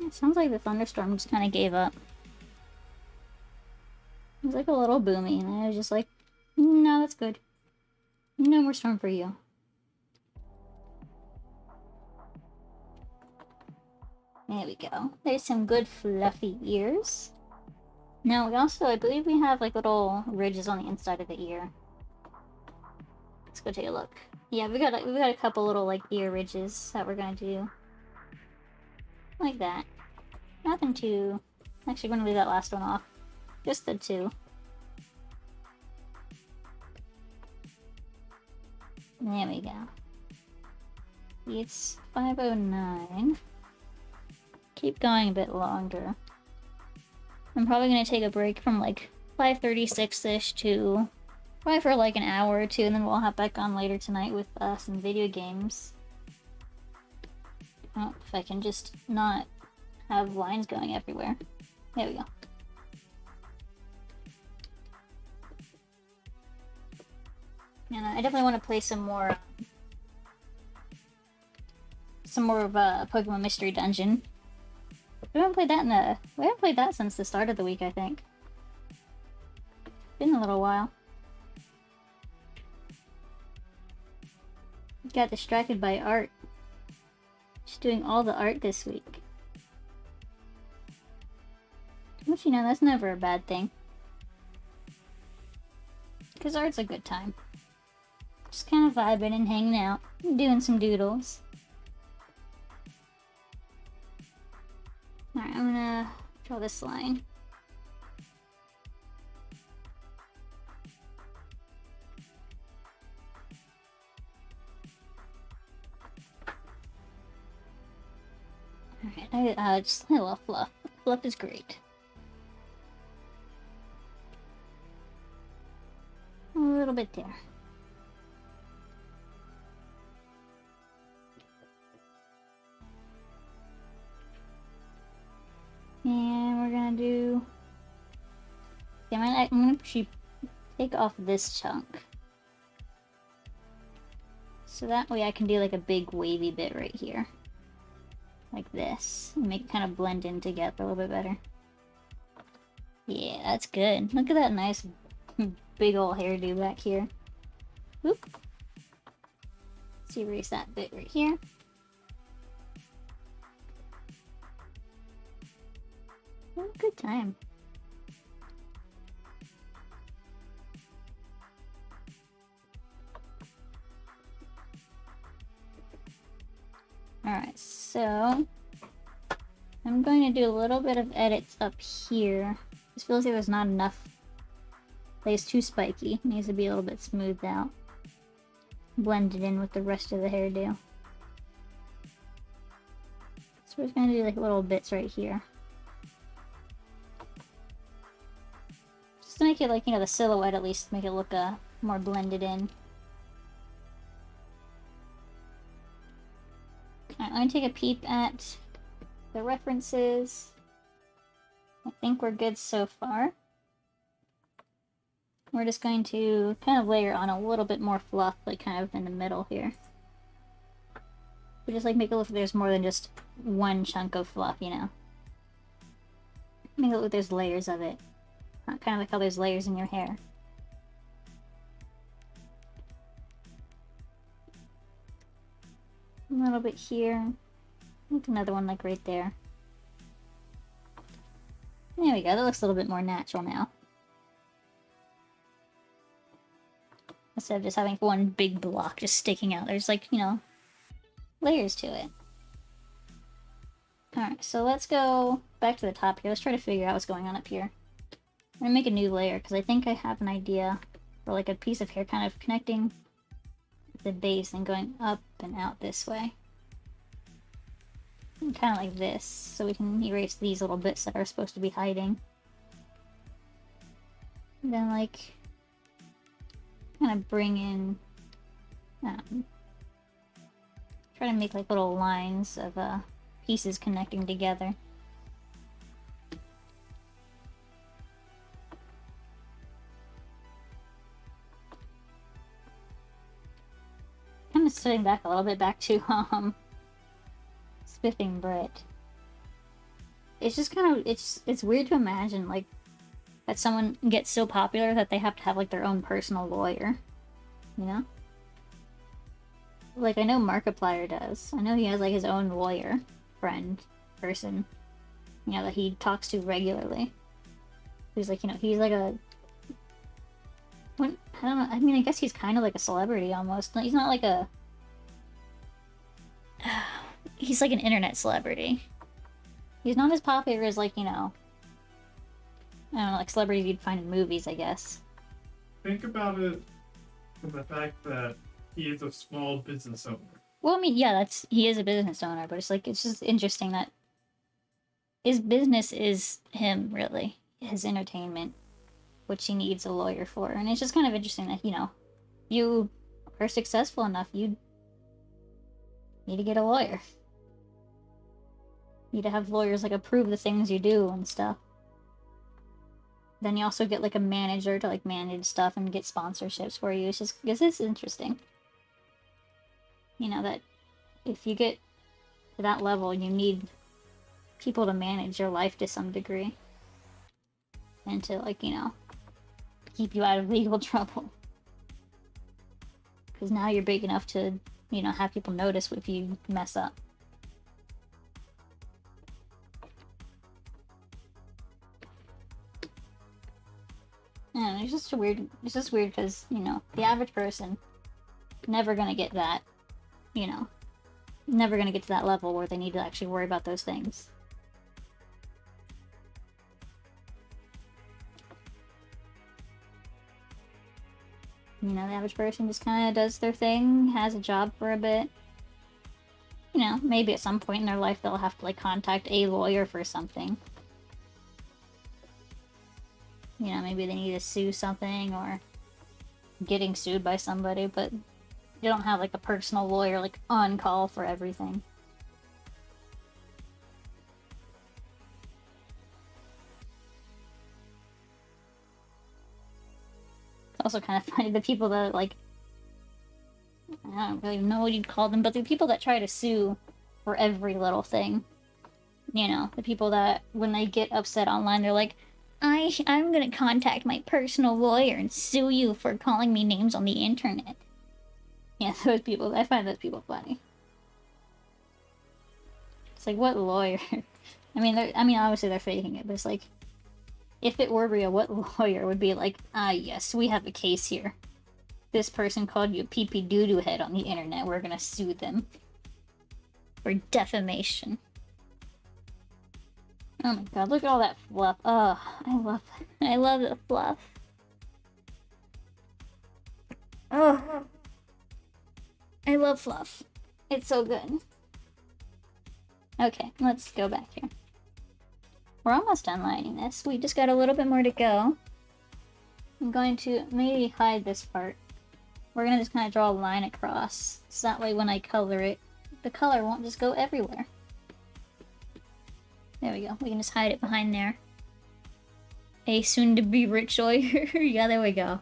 It sounds like the thunderstorm just kind of gave up. It was like a little boomy, and I was just like, no, that's good. No more storm for you. There we go. There's some good fluffy ears. Now we also, I believe we have like little ridges on the inside of the ear. Let's go take a look. Yeah, we got a couple little like ear ridges that we're gonna do. Like that. Nothing too... Actually, I'm gonna leave that last one off. Just the two. There we go. It's 5:09. Keep going a bit longer. I'm probably gonna take a break from like 5:36-ish to probably for like an hour or two, and then we'll hop back on later tonight with some video games. Oh, if I can just not have lines going everywhere. There we go. And I definitely want to play some more of Pokemon Mystery Dungeon. We haven't played that since the start of the week, I think. Been a little while. Got distracted by art. Just doing all the art this week. Which, you know, that's never a bad thing. Because art's a good time. Just kind of vibing and hanging out. And doing some doodles. Alright, I'm gonna draw this line. Alright, just a little fluff. Fluff is great. A little bit there. And we're gonna do... Yeah, I'm gonna actually take off this chunk. So that way I can do like a big wavy bit right here. Like this. And make it kind of blend in together a little bit better. Yeah, that's good. Look at that nice big old hairdo back here. Oop. Let's erase that bit right here. Oh, good time. Alright, so I'm going to do a little bit of edits up here. This feels like there's not enough. Like it's too spiky. It needs to be a little bit smoothed out. Blended in with the rest of the hairdo. So we're just gonna do like little bits right here. Just to make it like, you know, the silhouette at least make it look more blended in. Alright, let me take a peep at the references. I think we're good so far. We're just going to kind of layer on a little bit more fluff, like kind of in the middle here. We just like make it look like there's more than just one chunk of fluff, you know? Make it look like there's layers of it. Kind of like how there's layers in your hair. A little bit here. Make another one like right there. There we go, that looks a little bit more natural now. Instead of just having one big block just sticking out. There's like, you know, layers to it. Alright, so let's go back to the top here. Let's try to figure out what's going on up here. I'm gonna make a new layer because I think I have an idea for like a piece of hair kind of connecting the base and going up and out this way. Kind of like this, so we can erase these little bits that are supposed to be hiding. And then like kind of bring in try to make like little lines of pieces connecting together. Kind of sitting back a little bit back to Spiffing Brit. It's just kind of it's weird to imagine like that someone gets so popular that they have to have like their own personal lawyer, you know? Like I know Markiplier does. I know he has like his own lawyer friend person, you know, that he talks to regularly. He's like, you know, he's like a I don't know, I mean, I guess he's kind of like a celebrity almost. He's not like a he's like an internet celebrity. He's not as popular as like, you know, I don't know, like celebrities you'd find in movies, I guess. Think about it from the fact that he is a small business owner. Well, I mean, yeah, he is a business owner, but it's like, it's just interesting that his business is him, really. His entertainment, which he needs a lawyer for. And it's just kind of interesting that, you know, you are successful enough, you need to get a lawyer. You need to have lawyers, like, approve the things you do and stuff. Then you also get, like, a manager to, like, manage stuff and get sponsorships for you. It's just, this is interesting. You know, that if you get to that level, you need people to manage your life to some degree. And to, like, you know, keep you out of legal trouble. Because now you're big enough to, you know, have people notice if you mess up. And it's just weird because, you know, the average person never gonna get that, you know, never gonna get to that level where they need to actually worry about those things. You know, the average person just kind of does their thing, has a job for a bit. You know, maybe at some point in their life they'll have to, like, contact a lawyer for something. You know, maybe they need to sue something or getting sued by somebody, but they don't have, like, a personal lawyer, like, on call for everything. It's also kind of funny, the people that, like, I don't really know what you'd call them, but the people that try to sue for every little thing. You know, the people that, when they get upset online, they're like, I'm gonna contact my personal lawyer and sue you for calling me names on the internet. Yeah, those people, I find those people funny. It's like, what lawyer? I mean, obviously they're faking it, but it's like, if it were real, what lawyer would be like, yes, we have a case here. This person called you a pee-pee doo-doo head on the internet, we're gonna sue them. For defamation. Oh my god, look at all that fluff. Oh, I love the fluff. Oh, I love fluff. It's so good. Okay, let's go back here. We're almost done lining this. We just got a little bit more to go. I'm going to maybe hide this part. We're gonna just kind of draw a line across, so that way when I color it, the color won't just go everywhere. There we go. We can just hide it behind there. A soon-to-be rich lawyer. Yeah, there we go.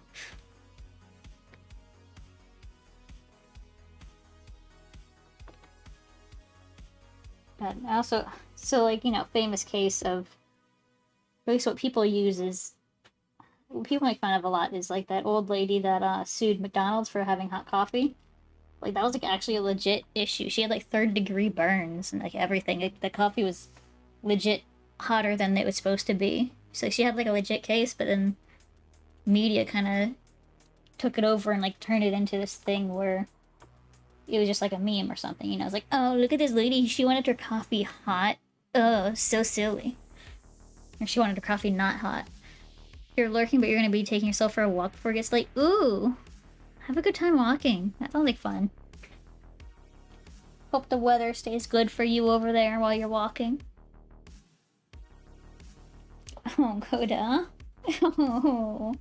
But also, so like, you know, famous case of, at least what people use is, what people make fun of a lot is like that old lady that sued McDonald's for having hot coffee. Like, that was like actually a legit issue. She had like third-degree burns and like everything. Like, the coffee was legit hotter than it was supposed to be. So she had like a legit case, but then media kind of took it over and like turned it into this thing where it was just like a meme or something, you know. It's like, oh, look at this lady, she wanted her coffee hot. Oh, so silly. Or she wanted her coffee not hot. You're lurking, but you're gonna be taking yourself for a walk before it gets late. Ooh! Have a good time walking. That sounds like fun. Hope the weather stays good for you over there while you're walking. Oh, Coda. Oh.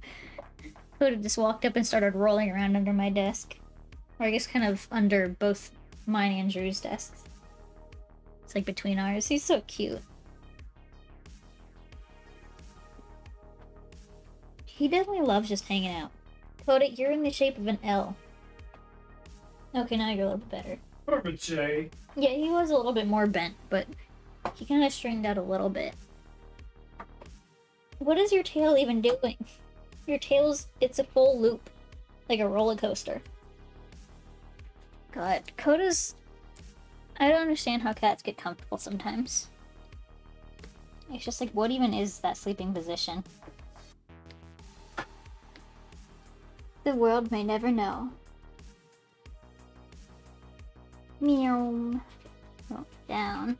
Coda just walked up and started rolling around under my desk. Or I guess kind of under both mine and Drew's desks. It's like between ours. He's so cute. He definitely loves just hanging out. Coda, you're in the shape of an L. Okay, now you're a little bit better. Perfect, Jay. Yeah, he was a little bit more bent, but he kind of straightened out a little bit. What is your tail even doing? Your tail's, it's a full loop. Like a roller coaster. God, Coda's... I don't understand how cats get comfortable sometimes. It's just like, what even is that sleeping position? The world may never know. Meow. Oh, down.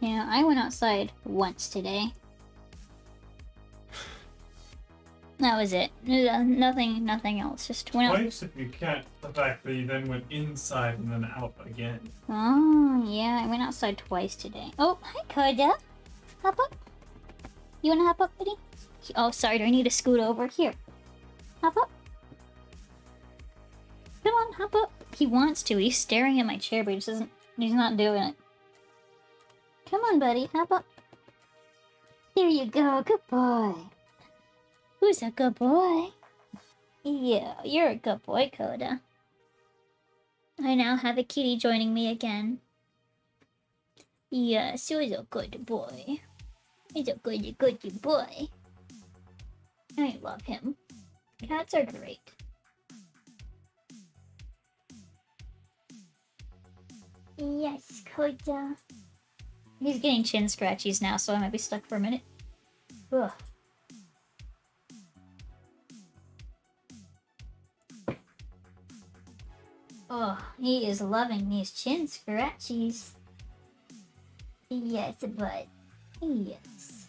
Yeah, I went outside once today. That was it. Nothing else. Just went out. Twice if you count the fact that you then went inside and then out again. Oh, yeah, I went outside twice today. Oh, hi, Coda. Hop up. You wanna hop up, buddy? Oh, sorry, do I need to scoot over? Here. Hop up. Come on, hop up. He wants to. He's staring at my chair, but he just doesn't... He's not doing it. Come on, buddy. Hop up. There you go. Good boy. Who's a good boy? Yeah, you're a good boy, Coda. I now have a kitty joining me again. Yes, he's a good boy. He's a good boy. I love him. Cats are great. Yes, Coda. He's getting chin scratchies now, so I might be stuck for a minute. Ugh. Oh, he is loving these chin scratchies. Yes, bud. Yes.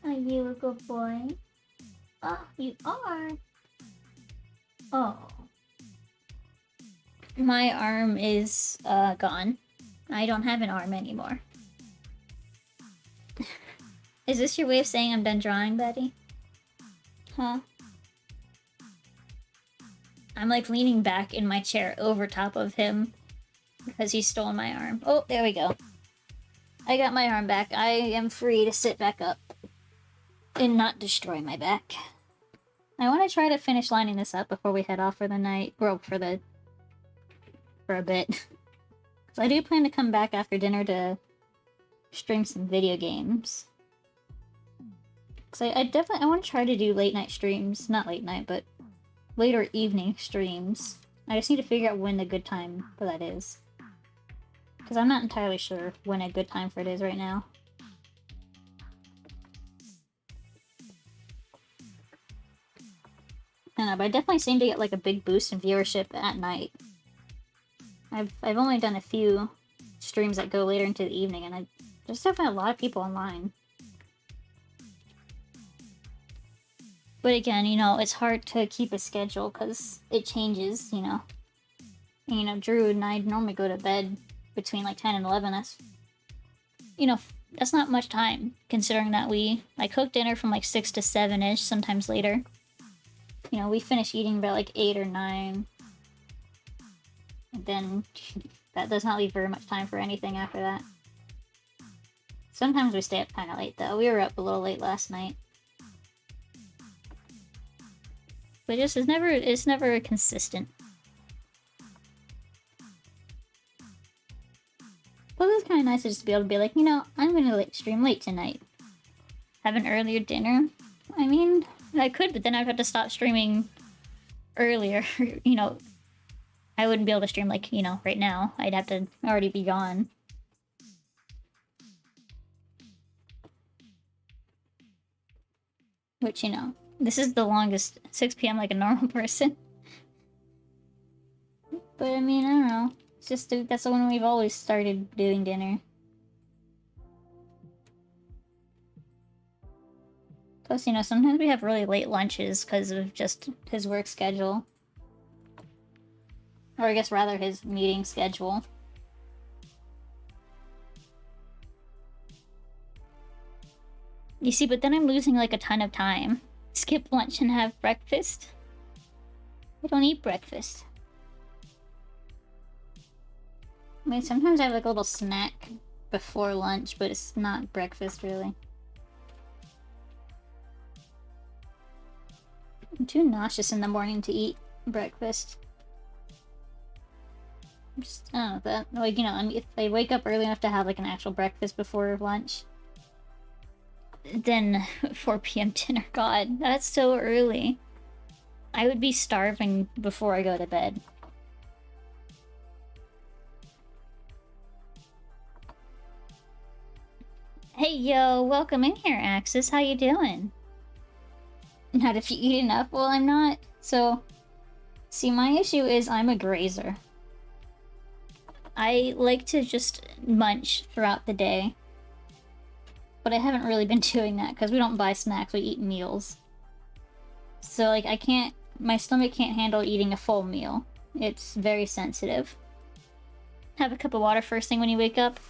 Are you a good boy? Oh, you are. Oh. My arm is gone. I don't have an arm anymore. Is this your way of saying I'm done drawing, Betty? Huh? I'm like leaning back in my chair over top of him because he stole my arm. Oh, there we go. I got my arm back. I am free to sit back up and not destroy my back. I want to try to finish lining this up before we head off for the night. Well, for a bit. So I do plan to come back after dinner to stream some video games. Because I want to try to do late night streams. Not late night, but later evening streams. I just need to figure out when the good time for that is. Because I'm not entirely sure when a good time for it is right now. I don't know, but I definitely seem to get like a big boost in viewership at night. I've only done a few streams that go later into the evening, and there's definitely a lot of people online. But again, you know, it's hard to keep a schedule because it changes, you know. And, you know, Drew and I normally go to bed between like 10 and 11. That's, you know, that's not much time, considering that I cook dinner from like 6 to 7-ish, sometimes later. You know, we finish eating about like 8 or 9. And then that does not leave very much time for anything after that. Sometimes we stay up kind of late, though. We were up a little late last night. But it's never consistent. Well, it's kind of nice just to be able to be like, you know, I'm gonna stream late tonight. Have an earlier dinner. I mean, I could, but then I'd have to stop streaming earlier. You know, I wouldn't be able to stream like, you know, right now. I'd have to already be gone. Which, you know, this is the longest 6 p.m. like a normal person. But I mean, I don't know. It's just that's the one we've always started doing dinner. Plus, you know, sometimes we have really late lunches because of just his work schedule. Or I guess rather his meeting schedule. You see, but then I'm losing like a ton of time. Skip lunch and have breakfast. I don't eat breakfast. I mean, sometimes I have like a little snack before lunch, but it's not breakfast really. I'm too nauseous in the morning to eat breakfast. I don't know, that, like, you know, I mean, if I wake up early enough to have like an actual breakfast before lunch, then 4 p.m. dinner, god, that's so early. I would be starving before I go to bed. Hey yo, welcome in here, Axis. How you doing? Not if you eat enough. Well, I'm not. So, see, my issue is I'm a grazer. I like to just munch throughout the day. But I haven't really been doing that because we don't buy snacks, we eat meals. So, like, my stomach can't handle eating a full meal. It's very sensitive. Have a cup of water first thing when you wake up.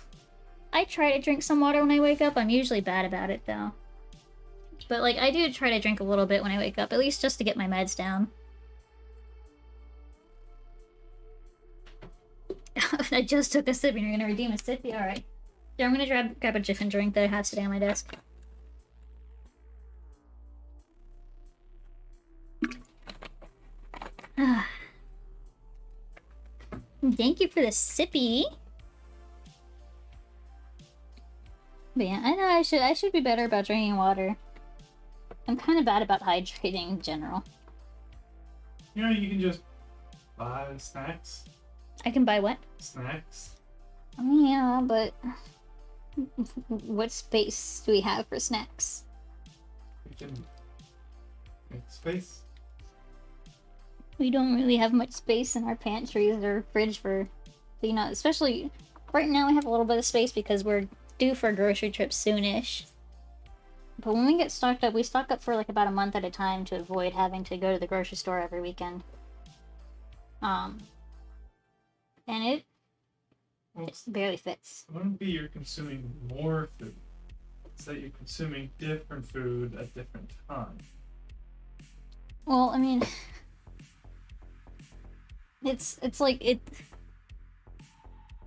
I try to drink some water when I wake up. I'm usually bad about it, though. But, like, I do try to drink a little bit when I wake up, at least just to get my meds down. I just took a sip and you're gonna redeem a sippy? Alright. Yeah, I'm gonna grab a different drink that I have today on my desk. Thank you for the sippy. But yeah, I know I should be better about drinking water. I'm kind of bad about hydrating in general. You know, you can just buy snacks. I can buy what? Snacks. I mean, yeah, but what space do we have for snacks? We can make space. We don't really have much space in our pantries or fridge for, you know, especially right now we have a little bit of space because we're due for a grocery trip soonish. But when we get stocked up, we stock up for like about a month at a time to avoid having to go to the grocery store every weekend. And it barely fits. It wouldn't be you're consuming more food. It's that you're consuming different food at different times. Well, I mean, it's like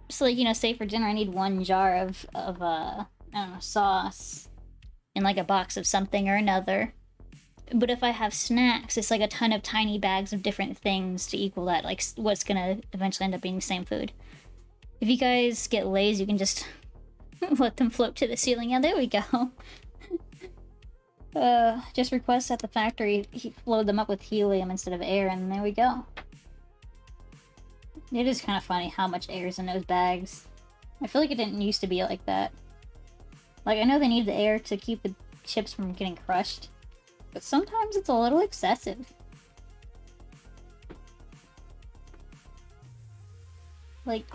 so, like, you know, say for dinner I need 1 jar of I don't know, sauce and like a box of something or another. But if I have snacks, it's like a ton of tiny bags of different things to equal that, like what's gonna eventually end up being the same food. If you guys get Lay's, you can just let them float to the ceiling. Yeah, there we go. Just request at the factory he load them up with helium instead of air, and there we go. It is kind of funny how much air is in those bags. I feel like it didn't used to be like that. Like, I know they need the air to keep the chips from getting crushed, but sometimes it's a little excessive. Like,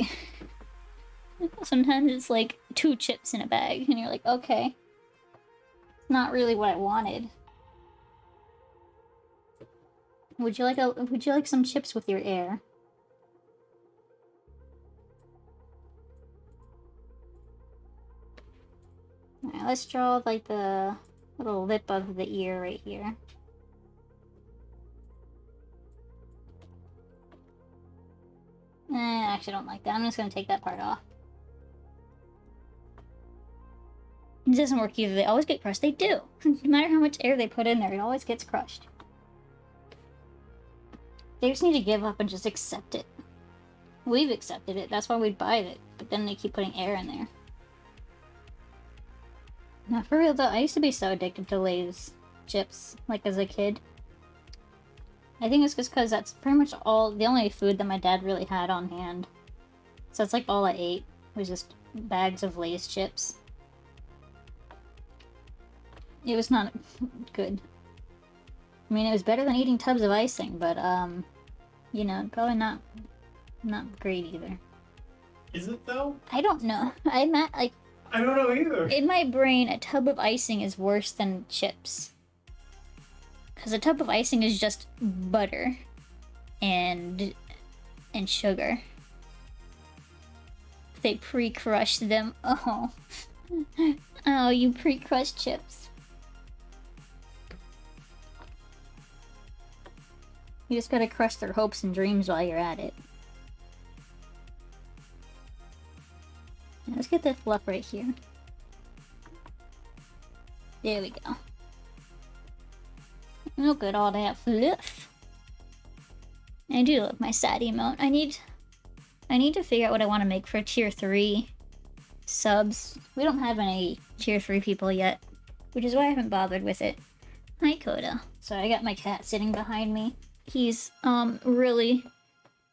sometimes it's like 2 chips in a bag, and you're like, okay. It's not really what I wanted. Would you like some chips with your air? Alright, let's draw like the little lip of the ear right here. I actually don't like that. I'm just gonna take that part off. It doesn't work either. They always get crushed. They do. No matter how much air they put in there, it always gets crushed. They just need to give up and just accept it. We've accepted it. That's why we'd buy it. But then they keep putting air in there. Now, for real though, I used to be so addicted to Lay's chips, like as a kid. I think it's just because that's pretty much the only food that my dad really had on hand. So that's like all I ate, was just bags of Lay's chips. It was not good. I mean, it was better than eating tubs of icing, but, you know, probably not great either. Is it though? I don't know. I'm not, like... I don't know either. In my brain, a tub of icing is worse than chips. Because a tub of icing is just butter and sugar. They pre-crush them. Oh. Oh, you pre-crushed chips. You just gotta crush their hopes and dreams while you're at it. Let's get that fluff right here. There we go. Look at all that fluff. I do love my sad emote. I need to figure out what I want to make for tier 3 subs. We don't have any tier 3 people yet, which is why I haven't bothered with it. Hi, Coda. So I got my cat sitting behind me. He's, really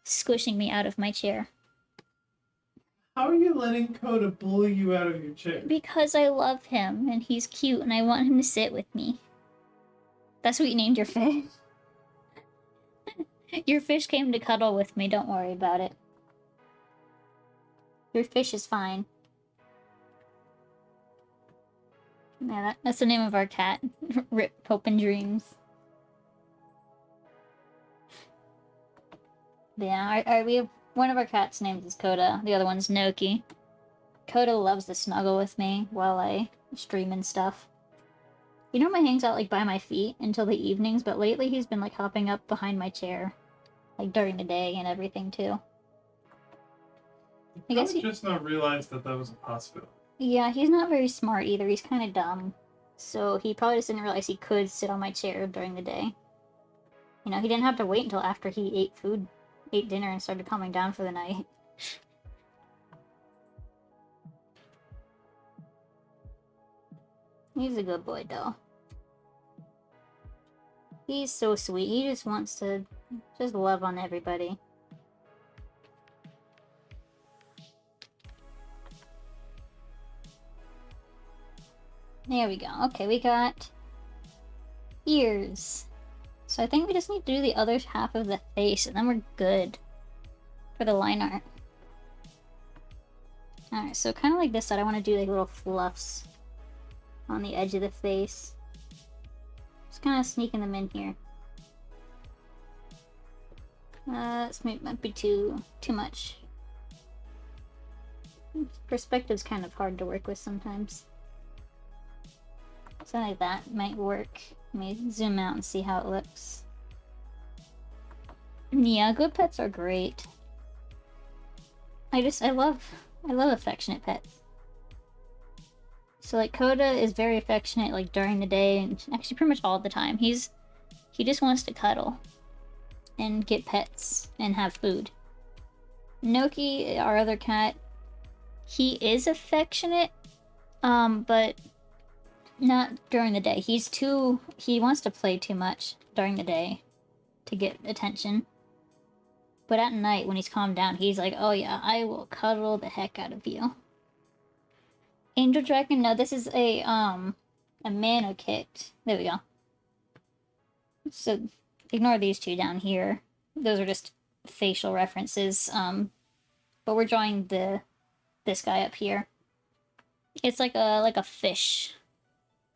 squishing me out of my chair. How are you letting Coda bully you out of your chair? Because I love him, and he's cute, and I want him to sit with me. That's what you named your fish? Your fish came to cuddle with me, don't worry about it. Your fish is fine. Yeah, that's the name of our cat. Rip Hope and Dreams. Yeah, we have one of our cats' names is Coda, the other one's Noki. Coda loves to snuggle with me while I stream and stuff. He normally hangs out like by my feet until the evenings, but lately he's been like hopping up behind my chair, like during the day and everything too. I guess he just not realized that was a possibility. Yeah, he's not very smart either. He's kind of dumb, so he probably just didn't realize he could sit on my chair during the day. You know, he didn't have to wait until after he ate dinner and started calming down for the night. He's a good boy, though. He's so sweet. He just wants to just love on everybody. There we go. Okay, we got ears. So I think we just need to do the other half of the face, and then we're good for the line art. Alright, so kind of like this side, I want to do like little fluffs on the edge of the face. Just kind of sneaking them in here. This might be too much. Perspective's kind of hard to work with sometimes. Something like that might work. Let me zoom out and see how it looks. Yeah, good pets are great. I love affectionate pets. So like Coda is very affectionate like during the day and actually pretty much all the time. He just wants to cuddle and get pets and have food. Noki, our other cat, he is affectionate, but not during the day. He wants to play too much during the day to get attention. But at night, when he's calmed down, he's like, oh yeah, I will cuddle the heck out of you. Angel Dragon, no, this is a mana kit. There we go. So, ignore these two down here. Those are just facial references. but we're drawing this guy up here. It's like a fish.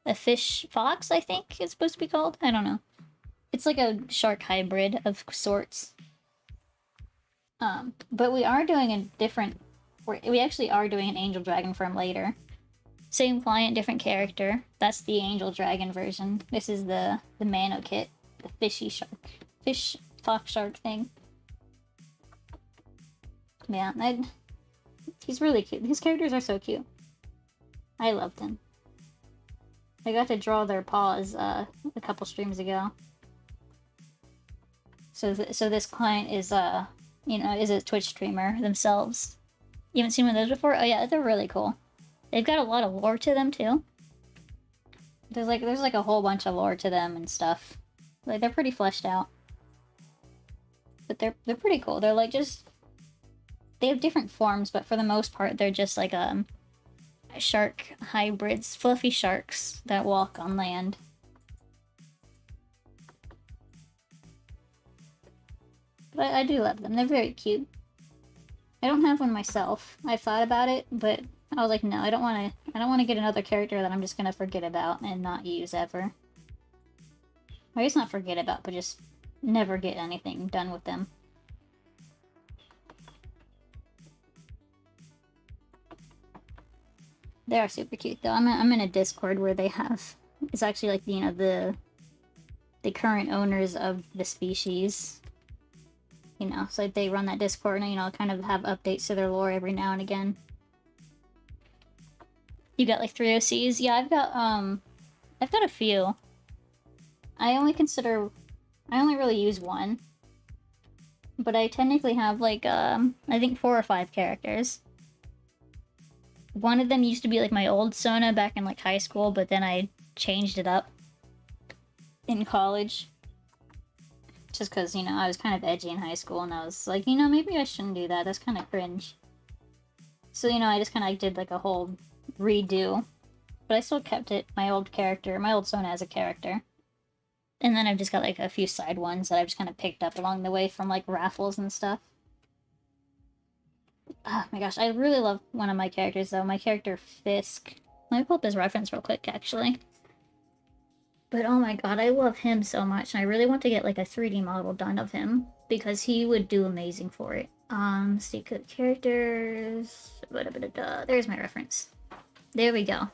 A fish fox, I think it's supposed to be called. I don't know. It's like a shark hybrid of sorts. But we are doing a different... We actually are doing an angel dragon from later. Same client, different character. That's the angel dragon version. This is the Mano kit. The fishy shark. Fish fox shark thing. Yeah, he's really cute. These characters are so cute. I love them. I got to draw their paws a couple streams ago. So this client is is a Twitch streamer themselves. You haven't seen one of those before? Oh yeah, they're really cool. They've got a lot of lore to them too. There's like a whole bunch of lore to them and stuff. Like they're pretty fleshed out. But they're pretty cool. They're like just... They have different forms, but for the most part they're just like shark hybrids, fluffy sharks that walk on land. But I do love them. They're very cute. I don't have one myself. I thought about it, but I was like, no, I don't want to get another character that I'm just gonna forget about and not use ever. I guess not forget about, but just never get anything done with them. They are super cute though. I'm in a Discord where they have... It's actually like, the current owners of the species. So they run that Discord and, kind of have updates to their lore every now and again. You got like 3 OCs? Yeah, I've got a few. I only really use one. But I technically have like, I think 4 or 5 characters. One of them used to be like my old Sona back in like high school, but then I changed it up in college. Just because, I was kind of edgy in high school, and I was like, maybe I shouldn't do that. That's kind of cringe. So, I just kind of did, like, a whole redo. But I still kept it, my old Sona as a character. And then I've just got, like, a few side ones that I've just kind of picked up along the way from, like, raffles and stuff. Oh my gosh, I really love one of my characters, though. My character, Fisk. Let me pull up his reference real quick, actually. But oh my god, I love him so much, and I really want to get like a 3D model done of him, because he would do amazing for it. See, characters... There's my reference. There we go.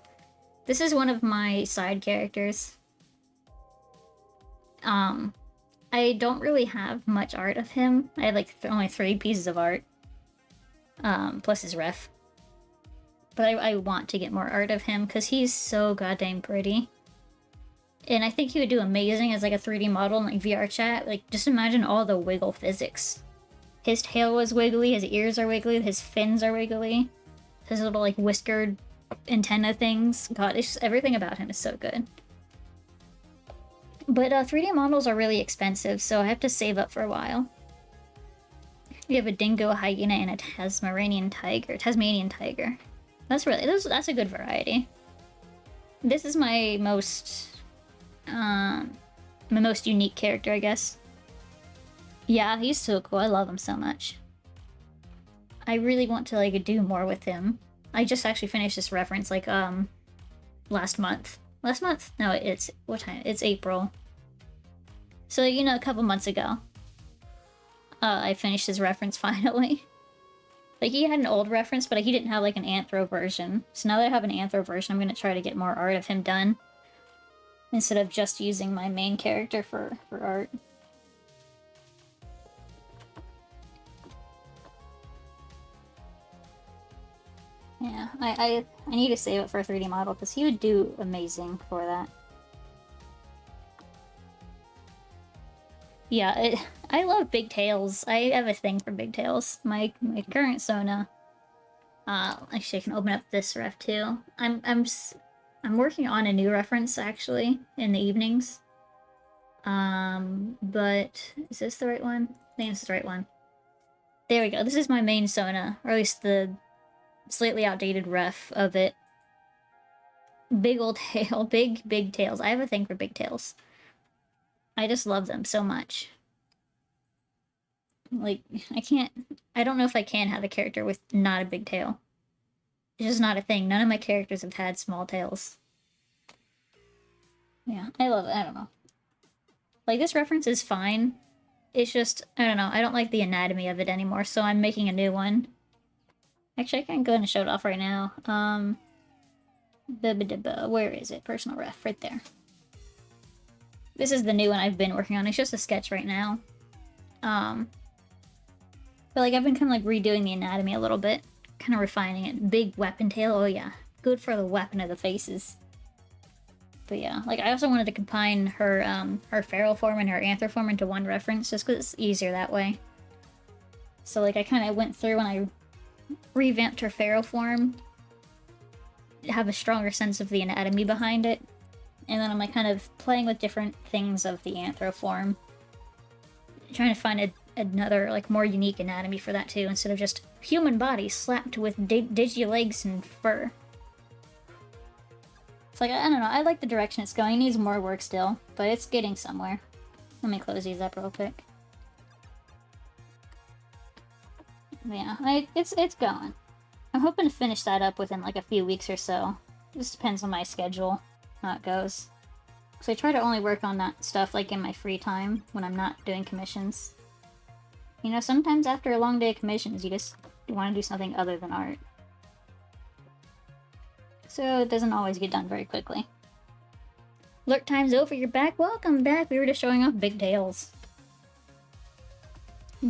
This is one of my side characters. I don't really have much art of him. I have like only 3 pieces of art. Plus his ref. But I want to get more art of him, because he's so goddamn pretty. And I think he would do amazing as like a 3D model in like VR chat. Like, just imagine all the wiggle physics. His tail was wiggly, his ears are wiggly, his fins are wiggly. His little like whiskered antenna things. God, it's just, everything about him is so good. But 3D models are really expensive, so I have to save up for a while. You have a dingo, a hyena, and a Tasmanian tiger. That's a good variety. This is my most unique character, I guess. Yeah, he's so cool. I love him so much. I really want to like do more with him. I just actually finished this reference like last month. Last month? No, it's what time? It's April. So a couple months ago. I finished his reference finally. Like, he had an old reference, but he didn't have like an anthro version. So now that I have an anthro version, I'm gonna try to get more art of him done. Instead of just using my main character for art. Yeah, I need to save it for a 3D model, because he would do amazing for that. Yeah, I love big tails. I have a thing for big tails. My current Sona. Actually, I can open up this ref too. I'm working on a new reference actually in the evenings. But is this the right one? I think this is the right one. There we go. This is my main Sona, or at least the slightly outdated ref of it. Big old tail, big tails. I have a thing for big tails. I just love them so much. Like, I don't know if I can have a character with not a big tail. It's just not a thing. None of my characters have had small tails. Yeah, I love it. I don't know. Like, this reference is fine. It's just, I don't know, I don't like the anatomy of it anymore, so I'm making a new one. Actually, I can go ahead and show it off right now. Where is it? Personal ref, right there. This is the new one I've been working on. It's just a sketch right now. But like, I've been kind of like redoing the anatomy a little bit. Kind of refining it. Big weapon tail, oh yeah. Good for the weapon of the faces. But yeah, like I also wanted to combine her feral form and her anther form into one reference, just because it's easier that way. So like I kind of went through and I revamped her feral form, have a stronger sense of the anatomy behind it, and then I'm like kind of playing with different things of the anthro form, trying to find another like more unique anatomy for that too, instead of just human body slapped with digi legs and fur. It's like, I don't know, I like the direction it's going. It needs more work still, but it's getting somewhere. Let me close these up real quick. Yeah, it's going. I'm hoping to finish that up within like a few weeks or so. Just depends on my schedule, how it goes. So I try to only work on that stuff like in my free time when I'm not doing commissions. You know, sometimes after a long day of commissions, you want to do something other than art. So it doesn't always get done very quickly. Lurk time's over, you're back? Welcome back! We were just showing off big tails.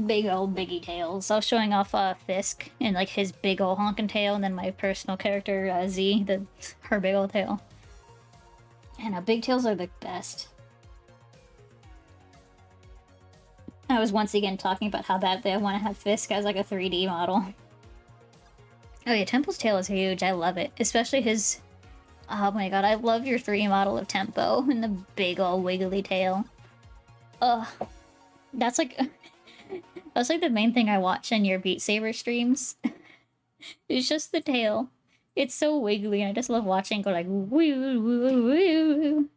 Big old biggie tails. I was showing off Fisk and like his big old honkin' tail, and then my personal character Z, her big old tail. And big tails are the best. I was once again talking about how badly I want to have Fisk as like a 3D model. Oh yeah, Temple's tail is huge. I love it. Especially his... Oh my god, I love your 3D model of Tempo and the big old wiggly tail. Ugh. That's like... That's like the main thing I watch in your Beat Saber streams. It's just the tail. It's so wiggly and I just love watching it go like woo woo woo woo.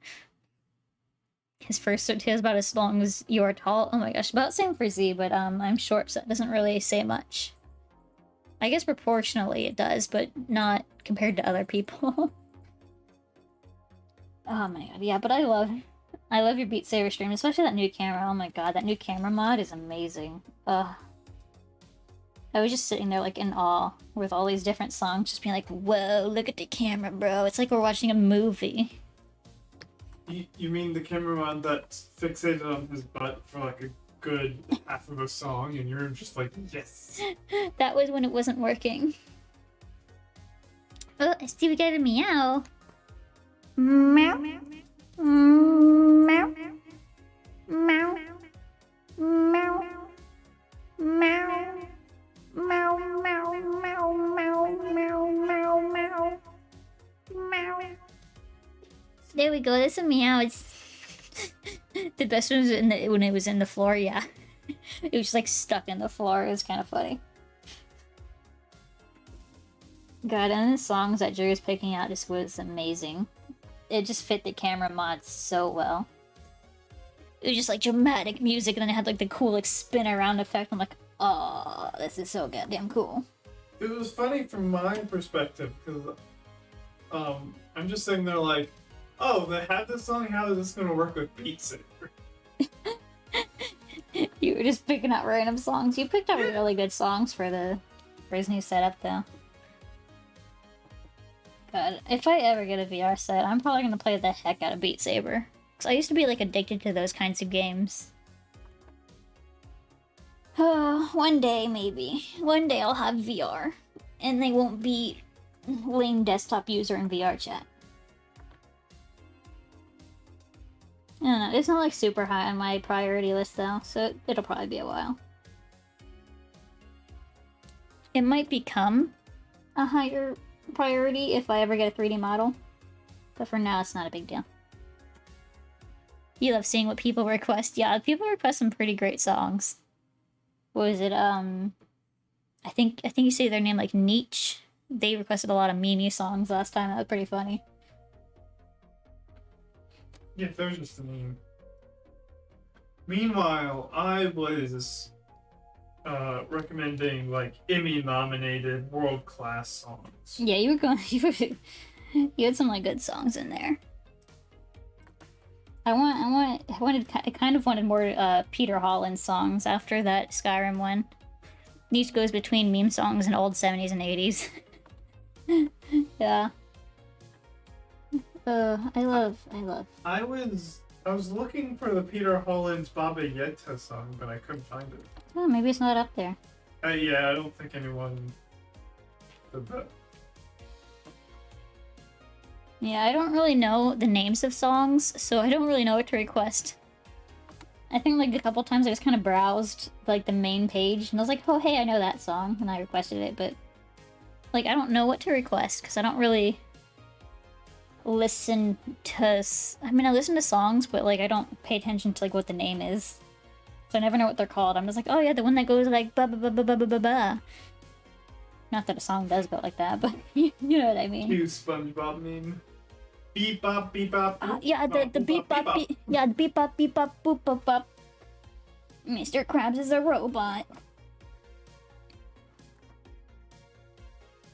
His first tail is about as long as you're tall. Oh my gosh, about the same for Z, but I'm short, so that doesn't really say much. I guess proportionally it does, but not compared to other people. Oh my god, yeah, but I love your Beat Saber stream, especially that new camera. Oh my god, that new camera mod is amazing. Ugh. I was just sitting there like in awe with all these different songs, just being like, whoa, look at the camera, bro. It's like we're watching a movie. You mean the camera mod that's fixated on his butt for like a good half of a song, and you're just like, yes. That was when it wasn't working. Oh, I see we got a meow. Meow. Meow. Meow. Meow. Meow. Meow, meow, meow, meow, meow, meow, meow. Meow. There we go, that's a meow. It's the best one was when it was in the floor, yeah. It was just like stuck in the floor. It was kind of funny. God, and the songs that Drew was picking out just was amazing. It just fit the camera mod so well. It was just like dramatic music, and then it had like the cool like spin around effect. I'm like, oh, this is so goddamn cool. It was funny from my perspective because I'm just sitting there like, oh, they have this song. How is this going to work with Beat Saber? You were just picking out random songs. You picked out really good songs for his new setup, though. God, if I ever get a VR set, I'm probably gonna play the heck out of Beat Saber. Cause I used to be like addicted to those kinds of games. Oh, one day maybe. One day I'll have VR, and they won't be lame desktop user in VR chat. I don't know, it's not like super high on my priority list though, so it'll probably be a while. It might become a higher priority if I ever get a 3D model, but for now it's not a big deal. You love seeing what people request. Yeah, people request some pretty great songs. What was it? I think you say their name like Nietzsche. They requested a lot of Mimi songs last time. That was pretty funny. Yeah, there's just a meme. Meanwhile, InkBlitz recommending like Emmy-nominated world-class songs. Yeah, you were going. You had some like good songs in there. I kind of wanted more Peter Holland songs after that Skyrim one. These goes between meme songs and old 70s and 80s. Yeah. I love. I was looking for the Peter Holland's Baba Yeta song, but I couldn't find it. Oh, maybe it's not up there. Yeah, I don't think anyone did that. Yeah, I don't really know the names of songs, so I don't really know what to request. I think like a couple times I just kind of browsed like the main page and I was like, oh hey, I know that song, and I requested it, but like I don't know what to request because I don't really listen to. I mean, I listen to songs, but like I don't pay attention to like what the name is, so I never know what they're called. I'm just like, oh yeah, the one that goes like ba ba ba ba ba ba ba ba. Not that a song does go like that, but you know what I mean. Cue SpongeBob meme. Beep bop beep bop. Yeah, the beep bop beep. Yeah, the beep bop boop bop bop. Mr. Krabs is a robot.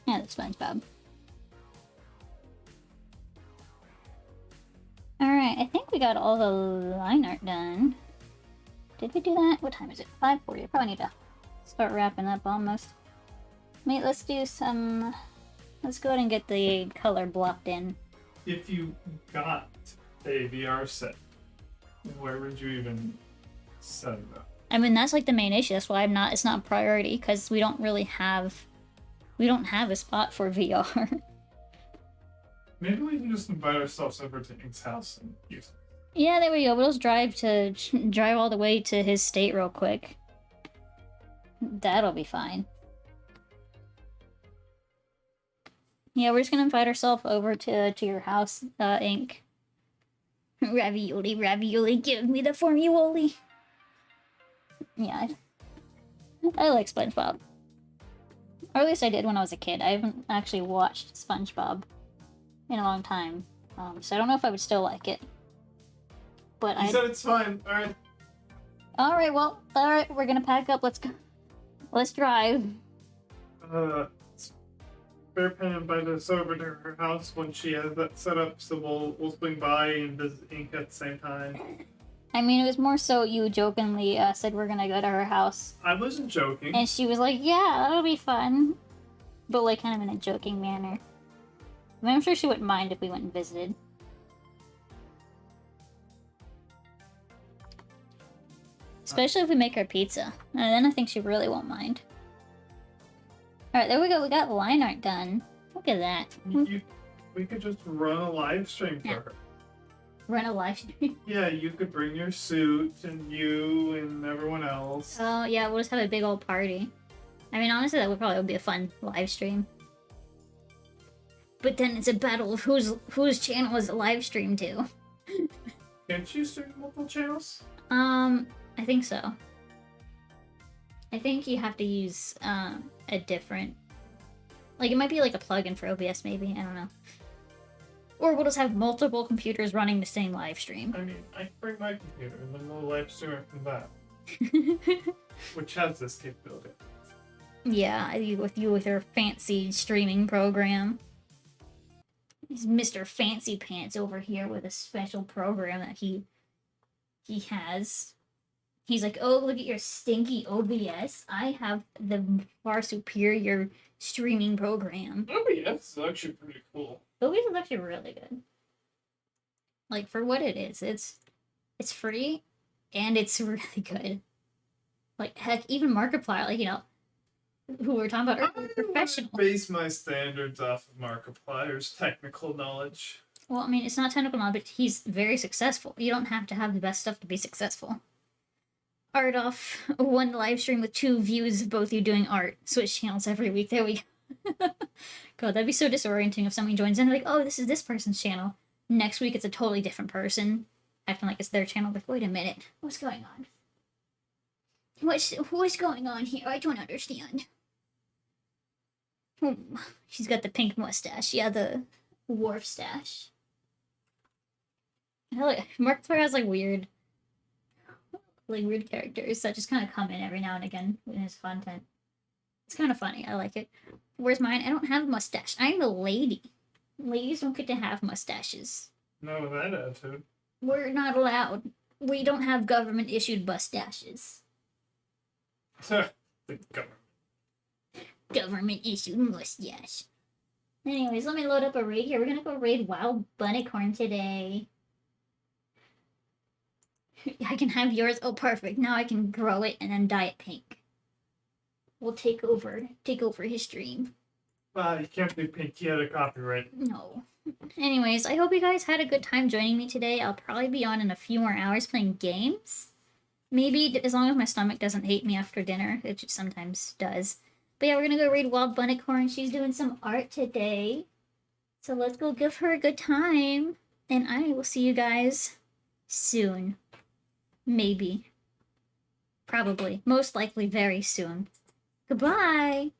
Yeah, that's SpongeBob. Alright, I think we got all the line art done. Did we do that? What time is it? 5:40. I probably need to start wrapping up almost. Wait, let's do some... Let's go ahead and get the color blocked in. If you got a VR set, where would you even set it up? I mean, that's like the main issue. That's why it's not a priority, because we don't really have... We don't have a spot for VR. Maybe we can just invite ourselves over to Ink's house and use it. Yeah, there we go. We'll just drive all the way to his state real quick. That'll be fine. Yeah, we're just gonna invite ourselves over to your house, Ink. Ravioli, ravioli, give me the formuoli. Yeah, I like SpongeBob. Or at least I did when I was a kid. I haven't actually watched SpongeBob in a long time, so I don't know if I would still like it. But You said it's fine. Alright. Alright, well, alright, we're gonna pack up. Let's go. Let's drive. Bearpen invited us over to her house when she has that set up, so we'll swing by and visit Ink at the same time. I mean, it was more so you jokingly said we're gonna go to her house. I wasn't joking. And she was like, yeah, that'll be fun. But like kind of in a joking manner. I mean, I'm sure she wouldn't mind if we went and visited. Especially if we make her pizza. And then I think she really won't mind. Alright, there we go. We got line art done. Look at that. We could just run a live stream for her. Run a live stream? Yeah, you could bring your suit and you and everyone else. Oh, yeah, we'll just have a big old party. I mean, honestly, that would probably be a fun live stream. But then it's a battle of whose channel is a live stream to. Can't you stream multiple channels? I think so. I think you have to use a different... Like, it might be like a plugin for OBS, maybe. I don't know. Or we'll just have multiple computers running the same live stream. I mean, I can bring my computer and then we'll live stream it from that. Which has this capability. Yeah, with your fancy streaming program. He's Mr. Fancy Pants over here with a special program that he has. He's like, oh, look at your stinky OBS. I have the far superior streaming program. OBS is actually pretty cool. OBS is actually really good. Like, for what it is, it's free, and it's really good. Like, heck, even Markiplier, like, you know, who we were talking about earlier, professional. I base my standards off of Markiplier's technical knowledge. Well, I mean, it's not technical knowledge, but he's very successful. You don't have to have the best stuff to be successful. Art off, one live stream with 2 views of both you doing art. Switch channels every week. There we go. God, that'd be so disorienting if somebody joins in like, oh, this is this person's channel. Next week it's a totally different person, acting like it's their channel. Like, wait a minute, what's going on? What's going on here? I don't understand. She's got the pink mustache. Yeah, the Worf stash. Markiplier has like weird like weird characters that just kind of come in every now and again in his content. It's kind of funny. I like it. Where's mine? I don't have a mustache. I'm a lady. Ladies don't get to have mustaches. No, that attitude. We're not allowed. We don't have government issued mustaches. The government. Government issued mustache. Anyways, let me load up a raid here. We're gonna go raid Wild Bunnicorn today. I can have yours. Oh, perfect. Now I can grow it and then dye it pink. We'll take over his stream. You can't do pink yet, a copyright. No. Anyways, I hope you guys had a good time joining me today. I'll probably be on in a few more hours playing games. Maybe as long as my stomach doesn't hate me after dinner, it just sometimes does. But yeah, we're gonna go read Wild Bunnicorn. She's doing some art today. So let's go give her a good time. And I will see you guys soon. Maybe. Probably. Most likely very soon. Goodbye!